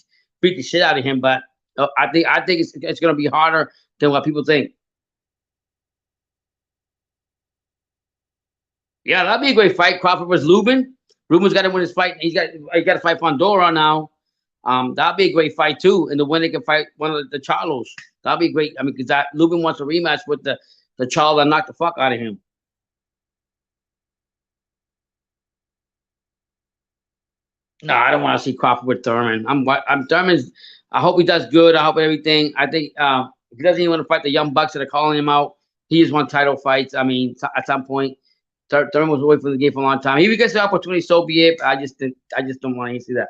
the shit out of him. But I think it's gonna be harder than what people think. Yeah, that'd be a great fight. Crawford versus Lubin. Lubin's got to win his fight. He got to fight Pandora now. That'd be a great fight too. And the winner can fight one of the Charlos. That'd be great. I mean, because Lubin wants a rematch with the Charlo that knocked the fuck out of him. No, I don't want to see Crawford with Thurman. I'm Thurman's. I hope he does good. I hope everything. I think if he doesn't even want to fight the young bucks that are calling him out, he just won title fights. I mean, at some point, Thurman was away from the game for a long time. If he gets the opportunity, so be it. I just don't want to see that.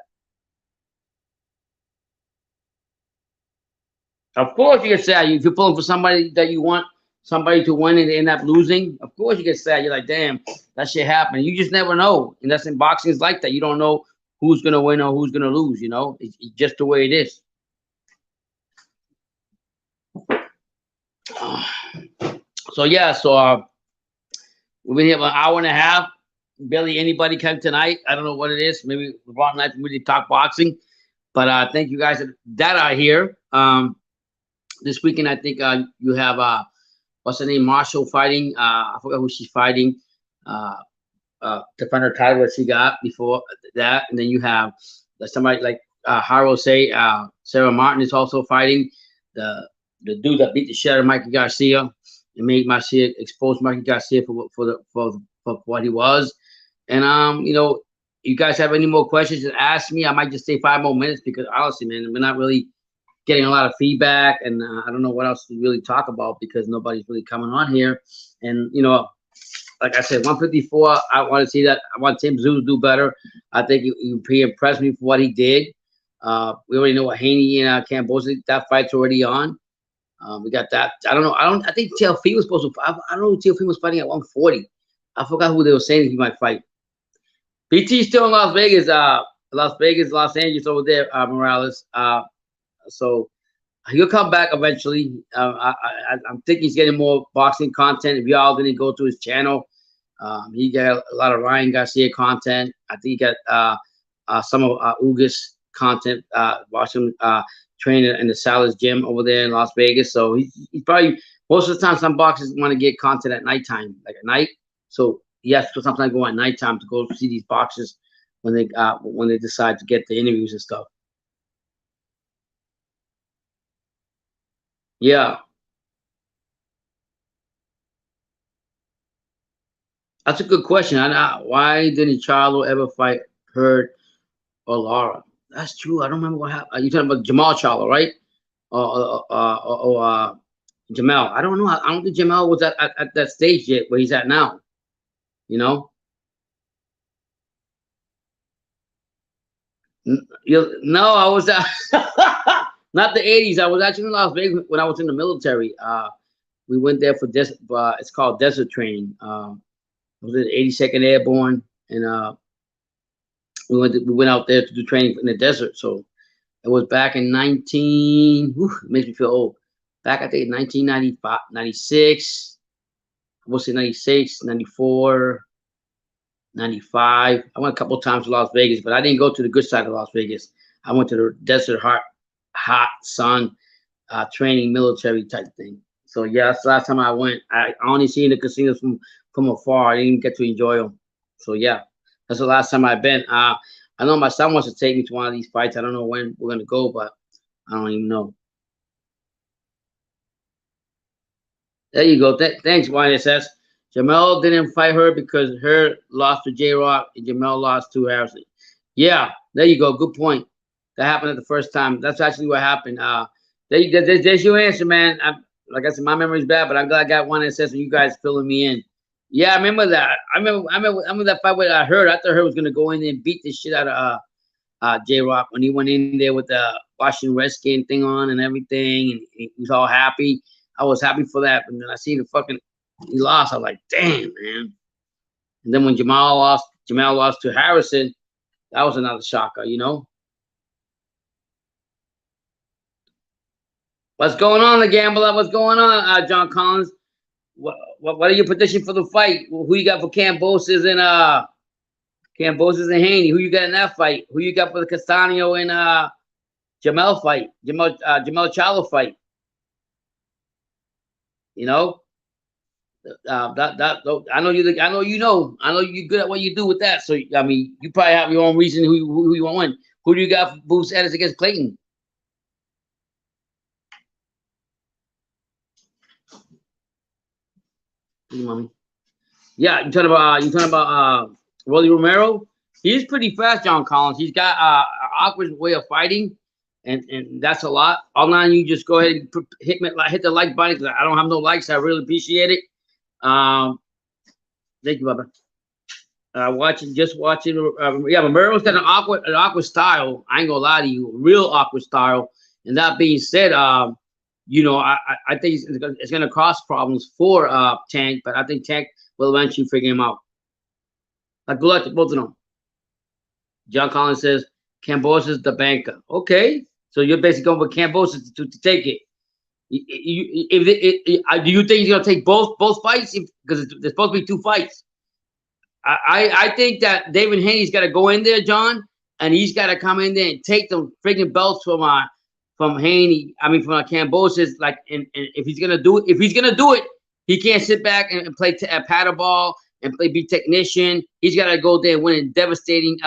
Of course, you get sad. If you're pulling for somebody that you want somebody to win and they end up losing, of course you get sad. You're like, damn, that shit happened. You just never know. And that's in boxing is like that. You don't know who's gonna win or who's gonna lose. You know, it's just the way it is. So yeah, so we've been here about an hour and a half. barely anybody came tonight. I don't know what it is. Maybe the wrong night for me to talk boxing. But thank you guys that are here. This weekend, I think you have what's her name, Marshall fighting. I forgot who she's fighting. Uh, defend her title that she got before that, and then you have somebody like Haro say. Sarah Martin is also fighting the dude that beat the shit out of Mikey Garcia and made Garcia expose Mikey Garcia for what he was. And you know, you guys have any more questions? Just ask me. I might just stay 5 more minutes because honestly, man, we're not really getting a lot of feedback, and I don't know what else to really talk about because nobody's really coming on here. And you know, like I said, 154. I want to see that. I want Tim Tszyu to do better. I think he impressed me for what he did. We already know what Haney and Cambosa, that fight's already on. We got that. I don't know. I think TLF was supposed to. I don't know who TLF was fighting at 140. I forgot who they were saying he might fight. BT still in Las Vegas. Los Angeles over there. Morales. So he'll come back eventually. I'm thinking he's getting more boxing content. If y'all didn't go to his channel, he got a lot of Ryan Garcia content. I think he got some of Ugas content. Watching training in the Salas gym over there in Las Vegas. So he's probably most of the time some boxers want to get content at nighttime, like at night. So yes, so sometimes go at nighttime to go see these boxers when they decide to get the interviews and stuff. Yeah, that's a good question. Why didn't Charlo ever fight Hurd or Lara? That's true. I don't remember what happened. You talking about Jamal Charlo, right? Or Jamal. I don't know. I don't think Jamal was at that stage yet where he's at now. You know? No, I was not the 80s. I was actually in Las Vegas when I was in the military. We went there for this. It's called desert training. I was in 82nd Airborne, and we went out there to do training in the desert. So it was back in 19. Whew, it makes me feel old. Back I think 1995, 96. I will say 96, 94, 95. I went a couple of times to Las Vegas, but I didn't go to the good side of Las Vegas. I went to the desert, hot sun, training military type thing. So yeah, that's the last time I went. I only seen the casinos from afar. I didn't even get to enjoy them. So yeah, that's the last time I've been. I know my son wants to take me to one of these fights. I don't know when we're gonna go, but I don't even know. There you go. Thanks, YSS. Jamel didn't fight her because her lost to J Rock and Jamel lost to Harrison. Yeah, there you go. Good point. That happened at the first time. That's actually what happened. There's your answer, man. Like I said, my memory's bad, but I'm glad I got one that says you guys filling me in. Yeah, I remember that. I remember that fight where I thought Her was gonna go in there and beat the shit out of J Rock when he went in there with the Washington Redskin thing on and everything, and he was all happy. I was happy for that, but then I see he lost. I was like, damn, man. And then when Jamal lost to Harrison, that was another shocker, you know. What's going on, the gambler? What's going on, John Collins? What are your prediction for the fight? Who you got for Cambosis and Haney? Who you got in that fight? Who you got for the Castaño and Jamel fight? Jamel Charlo fight? You know, I know you. I know you know. I know you're good at what you do with that. So I mean, you probably have your own reason who you want to win. Who do you got for Boots Ennis against Clayton? Mommy. Yeah, you talking about Rolly Romero? He's pretty fast, John Collins. He's got an awkward way of fighting, and that's a lot. All nine, you just go ahead and hit the like button because I don't have no likes. I really appreciate it. Thank you, Bubba. Watching. Yeah, Romero's got an awkward style. I ain't gonna lie to you, real awkward style. And that being said, you know, I think it's gonna cause problems for Tank, but I think Tank will eventually figure him out. Good luck to both of them. John Collins says Cambosis the banker. Okay, so you're basically going with Cambosis to take it. Do you think he's gonna take both fights? Because there's supposed to be two fights. I think that David Haney's got to go in there, John, and he's got to come in there and take the freaking belts from Haney. I mean, from Kambosos. Like, and if he's gonna do it, he can't sit back and play paddleball and be technician. He's got to go there and win in devastating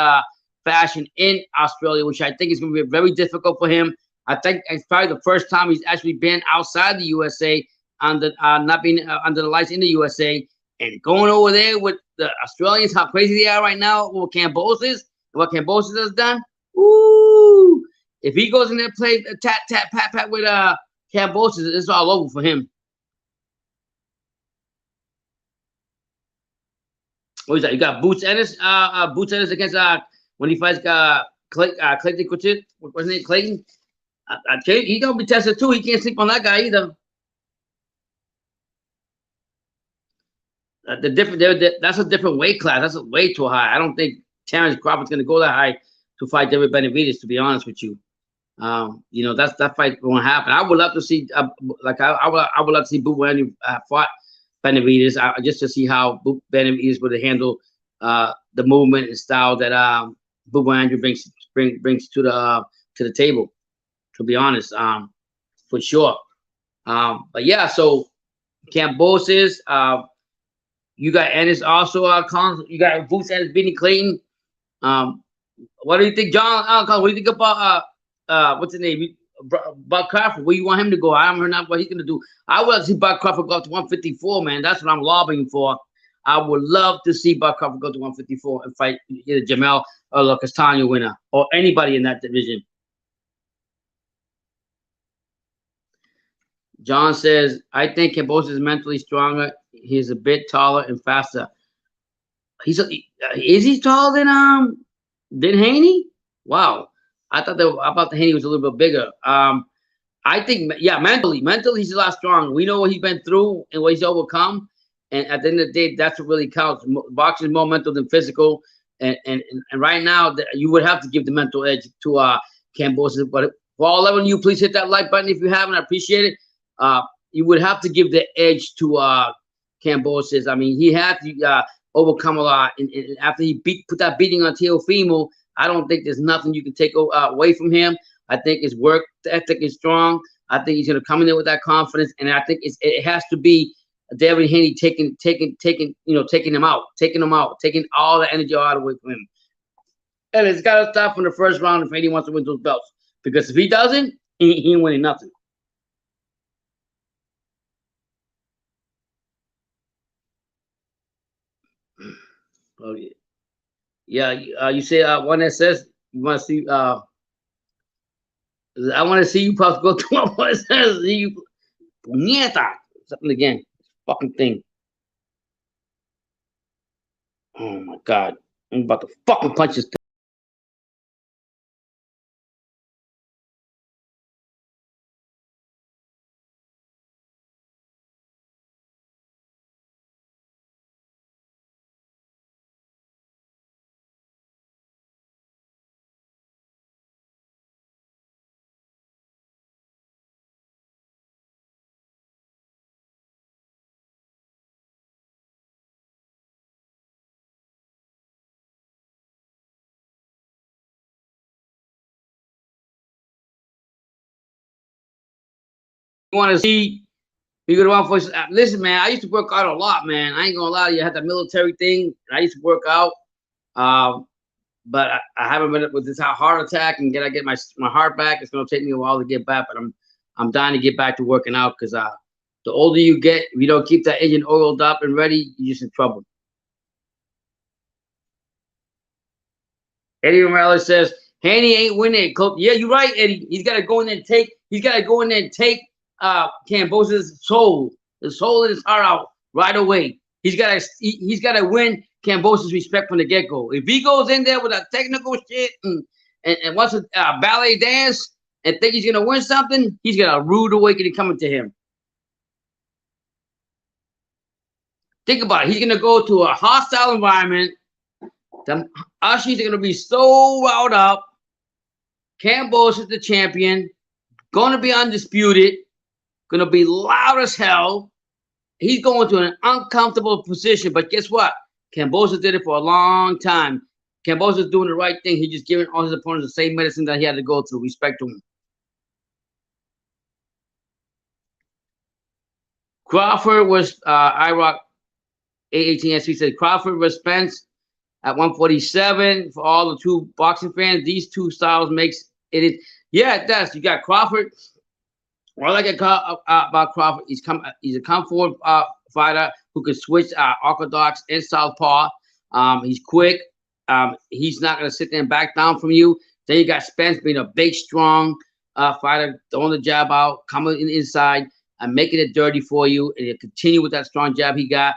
fashion in Australia, which I think is going to be very difficult for him. I think it's probably the first time he's actually been outside the USA not being under the lights in the USA, and going over there with the Australians, how crazy they are right now, what Kambosos has done. Ooh, if he goes in there and plays tat tat pat pat with Kambosos, it's all over for him. What is that? You got Boots Ennis against when he fights Clayton Couture. What's his name? Clayton. He's gonna be tested too. He can't sleep on that guy either. That's a different weight class. That's way too high. I don't think Terrence Crawford's going to go that high to fight David Benavidez. To be honest with you, you know that fight won't happen. I would love to see I would love to see Boo fought Benavidez just to see how Benavidez would handle the movement and style that Boo Andrew brings to the table. To be honest, for sure. But yeah, so Kambosos. You got Ennis also. You got Boots Ennis beating Clayton. What do you think, John? What do you think about what's his name? Buck Crawford. Where you want him to go? I haven't heard what he's gonna do. I would see Buck Crawford go up to 154, man. That's what I'm lobbying for. I would love to see Buck Crawford go to 154 and fight either Jamel or the Castano winner or anybody in that division. John says, I think Kambosos is mentally stronger. He's a bit taller and faster. Is he taller than Haney? Wow. I thought the Haney was a little bit bigger. I think, yeah, mentally he's a lot stronger. We know what he's been through and what he's overcome. And at the end of the day, that's what really counts. Boxing is more mental than physical. And right now, you would have to give the mental edge to Kambosos. But for all 11 of you, please hit that like button if you haven't. I appreciate it. You would have to give the edge to Kambosos. I mean, he had to overcome a lot. And after he put that beating on Teofimo, I don't think there's nothing you can take away from him. I think his work ethic is strong. I think he's going to come in there with that confidence. And I think it has to be David Haney taking him out, taking all the energy out away from him. And it's got to stop from the first round if Haney wants to win those belts. Because if he doesn't, he ain't winning nothing. Oh yeah. You say one that says you want to see. I want to see you pops go to one that says you. Something again. Fucking thing. Oh my god! I'm about to fucking punch this thing. You want to see? You gonna want for listen, man. I used to work out a lot, man. I ain't gonna lie to you. I had that military thing, and I used to work out. But I haven't been with this heart attack and I get my heart back. It's gonna take me a while to get back, but I'm dying to get back to working out because the older you get, if you don't keep that engine oiled up and ready, you're just in trouble. Eddie Morales says Haney ain't winning. Yeah, you're right, Eddie. He's got to go in there and take. He's got to go in there and take Kambosos' soul, his soul and his heart out right away. He's got to win Kambosos' respect from the get-go. If he goes in there with a technical shit and wants a ballet dance and think he's gonna win something, he's got a rude awakening coming to him. Think about it. He's gonna go to a hostile environment. The Aussies are gonna be so riled up. Kambosos is the champion, gonna be undisputed, gonna be loud as hell. He's going to an uncomfortable position, but guess what? Cambosa did it for a long time. Cambosa's doing the right thing. He just giving all his opponents the same medicine that he had to go through. Respect to him. Crawford was IROC 818 said Crawford was Spence at 147 for all the true boxing fans. These two styles makes it is. Yeah, it does. You got Crawford. What I like about Crawford, he's a come forward fighter who can switch orthodox and southpaw. He's quick. He's not going to sit there and back down from you. Then you got Spence being a big, strong fighter, throwing the jab out, coming in inside, and making it dirty for you. And he'll continue with that strong jab he got.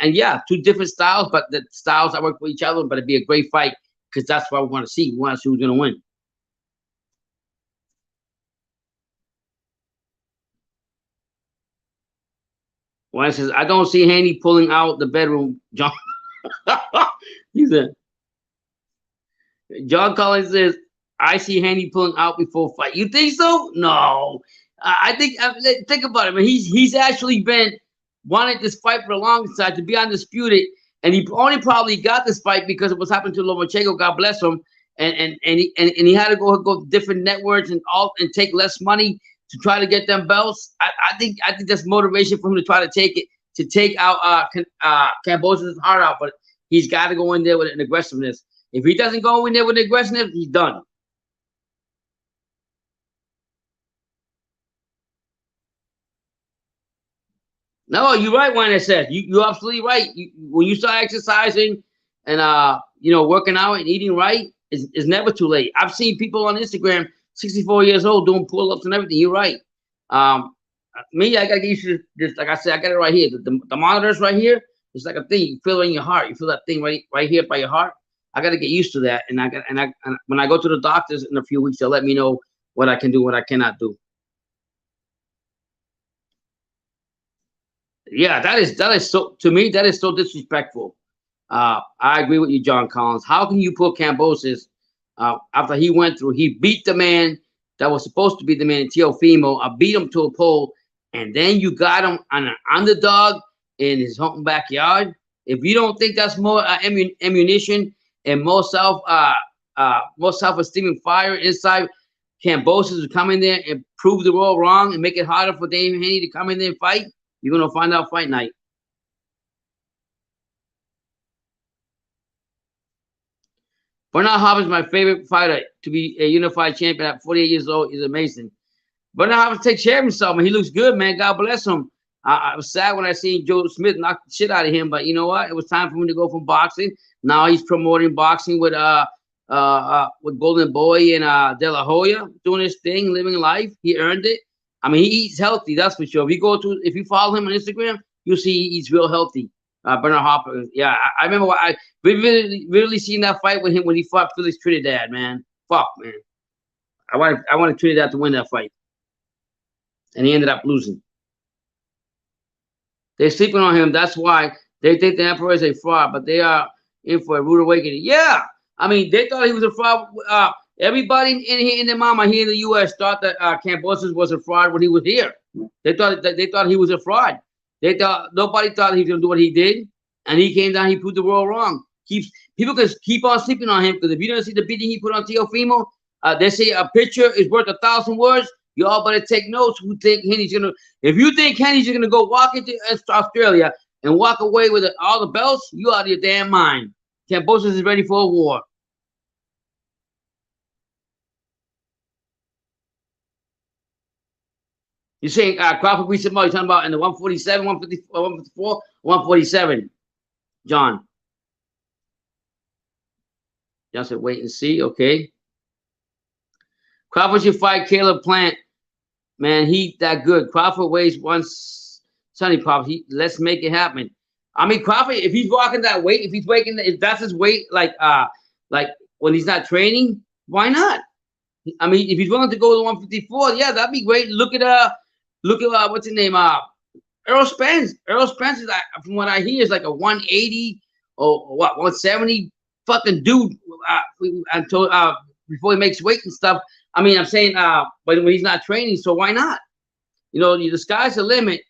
And yeah, two different styles, but the styles that work for each other. But it'd be a great fight because that's what we want to see. We want to see who's going to win. One says, I don't see Haney pulling out the bedroom, John. He said, John Collins says, I see Haney pulling out before fight. You think so? No. I think about it, man. He's actually been wanted this fight for a long time to be undisputed, and he only probably got this fight because of what's happened to Lomachenko. God bless him, and he had to go to different networks and take less money to try to get them belts. I think that's motivation for him to try to take out Cambosa's heart out, but he's got to go in there with an aggressiveness. If he doesn't go in there with aggressiveness, he's done. No, you're right when I said you're absolutely right. When you start exercising and working out and eating right, it's never too late. I've seen people on Instagram, 64 years old, doing pull-ups and everything. You're right. Me, I gotta get used to this. Like I said, I got it right here. The monitors right here. It's like a thing. You feel it in your heart. You feel that thing right here by your heart. I got to get used to that. And when I go to the doctors in a few weeks, they'll let me know what I can do, what I cannot do. Yeah, that is so, to me, that is so disrespectful. I agree with you, John Collins. How can you put Cambosis after he went through? He beat the man that was supposed to be the man in Teofimo. I beat him to a pole, and then you got him on an underdog in his home backyard. If you don't think that's more ammunition and more self-esteem and fire inside, Cambosis to come in there and prove the world wrong and make it harder for Dave Haney to come in there and fight. You're gonna find out fight night. Bernard Hopkins is my favorite fighter to be a unified champion at 48 years old. Is amazing. Bernard Hopkins takes care of himself, man. He looks good, man. God bless him. I was sad when I seen Joe Smith knock the shit out of him, but you know what? It was time for him to go from boxing. Now he's promoting boxing with Golden Boy and De La Hoya, doing his thing, living life. He earned it. I mean, he eats healthy, that's for sure. If you follow him on Instagram, you'll see he's real healthy. Bernard Hopkins. Yeah, I remember I really seen that fight with him when he fought Felix Trinidad, man. Fuck, man. I wanted Trinidad to win that fight. And he ended up losing. They're sleeping on him. That's why they think the Emperor is a fraud, but they are in for a rude awakening. Yeah. I mean, they thought he was a fraud. Everybody in the mama here in the U.S. thought that Cambosis was a fraud when he was here. They thought he was a fraud. Nobody thought he was gonna do what he did, and he came down. He proved the world wrong. People can keep on sleeping on him because if you don't see the beating he put on Teofimo, they say a picture is worth 1,000 words. You all better take notes. Who think Henry's gonna? If you think Henry's gonna go walk into Australia and walk away with all the belts, you out of your damn mind. Cambosis is ready for a war. You're saying Crawford beats him out. You're talking about in the 147, 154, 154, 147. John. John said, wait and see. Okay. Crawford should fight Caleb Plant. Man, he that good. Crawford weighs 170 pounds. Let's make it happen. I mean, Crawford, if he's walking that weight, if that's his weight, like when he's not training, why not? I mean, if he's willing to go to 154, yeah, that'd be great. Look at what's his name? Errol Spence. Errol Spence is, from what I hear, is like a 180 or what 170 fucking dude until before he makes weight and stuff. I mean, I'm saying, but when he's not training, so why not? You know, the sky's the limit.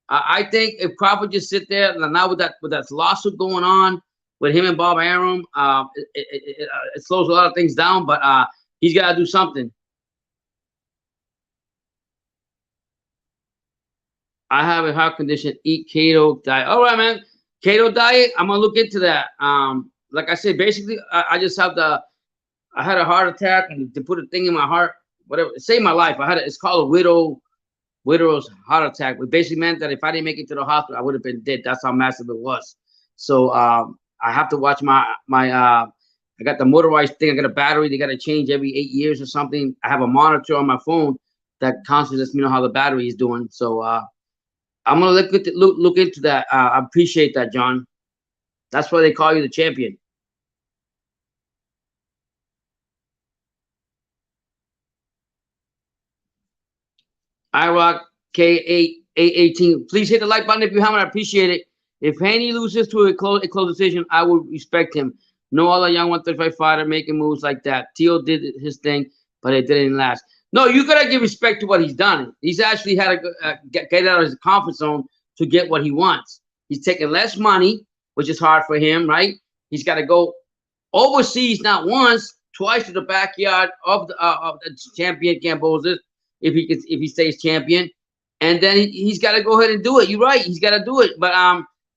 I think if Crawford just sit there now with that lawsuit going on, with him and Bob Arum. It slows a lot of things down, but he's got to do something. I have a heart condition. Eat keto diet. All right, man. Keto diet. I'm gonna look into that. Like I said, basically, I just have the. I had a heart attack, and to put a thing in my heart, whatever, it saved my life. I had it's called a widow's heart attack, which basically meant that if I didn't make it to the hospital, I would have been dead. That's how massive it was. So I have to watch my. I got the motorized thing. I got a battery. They got to change every 8 years or something. I have a monitor on my phone that constantly lets me know how the battery is doing. So I'm gonna look into that. I appreciate that, John. That's why they call you the champion. IROC K8818. Please hit the like button if you haven't. I appreciate it. If Haney loses to a close decision, I will respect him. No other young 135 fighter making moves like that. Teo did his thing, but it didn't last. No, you gotta give respect to what he's done. He's actually had to get out of his comfort zone to get what he wants. He's taking less money, which is hard for him, right? He's got to go overseas not once, twice to the backyard of the champion Cambosis if he stays champion, and then he's got to go ahead and do it. You're right, he's got to do it, but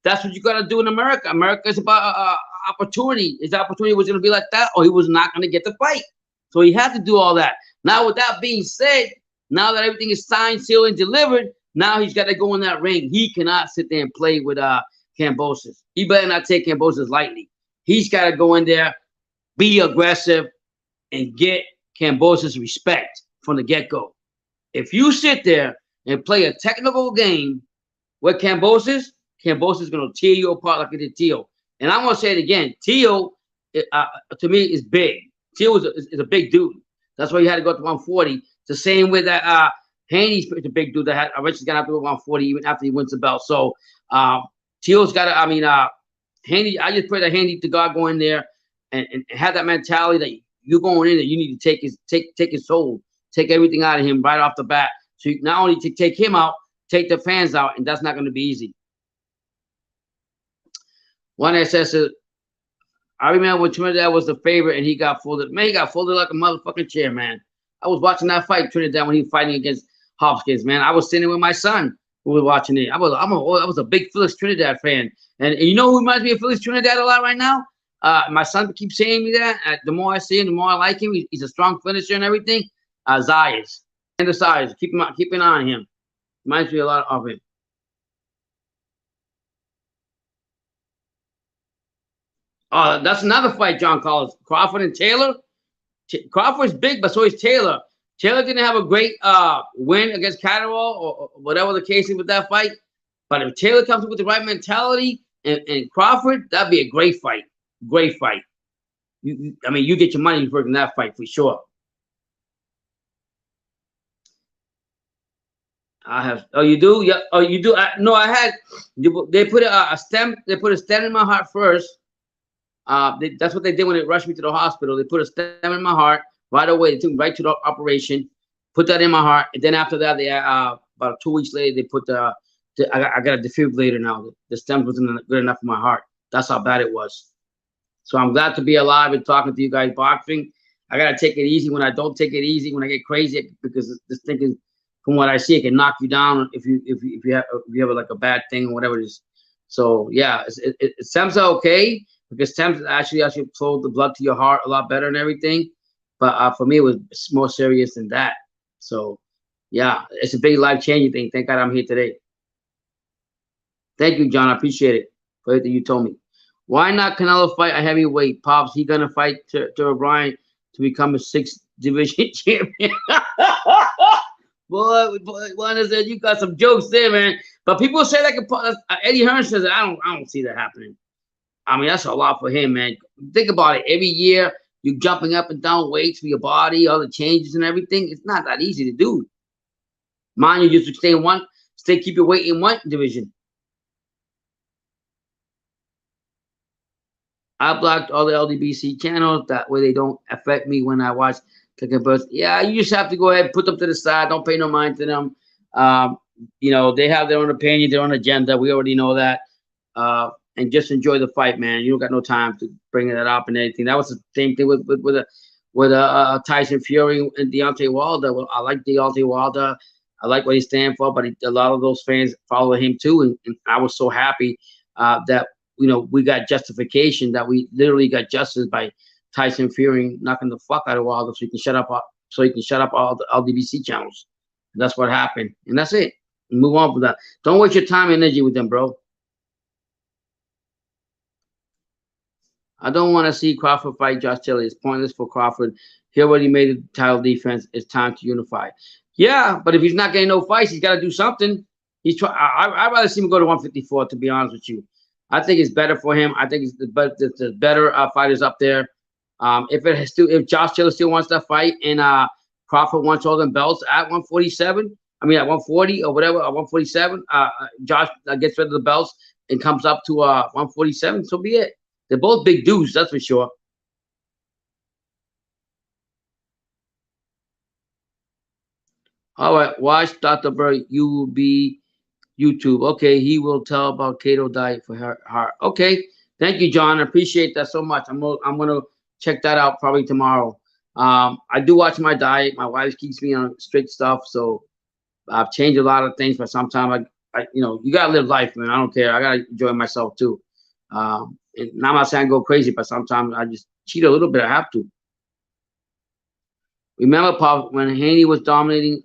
that's what you got to do in America. America is about opportunity. His opportunity was going to be like that, or he was not going to get the fight. So he had to do all that. Now, with that being said, now that everything is signed, sealed, and delivered, now he's got to go in that ring. He cannot sit there and play with Cambosis. He better not take Cambosis lightly. He's got to go in there, be aggressive, and get Cambosis respect from the get-go. If you sit there and play a technical game with Cambosis is going to tear you apart like it did Teo. And I'm going to say it again. Teo, to me, is big. Teo is a big dude. That's why he had to go to 140. The same way that Haney's a big dude that had eventually got up to 140 even after he wins the belt. So Teo's got to, Haney, I just pray that Haney to God go in there and have that mentality that you're going in there, you need to take his soul, take everything out of him right off the bat. So you not only to take him out, take the fans out, and that's not going to be easy. One that says, I remember when Trinidad was the favorite and he got folded. Man, he got folded like a motherfucking chair, man. I was watching that fight, Trinidad, when he was fighting against Hopkins, man. I was sitting with my son who was watching it. I was a big Phyllis Trinidad fan. And you know who reminds me of Phyllis Trinidad a lot right now? My son keeps saying me that. The more I see him, the more I like him. He's a strong finisher and everything. Zayas. And the size. Keep an eye on him. Reminds me a lot of him. That's another fight, John Collins. Crawford and Taylor. Crawford's big, but so is Taylor. Taylor didn't have a great win against Catterall or whatever the case is with that fight. But if Taylor comes with the right mentality and Crawford, that'd be a great fight. Great fight. You get your money worth in that fight for sure. I have. Oh, you do? Yeah. Oh, you do. No, I had. They put a stem. They put a stent in my heart first. That's what they did when they rushed me to the hospital. They put a stem in my heart right away. They took me right to the operation, put that in my heart, and then after that, they about 2 weeks later, they put I got a defibrillator now. The stem wasn't good enough for my heart. That's how bad it was. So I'm glad to be alive and talking to you guys boxing. I gotta take it easy when I don't take it easy, when I get crazy, because this thing is, from what I see, it can knock you down if you have like a bad thing or whatever it is. So yeah, stems are okay because stems actually flow the blood to your heart a lot better and everything. But for me, it was more serious than that. So yeah, it's a big life-changing thing. Thank God I'm here today. Thank you, John. I appreciate it for everything you told me. Why not Canelo fight a heavyweight? Pops, he gonna fight to O'Brien to become a 6th division champion. Boy, Wanda said you got some jokes there, man. But people say that Eddie Hearn says that. I don't see that happening. I mean, that's a lot for him, man. Think about it. Every year you're jumping up and down weights for your body, all the changes and everything. It's not that easy to do. Mind you, just keep your weight in one division. I blocked all the LDBC channels. That way they don't affect me when I watch clicking birds. Yeah, you just have to go ahead and put them to the side. Don't pay no mind to them. They have their own opinion, their own agenda. We already know that. and just enjoy the fight, man. You don't got no time to bring that up and anything. That was the same thing with Tyson Fury and Deontay Wilder. Well, I like Deontay Wilder. I like what he stands for, but a lot of those fans follow him too, and I was so happy that we got justification, that we literally got justice by Tyson Fury knocking the fuck out of Wilder, so he can shut up all the LDBC channels. And that's what happened, and that's it. Move on with that. Don't waste your time and energy with them, bro. I don't want to see Crawford fight Josh Taylor. It's pointless for Crawford. He already made the title defense. It's time to unify. Yeah, but if he's not getting no fights, he's got to do something. I'd rather see him go to 154. To be honest with you, I think it's better for him. I think it's the better fighters up there. If Josh Taylor still wants that fight and Crawford wants all them belts at 147, I mean at 140 or whatever, at 147, Josh gets rid of the belts and comes up to 147. So be it. They're both big dudes, that's for sure. All right, watch Dr. Bird. You will be YouTube. Okay, he will tell about keto diet for her heart. Okay, thank you, John. I appreciate that so much. I'm gonna check that out probably tomorrow. I do watch my diet. My wife keeps me on strict stuff, so I've changed a lot of things. But sometimes you gotta live life, man. I don't care. I gotta enjoy myself too. And I'm not saying I go crazy, but sometimes I just cheat a little bit. I have to. Remember, Pop, when Haney was dominating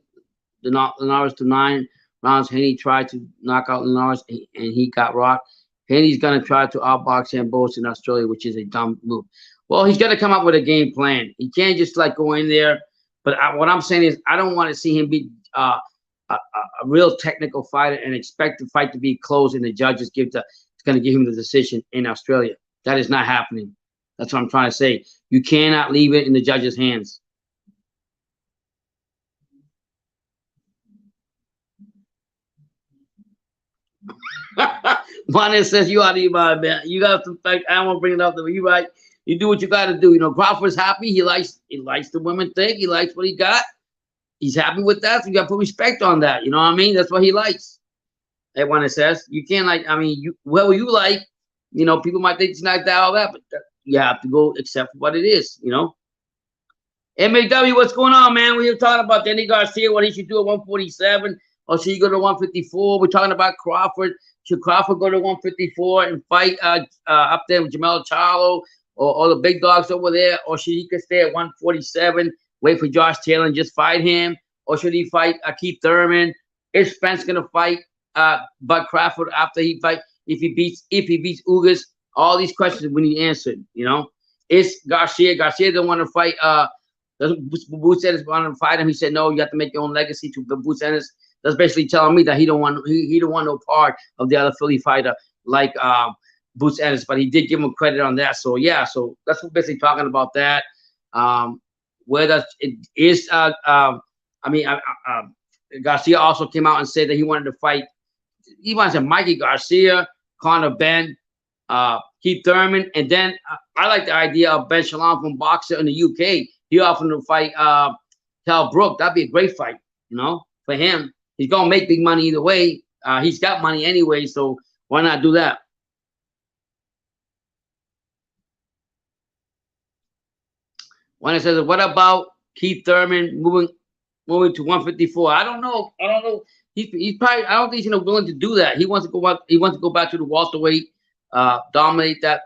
Linares to 9 rounds, Haney tried to knock out Linares and he got rocked. Haney's going to try to outbox him both in Australia, which is a dumb move. Well, he's got to come up with a game plan. He can't just go in there. But what I'm saying is I don't want to see him be a real technical fighter and expect the fight to be close and the judges going to give him the decision in Australia. That is not happening. That's what I'm trying to say. You cannot leave it in the judges' hands. Money says you out of your mind, man. You got to think. I don't want to bring it up. You right. You do what you got to do. Crawford's happy. He likes the women thing. He likes what he got. He's happy with that. So you got to put respect on that. You know what I mean? That's what he likes. Everyone says you can't whoever you like. People might think it's not that all that, but you have to go accept what it is. MAW, what's going on, man? We were talking about Danny Garcia, what he should do at 147, or should he go to 154? We're talking about Crawford. Should Crawford go to 154 and fight up there with Jamel Charlo or the big dogs over there? Or should he stay at 147, wait for Josh Taylor and just fight him? Or should he fight Keith Thurman? Is Spence going to fight Bud Crawford after he fight? If he beats Ugas? All these questions we need answered, Is Garcia don't want to fight Boots Ennis wanted to fight him. He said, no, you have to make your own legacy to the Boots Ennis. That's basically telling me that he don't want no part of the other Philly fighter like Boots Ennis, but he did give him credit on that. So yeah, so that's what basically talking about that. Whether it is, Garcia also came out and said that he wanted to fight. He wants to Mikey Garcia, Conor Ben, Keith Thurman, and then I like the idea of Ben Shalom from Boxer in the UK. He offered to fight Cal Brook. That'd be a great fight, for him. He's gonna make big money either way. He's got money anyway, so why not do that? When it says, what about Keith Thurman moving to 154? I don't know. He's probably. I don't think he's willing to do that. He wants to go out. He wants to go back to the welterweight, dominate that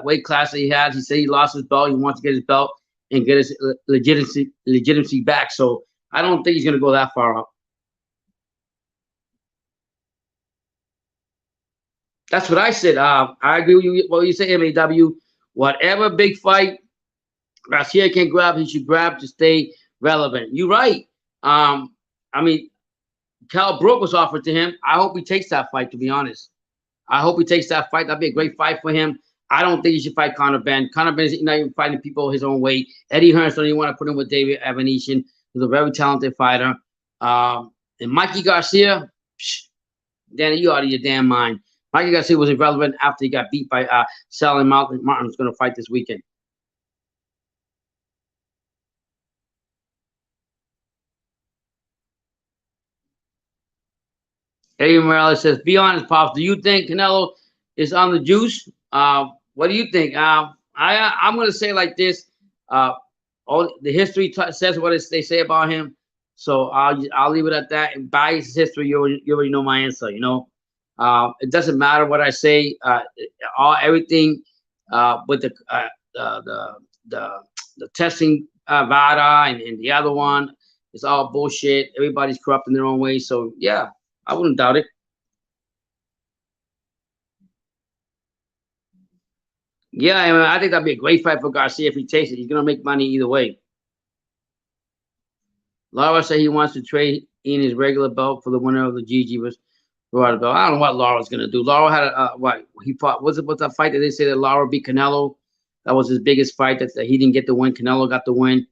weight class that he had. He said he lost his belt. He wants to get his belt and get his legitimacy back. So I don't think he's gonna go that far up. That's what I said. I agree with you. What you say, MAW. Whatever big fight Garcia can grab, he should grab to stay relevant. You're right. Cal Brook was offered to him. I hope he takes that fight, to be honest. I hope he takes that fight. That'd be a great fight for him. I don't think he should fight Conor Ben. Conor Ben is not even fighting people his own weight. Eddie Hearns don't even want to put him with David Evanesian, who's a very talented fighter. And Mikey Garcia, Danny, you out of your damn mind. Mikey Garcia was irrelevant after he got beat by Sally Martin. Martin's going to fight this weekend. Eddie Morales says, be honest, Pops. Do you think Canelo is on the juice. What do you think? I'm gonna say like this. Uh, all the history says what they say about him. So I'll leave it at that. And bias history, you already know my answer. You know, it doesn't matter what I say. All everything with the the the testing Vada and the other one, it's all bullshit. Everybody's corrupt in their own way. So yeah, I wouldn't doubt it. Yeah, I, mean, I think that'd be a great fight for Garcia if he takes it. He's gonna make money either way. Lara said he wants to trade in his regular belt for the winner of the GG was Gerardo belt. I don't know what Lara's gonna do. Lara had a what he fought. What's that fight that they say that Lara beat Canelo? That was his biggest fight. That he didn't get the win. Canelo got the win.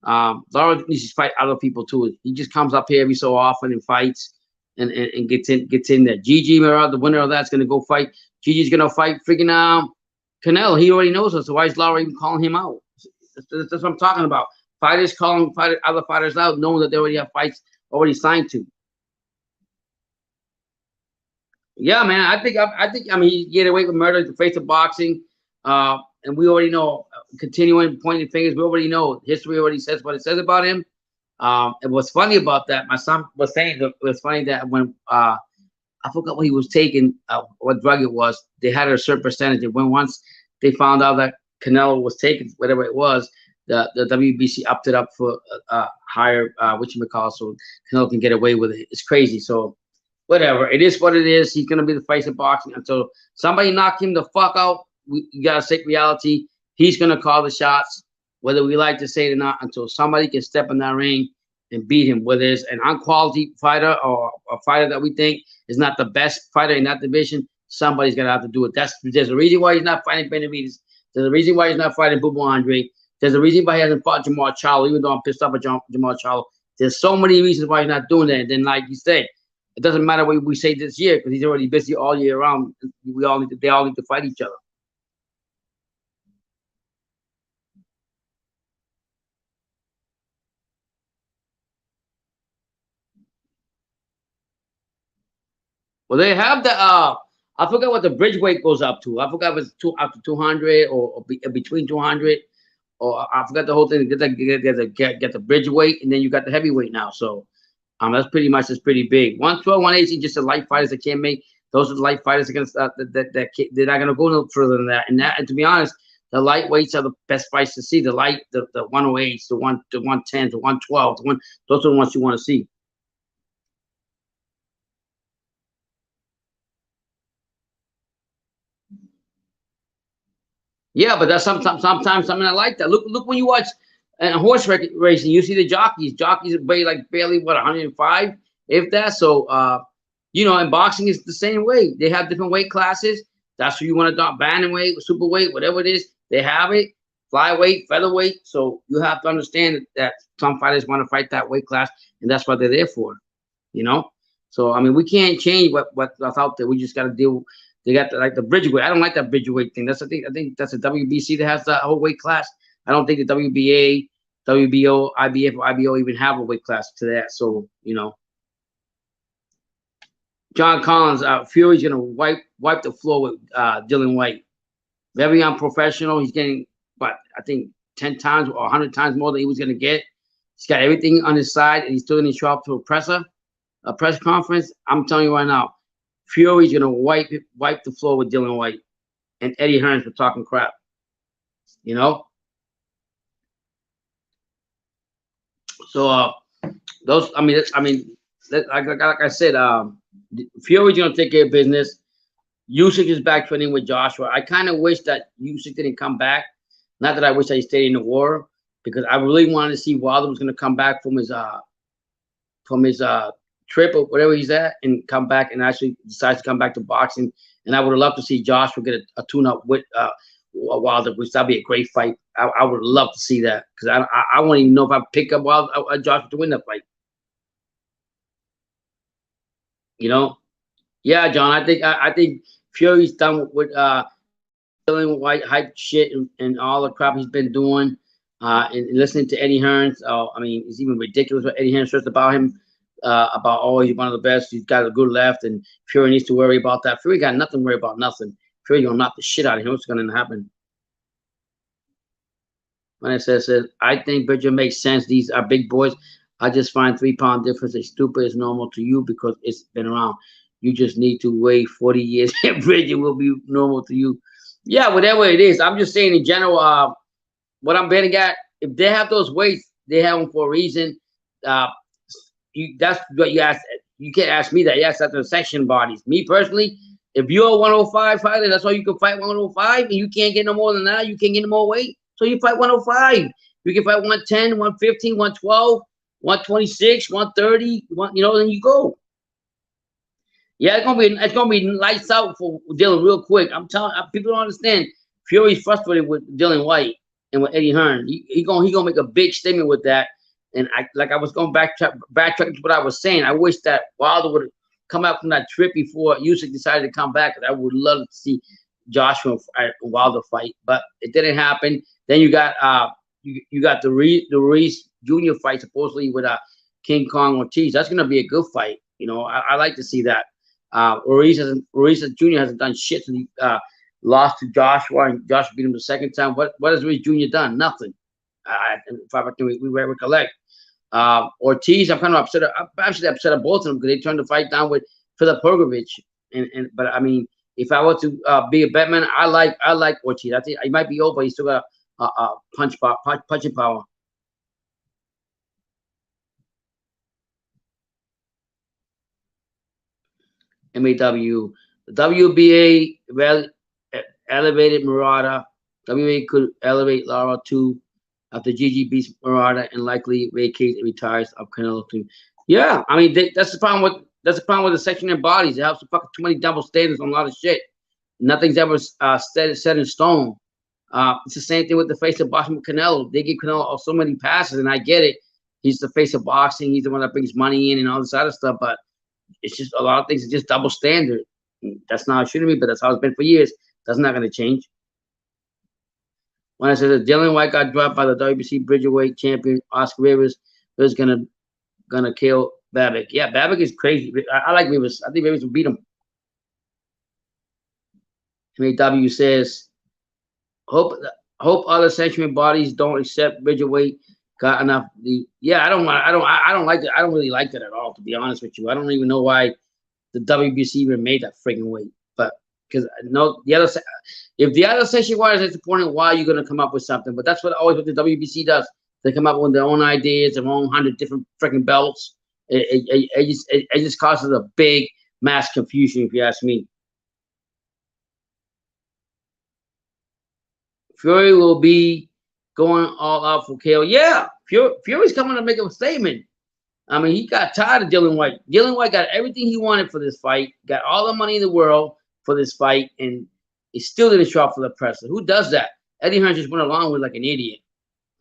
Lara needs to fight other people too. He just comes up here every so often and fights and gets in there. GG, the winner of that's gonna go fight. GG's gonna fight freaking Canelo. He already knows us. So why is Lara even calling him out? That's what I'm talking about. Fighters calling other fighters out, knowing that they already have fights already signed to. Yeah, man. I think. I mean, he get away with murder to face of boxing, and we already know. Continuing pointing fingers, we already know. History already says what it says about him. And what's funny about that, my son was saying that it was funny that when I forgot what he was taking, what drug it was, they had a certain percentage. And when once they found out that Canelo was taking whatever it was, the WBC upped it up for higher, so Canelo can get away with it. It's crazy. So whatever, it is what it is. He's gonna be the face of boxing until somebody knock him the fuck out. You gotta take reality. He's gonna call the shots, whether we like to say it or not. Until somebody can step in that ring and beat him, whether it's an unquality fighter or a fighter that we think is not the best fighter in that division, somebody's gonna have to do it. There's a reason why he's not fighting Benavidez. There's a reason why he's not fighting Bubu Andre. There's a reason why he hasn't fought Jamal Charlo, even though I'm pissed off at Jamal Charlo. There's so many reasons why he's not doing that. And then, like you said, it doesn't matter what we say this year because he's already busy all year round. They all need to fight each other. Well, they have the I forgot what the bridge weight goes up to. I forgot if it's up to 200 or between 200, or I forgot the whole thing. Get the bridge weight, and then you got the heavyweight now. So that's pretty much it's pretty big. 112, 118, just the light fighters that can't make. Those are the light fighters against they're not gonna go no further than that. And to be honest, the lightweights are the best fights to see. The 108s, the 110s, the 112, those are the ones you want to see. Yeah, but that's sometimes something I like that. Look when you watch horse racing, you see the jockeys. Jockeys weigh like barely what 105, if that. So in boxing it's the same way. They have different weight classes. That's what you want to do. Bantamweight, superweight, whatever it is, they have it. Flyweight, featherweight. So you have to understand that some fighters want to fight that weight class, and that's what they're there for. You know. So I mean, we can't change what's out there. We just got to deal. They got the bridge weight. I don't like that bridge weight thing. That's the thing. I think that's the WBC that has that whole weight class. I don't think the WBA, WBO, IBF, or IBO even have a weight class to that. So John Collins, Fury's gonna wipe the floor with Dylan White. Very unprofessional. He's getting, I think 10 times or 100 times more than he was gonna get. He's got everything on his side, and he's still gonna show up to a press conference. I'm telling you right now, Fury's gonna wipe the floor with Dylan White, and Eddie Hearns for talking crap. So those. Like I said, Fury's gonna take care of business. Usyk is back training with Joshua. I kind of wish that Usyk didn't come back. Not that I wish that he stayed in the war, because I really wanted to see Wilder was gonna come back from his trip or whatever he's at and come back and actually decides to come back to boxing. And I would have loved to see Joshua get a tune-up with Wilder, which that'd be a great fight. I would love to see that, because I won't even know if I pick up Joshua to win that fight. Yeah, John. I think Fury's done with dealing White hype shit and all the crap he's been doing, and listening to Eddie Hearns. I mean, it's even ridiculous what Eddie Hearns says about him. About he's one of the best. He's got a good left, and Fury needs to worry about that. Fury got nothing to worry about, nothing. Fury gonna knock the shit out of him. What's gonna happen? When it says, I think Bridger makes sense. These are big boys. I just find 3 pound difference is stupid. It's normal to you because it's been around. You just need to wait 40 years and Bridger will be normal to you. Yeah, whatever it is. I'm just saying in general, what I'm betting at, if they have those weights, they have them for a reason. Uh, that's what you ask. You can't ask me that. You ask that to the section bodies. Me personally, if you're a 105 fighter, that's all you can fight 105, and you can't get no more than that. You can't get no more weight. So you fight 105. You can fight 110, 115, 112, 126, 130, then you go. Yeah, it's gonna be lights out for Dylan real quick. I'm telling people don't understand. Fury's frustrated with Dylan White and with Eddie Hearn. He gonna make a big statement with that. And I was going backtrack to what I was saying. I wish that Wilder would come out from that trip before Usyk decided to come back. I would love to see Joshua and Wilder fight, but it didn't happen. Then you got you got the Ruiz Jr. fight supposedly with King Kong Ortiz. That's gonna be a good fight. I like to see that. Ruiz Jr. hasn't done shit since he lost to Joshua, and Joshua beat him the second time. What has Ruiz Jr. done? Nothing. If I can we recollect. Ortiz, I'm kind of upset. I'm actually upset at both of them because they turned the fight down with Filip Hrgović. But I mean, if I were to be a betman, I like Ortiz. I think he might be old, but he's still got punching power. MAW, the WBA elevated Murata. WBA could elevate Lara too after GG beats Murata and likely vacates and retires of Canelo team. Yeah, I mean that's the problem with the section in bodies. They have fucking too many double standards on a lot of shit. Nothing's ever set in stone. It's the same thing with the face of boxing with Canelo. They give Canelo so many passes, and I get it. He's the face of boxing. He's the one that brings money in and all this other stuff. But it's just a lot of things are just double standard. That's not how it should be, but that's how it's been for years. That's not going to change. When I said that Dylan White got dropped by the WBC Bridgerweight champion Oscar Rivas, was gonna kill Babbitt. Yeah, Babbitt is crazy. I like Rivas. I think Rivas will beat him. MAW says, hope other sanctioning bodies don't accept Bridgerweight. Got enough. I don't like it. I don't really like that at all, to be honest with you. I don't even know why the WBC even made that friggin' weight. But because if the other section wires is disappointing, why are you going to come up with something? But that's what the WBC does. They come up with their own ideas, their own 100 different freaking belts. It just causes a big mass confusion, if you ask me. Fury will be going all out for KO. Yeah, Fury's coming to make a statement. I mean, he got tired of Dylan White. Dylan White got everything he wanted for this fight, got all the money in the world for this fight, and he still didn't show up for the press. Who does that? Eddie Hearn just went along with like an idiot.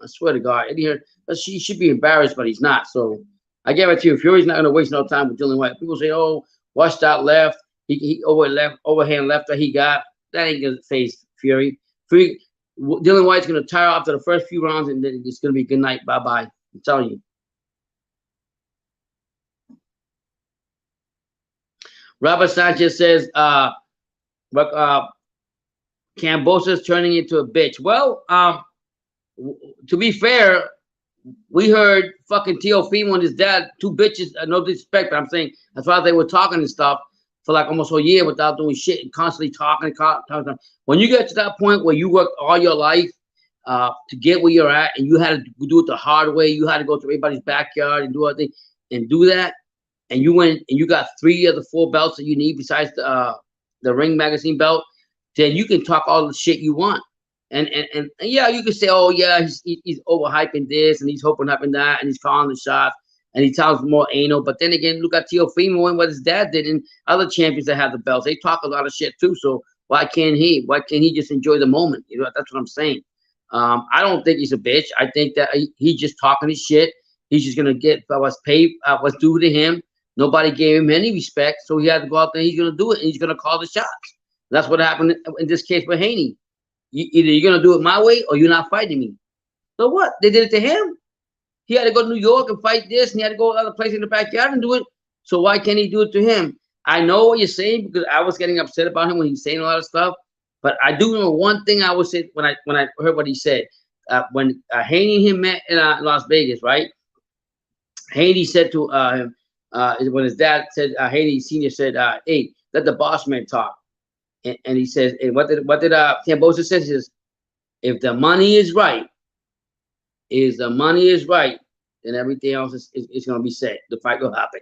I swear to God, Eddie Hearn, he should be embarrassed, but he's not. So I guarantee you, Fury's not going to waste no time with Dylan White. People say, "Oh, watch that left. He overhand left that he got." That ain't gonna face Fury. Dylan White's gonna tire after the first few rounds, and then it's gonna be good night. Bye bye. I'm telling you. Robert Sanchez says, Cambosa's turning into a bitch. Well, to be fair, we heard fucking Teofimo and his dad, two bitches, no disrespect, but I'm saying that's why they were talking and stuff for like almost a year without doing shit and constantly talking. When you get to that point where you worked all your life to get where you're at, and you had to do it the hard way, you had to go to everybody's backyard and do everything and do that, and you went and you got 3 of the 4 belts that you need besides the Ring Magazine belt, then you can talk all the shit you want. And yeah, you can say, oh yeah, he's overhyping this and he's hoping up in that and he's calling the shots and he sounds more anal. But then again, look at Teofimo and what his dad did and other champions that have the belts. They talk a lot of shit too. So why can't he? Why can't he just enjoy the moment? You know, that's what I'm saying. I don't think he's a bitch. I think that he's just talking his shit. He's just gonna get what's paid, what's due to him. Nobody gave him any respect, so he had to go out there. He's gonna do it, and he's gonna call the shots. That's what happened in this case with Haney. Either you're gonna do it my way, or you're not fighting me. So what? They did it to him. He had to go to New York and fight this, and he had to go to other places in the backyard and do it. So why can't he do it to him? I know what you're saying because I was getting upset about him when he's saying a lot of stuff. But I do know one thing I would say when I heard what he said. When Haney and him met in Las Vegas, right? Haney said to him, when his dad said, Haney Senior said, "Hey, let the boss man talk." And he says, "And what did Cambosa say?" He says, "If the money is right, then everything else is going to be set. The fight will happen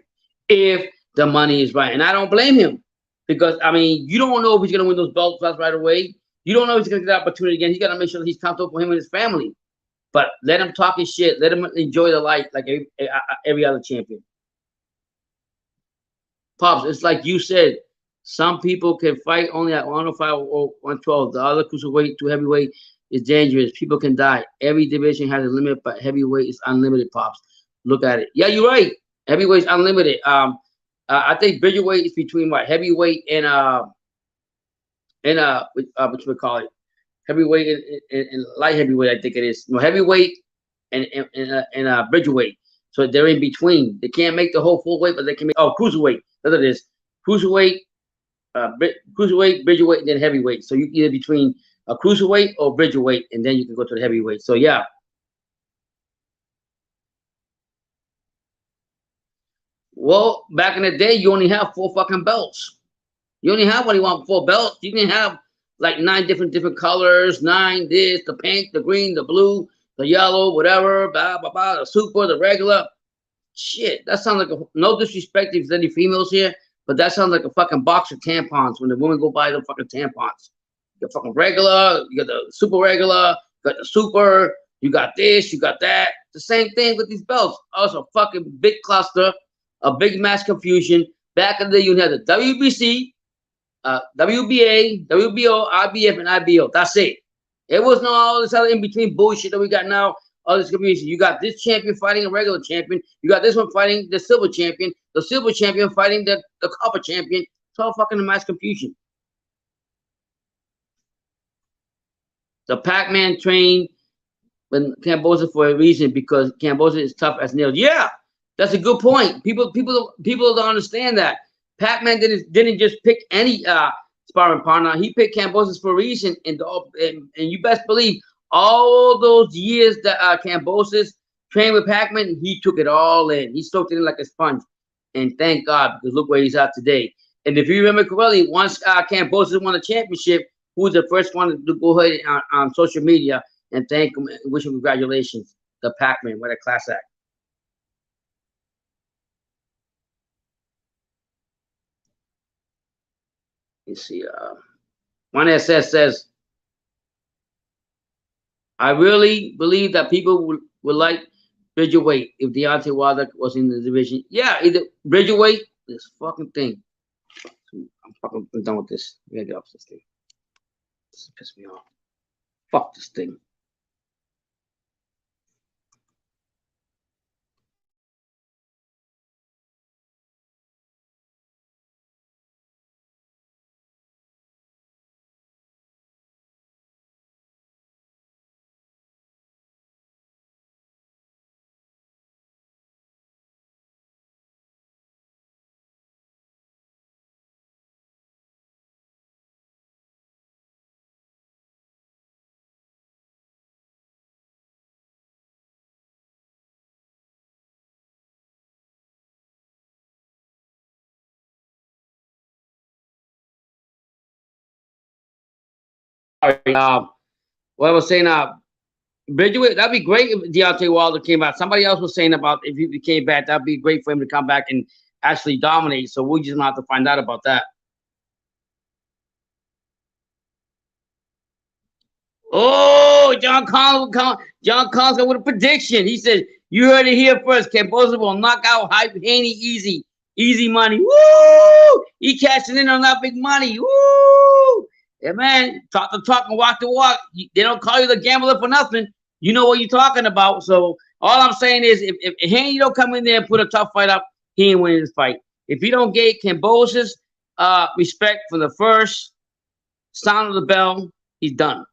if the money is right." And I don't blame him because I mean, you don't know if he's going to win those belts right away. You don't know if he's going to get the opportunity again. He's got to make sure that he's comfortable for him and his family. But let him talk his shit. Let him enjoy the life like every other champion. Pops, it's like you said. Some people can fight only at 105 or 112. The other cruiserweight to heavyweight is dangerous. People can die. Every division has a limit, but heavyweight is unlimited. Pops, look at it. Yeah, you're right. Heavyweight is unlimited. I think Bridgerweight is between what heavyweight and what you call it, heavyweight and light heavyweight. I think it is. No, heavyweight and Bridgerweight. So they're in between. They can't make the whole full weight, but they can make cruiserweight. That's what it is. Cruiserweight, cruiserweight, Bridgerweight, and then heavyweight. So you either between a cruiserweight or Bridgerweight, and then you can go to the heavyweight. So yeah. Well, back in the day, you only have 4 fucking belts. You only have what you want 4 belts. You can have like 9 different colors, 9 this, the pink, the green, the blue, the yellow, whatever, blah blah blah, the super, the regular. Shit, that sounds like no disrespect if there's any females here, but that sounds like a fucking box of tampons when the women go buy the fucking tampons. You got fucking regular, you got the super regular, you got the super, you got this, you got that. The same thing with these belts. Also, fucking big cluster, a big mass confusion. Back in the day, you had the WBC, WBA, WBO, IBF, and IBO. That's it. It wasn't all this other in between bullshit that we got now. All this confusion. You got this champion fighting a regular champion. You got this one fighting the silver champion. The silver champion fighting the copper champion. It's all fucking mass confusion. The Pac-Man trained Cambosa for a reason because Cambosa is tough as nails. Yeah, that's a good point. People don't understand that. Pac-Man didn't just pick any sparring partner. He picked Cambosa for a reason, and you best believe all those years that Cambosa trained with Pac-Man, he took it all in. He soaked it in like a sponge, and thank God because look where he's at today. And if you remember correctly, once Cambosa won a championship, who was the first one to go ahead on social media and thank him and wish him congratulations? The Pac-Man, what a class act. You see, one SS says, I really believe that people would like Bridgerweight if Deontay Wilder was in the division. Yeah, either Bridgerweight, this fucking thing. I'm done with this. I gotta get off this thing. This pisses me off. Fuck this thing. What I was saying, Bridgerweight, that'd be great if Deontay Wilder came back. Somebody else was saying about if he came back, that'd be great for him to come back and actually dominate. So we just have to find out about that. Oh, John Collins got with a prediction. He said, "You heard it here first. Cambosa will knock out Hype Haney easy, easy money. Woo! He cashing in on that big money. Woo! Yeah, man. Talk the talk and walk the walk. They don't call you the gambler for nothing. You know what you're talking about. So all I'm saying is, if Haney don't come in there and put a tough fight up, he ain't winning this fight. If he don't get Cambosa's respect from the first sound of the bell, he's done."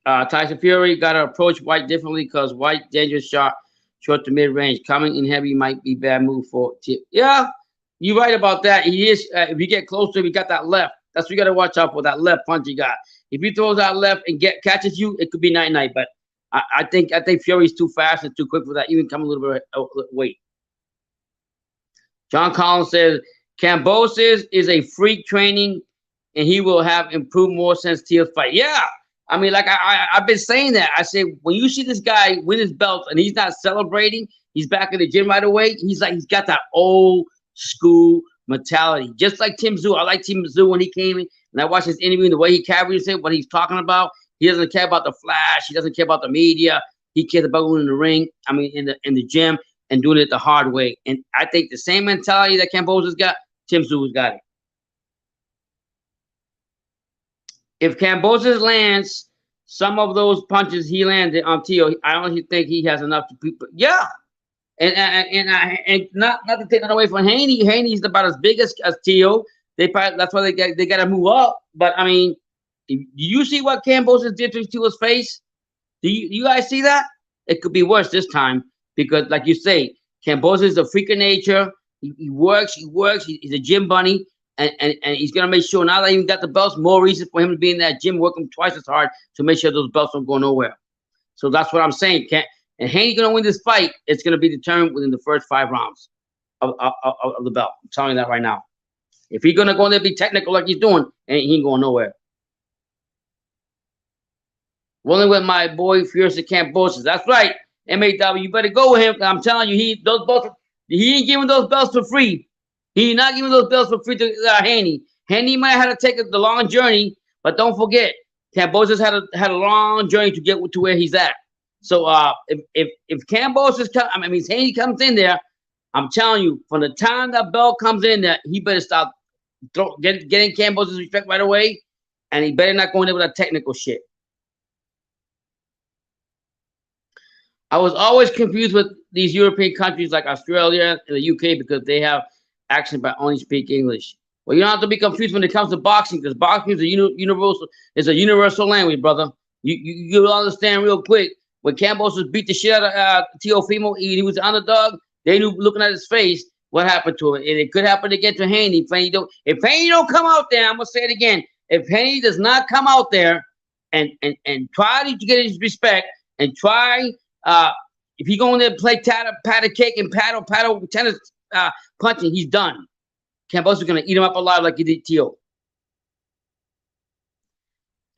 Tyson Fury got to approach White differently because White dangerous shot, short to mid range. Coming in heavy might be bad move for. Yeah, You're right about that. He is. If you get closer, he got that left. That's what you got to watch out for. That left punch he got. If he throws that left and catches you, it could be night night. But I think Fury's too fast and too quick for that. Even come a little bit weight. John Collins says Cambosis is a freak training, and he will have improved more since Teal's fight. Yeah, I mean, like I've been saying that. I say when you see this guy win his belt and he's not celebrating, he's back in the gym right away. He's got that old school mentality, just like Tim Tszyu. I like Tim Tszyu when he came in, and I watched his interview and the way he carries himself, what he's talking about. He doesn't care about the flash. He doesn't care about the media. He cares about going in the ring. I mean, in the gym and doing it the hard way. And I think the same mentality that Cambosa's got, Tim Tszyu has got it. If Cambosis lands some of those punches he landed on Tio, I honestly think he has enough to people. Yeah. And not to take it away from Haney. Haney's about as big as Tio. That's why they got to move up. But I mean, do you see what Cambosis did to Tio's face? Do you guys see that? It could be worse this time because, like you say, Cambosis is a freak of nature. He works. He's a gym bunny, and he's gonna make sure now that he got the belts, more reason for him to be in that gym working twice as hard to make sure those belts don't go nowhere. So that's what I'm saying. And Haney's gonna win this fight. It's gonna be determined within the first 5 rounds of the belt. I'm telling you that right now. If he's gonna go in there be technical like he's doing, and he ain't going nowhere. Rolling with my boy Fierce Cambosis. That's right, MAW. You better go with him. I'm telling you, he ain't giving those belts for free. He not giving those belts for free to Haney. Haney might have to take the long journey, but don't forget, Cambosis had a long journey to get to where he's at. So if Cambosis Haney comes in there, I'm telling you, from the time that belt comes in there, he better start getting Cambosis respect right away, and he better not go in there with that technical shit. I was always confused with these European countries like Australia and the UK because they have accent but only speak English. Well, you don't have to be confused when it comes to boxing because boxing is a universal language, brother. You'll understand real quick. When Cambosis beat the shit out of Teofimo, he was the underdog. They knew looking at his face what happened to him, and it could happen again to Haney. If Haney don't come out there, I'm gonna say it again. If Haney does not come out there and try to get his respect and try. If he go in there and play pat a cake and paddle tennis punching, he's done. Cambosis is gonna eat him up alive like he did Tio.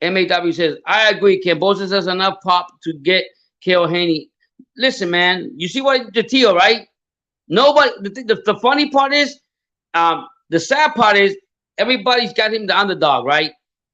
MAW says, I agree. Cambosis has enough pop to get KO Haney. Listen, man, you see what the Tio, right? Nobody. The funny part is, the sad part is, everybody's got him the underdog, right?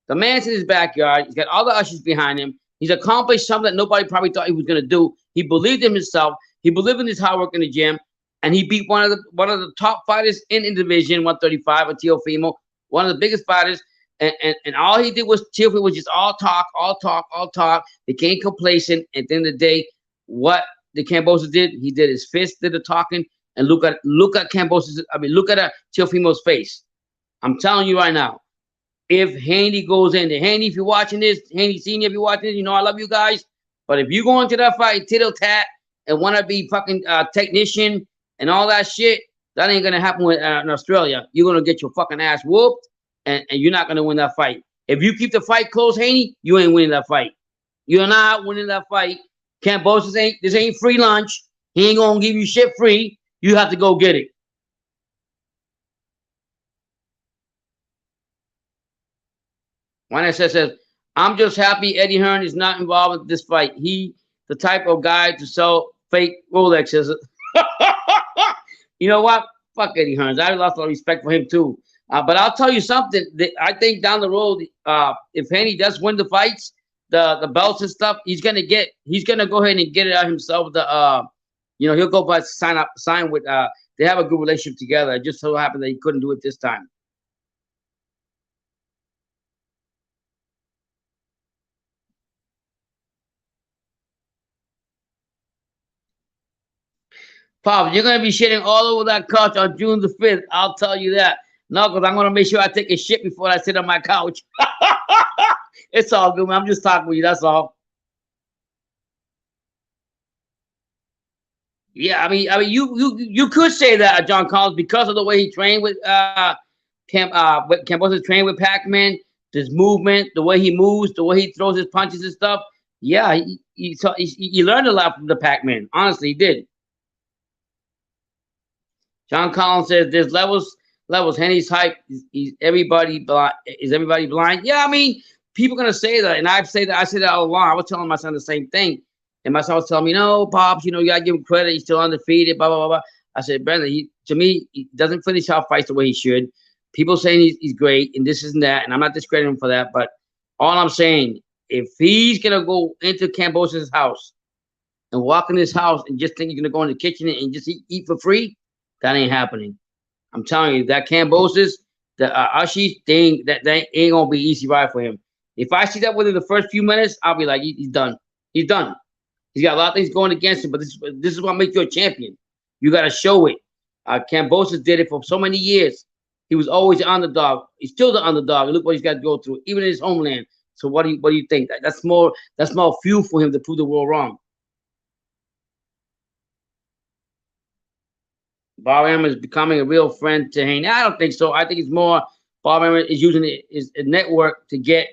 The man's in his backyard. He's got all the ushers behind him. He's accomplished something that nobody probably thought he was going to do. He believed in himself. He believed in his hard work in the gym, and he beat one of the top fighters in division 135, a Teofimo, one of the biggest fighters. And all he did was Teofimo was just all talk. Became complacent. At the end of the day, what the Cambosis did, he did his fist did the talking. And look at Cambosis. Look at Teofimo's face. I'm telling you right now. If Haney goes in there, Haney, if you're watching this, Haney Senior, if you're watching this, you know I love you guys. But if you go into that fight, tittle tat, and want to be fucking technician and all that shit, that ain't gonna happen in Australia. You're gonna get your fucking ass whooped, and you're not gonna win that fight. If you keep the fight close, Haney, you ain't winning that fight. You're not winning that fight. Cambosis this ain't free lunch. He ain't gonna give you shit free. You have to go get it. One says, I'm just happy Eddie Hearn is not involved with this fight. He the type of guy to sell fake Rolexes. You know what? Fuck Eddie Hearn. I lost all respect for him too. But I'll tell you something. I think down the road, if Haney does win the fights, the belts and stuff, he's gonna go ahead and get it out himself. He'll go by sign with. They have a good relationship together. It just so happened that he couldn't do it this time. Pop, you're going to be shitting all over that couch on June the 5th. I'll tell you that. No, because I'm going to make sure I take a shit before I sit on my couch. It's all good, man. I'm just talking with you. That's all. Yeah, you could say that John Collins because of the way he trained with Cambosa trained with Pac-Man, his movement, the way he moves, the way he throws his punches and stuff. Yeah, he learned a lot from the Pac-Man. Honestly, he did. John Collins says there's levels. Henny's hype. He's everybody blind. Is everybody blind? Yeah, people gonna say that, and I say that all along. I was telling my son the same thing, and my son was telling me, "No, pops, you gotta give him credit. He's still undefeated." Blah blah blah blah. I said, Brandon, to me, he doesn't finish out fights the way he should. People saying he's great and this and that, and I'm not discrediting him for that. But all I'm saying, if he's gonna go into Cambosa's house and walk in his house and just think he's gonna go in the kitchen and just eat for free, that ain't happening. I'm telling you, that Cambosis, the Ashish thing, that ain't gonna be easy ride for him. If I see that within the first few minutes, I'll be like, he's done. He's done. He's got a lot of things going against him, but this is what makes you a champion. You got to show it. Cambosis did it for so many years. He was always the underdog. He's still the underdog. Look what he's got to go through, even in his homeland. So what do you think? That's more fuel for him to prove the world wrong. Bob Arum is becoming a real friend to Haney. I don't think so. I think it's more Bob Arum is using his network to get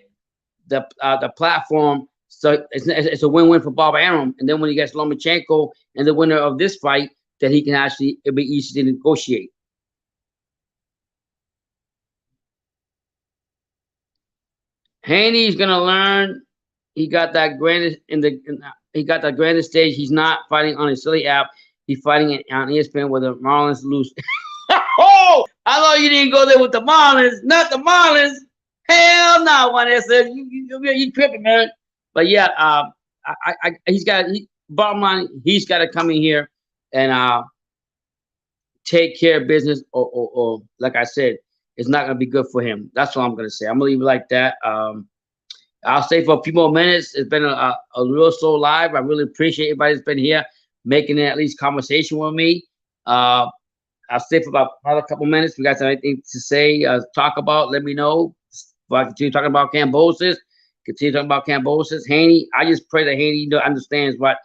the platform. So it's a win-win for Bob Arum. And then when he gets Lomachenko and the winner of this fight, that he can it'll be easy to negotiate. Haney's gonna learn. He got that grandest he got that grandest stage. He's not fighting on a silly app. He's fighting on ESPN where the Marlins lose. Oh, I thought you didn't go there with the Marlins, not the Marlins. Hell no, one that said you tripping, man. But yeah, bottom line, he's got to come in here and take care of business, or like I said, it's not gonna be good for him. That's all I'm gonna say. I'm gonna leave it like that. I'll stay for a few more minutes. It's been a real slow live. I really appreciate everybody that's been here, making at least conversation with me. I'll stay for about another couple minutes. If you guys have anything to say, talk about, let me know. If I continue talking about Cambosis, continue talking about Cambosis. Haney, I just pray that Haney understands what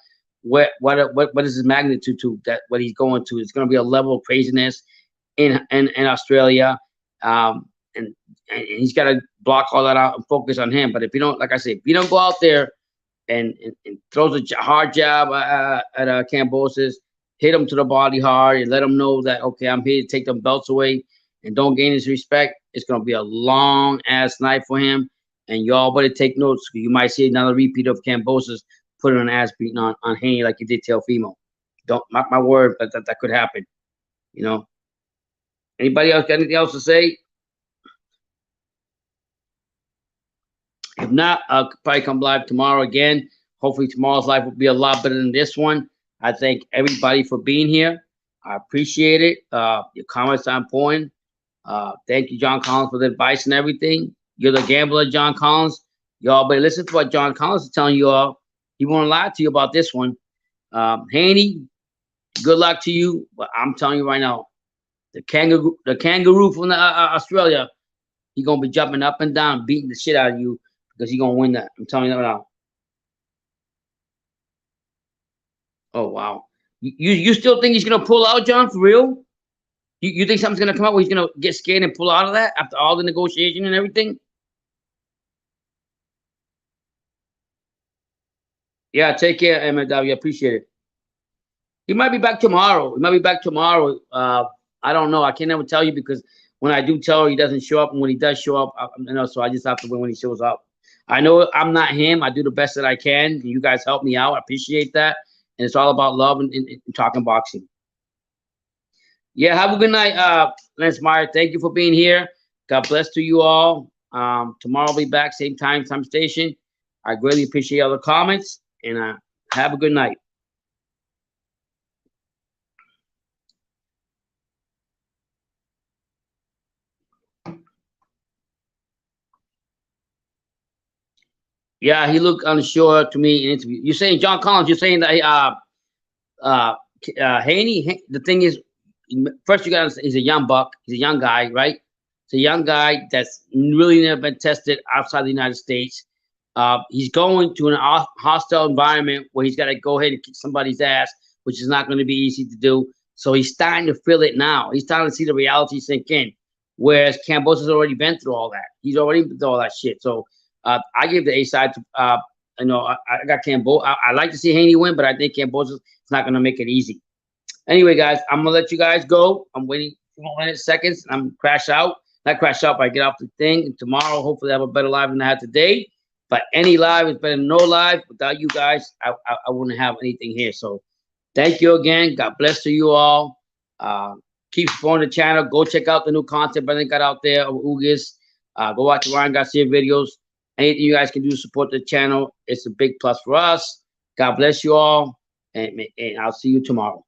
is his magnitude to that what he's going to. It's going to be a level of craziness in Australia, and he's got to block all that out and focus on him. But if you don't, like I say, if you don't go out there and throws a hard jab at Cambosis, hit him to the body hard, and let him know that okay, I'm here to take them belts away and don't gain his respect, it's going to be a long ass night for him. And y'all better take notes. You might see another repeat of Cambosis putting an ass beating on Haney like he did Teofimo. Don't mark my word, but that could happen. Anybody else got anything else to say? If not, I'll probably come live tomorrow again. Hopefully tomorrow's live will be a lot better than this one. I thank everybody for being here. I appreciate it. Your comments are important. Thank you, John Collins, for the advice and everything. You're the gambler, John Collins. Y'all better listen to what John Collins is telling you all. He won't lie to you about this one. Haney, good luck to you. But I'm telling you right now, the kangaroo from Australia, he's gonna be jumping up and down, beating the shit out of you because he's gonna win that. I'm telling you that now. Oh wow. You still think he's gonna pull out, John, for real? You think something's gonna come out where he's gonna get scared and pull out of that after all the negotiation and everything? Yeah, take care, MW. Appreciate it. He might be back tomorrow. I don't know. I can't never tell you because when I do tell, he doesn't show up, and when he does show up, so I just have to wait when he shows up. I know I'm not him. I do the best that I can. You guys help me out. I appreciate that, and it's all about love and talking boxing. Yeah, have a good night, Lance Meyer. Thank you for being here. God bless to you all. Tomorrow I'll be back, same time, same station. I greatly appreciate all the comments, and have a good night. Yeah, he looked unsure to me in interview. You're saying John Collins. You're saying that Haney. The thing is, first you got to. He's a young buck. He's a young guy, right? He's a young guy that's really never been tested outside the United States. He's going to an hostile environment where he's got to go ahead and kick somebody's ass which is not going to be easy to do. So he's starting to feel it now. He's starting to see the reality sink in. Whereas Cambosa's already been through all that. He's already been through all that shit. So I give the A side to I got Cambosa. I like to see Haney win, but I think Cambosa's not going to make it easy. Anyway, guys, I'm gonna let you guys go. I'm waiting 2 minutes, seconds. I'm crash out. Not crash out, but I get off the thing. And tomorrow, hopefully, I have a better live than I had today. But any live is better than no live. Without you guys, I wouldn't have anything here. So thank you again. God bless to you all. Keep supporting the channel. Go check out the new content Brandon got out there of Ugis. Go watch the Ryan Garcia videos. Anything you guys can do to support the channel, it's a big plus for us. God bless you all. And I'll see you tomorrow.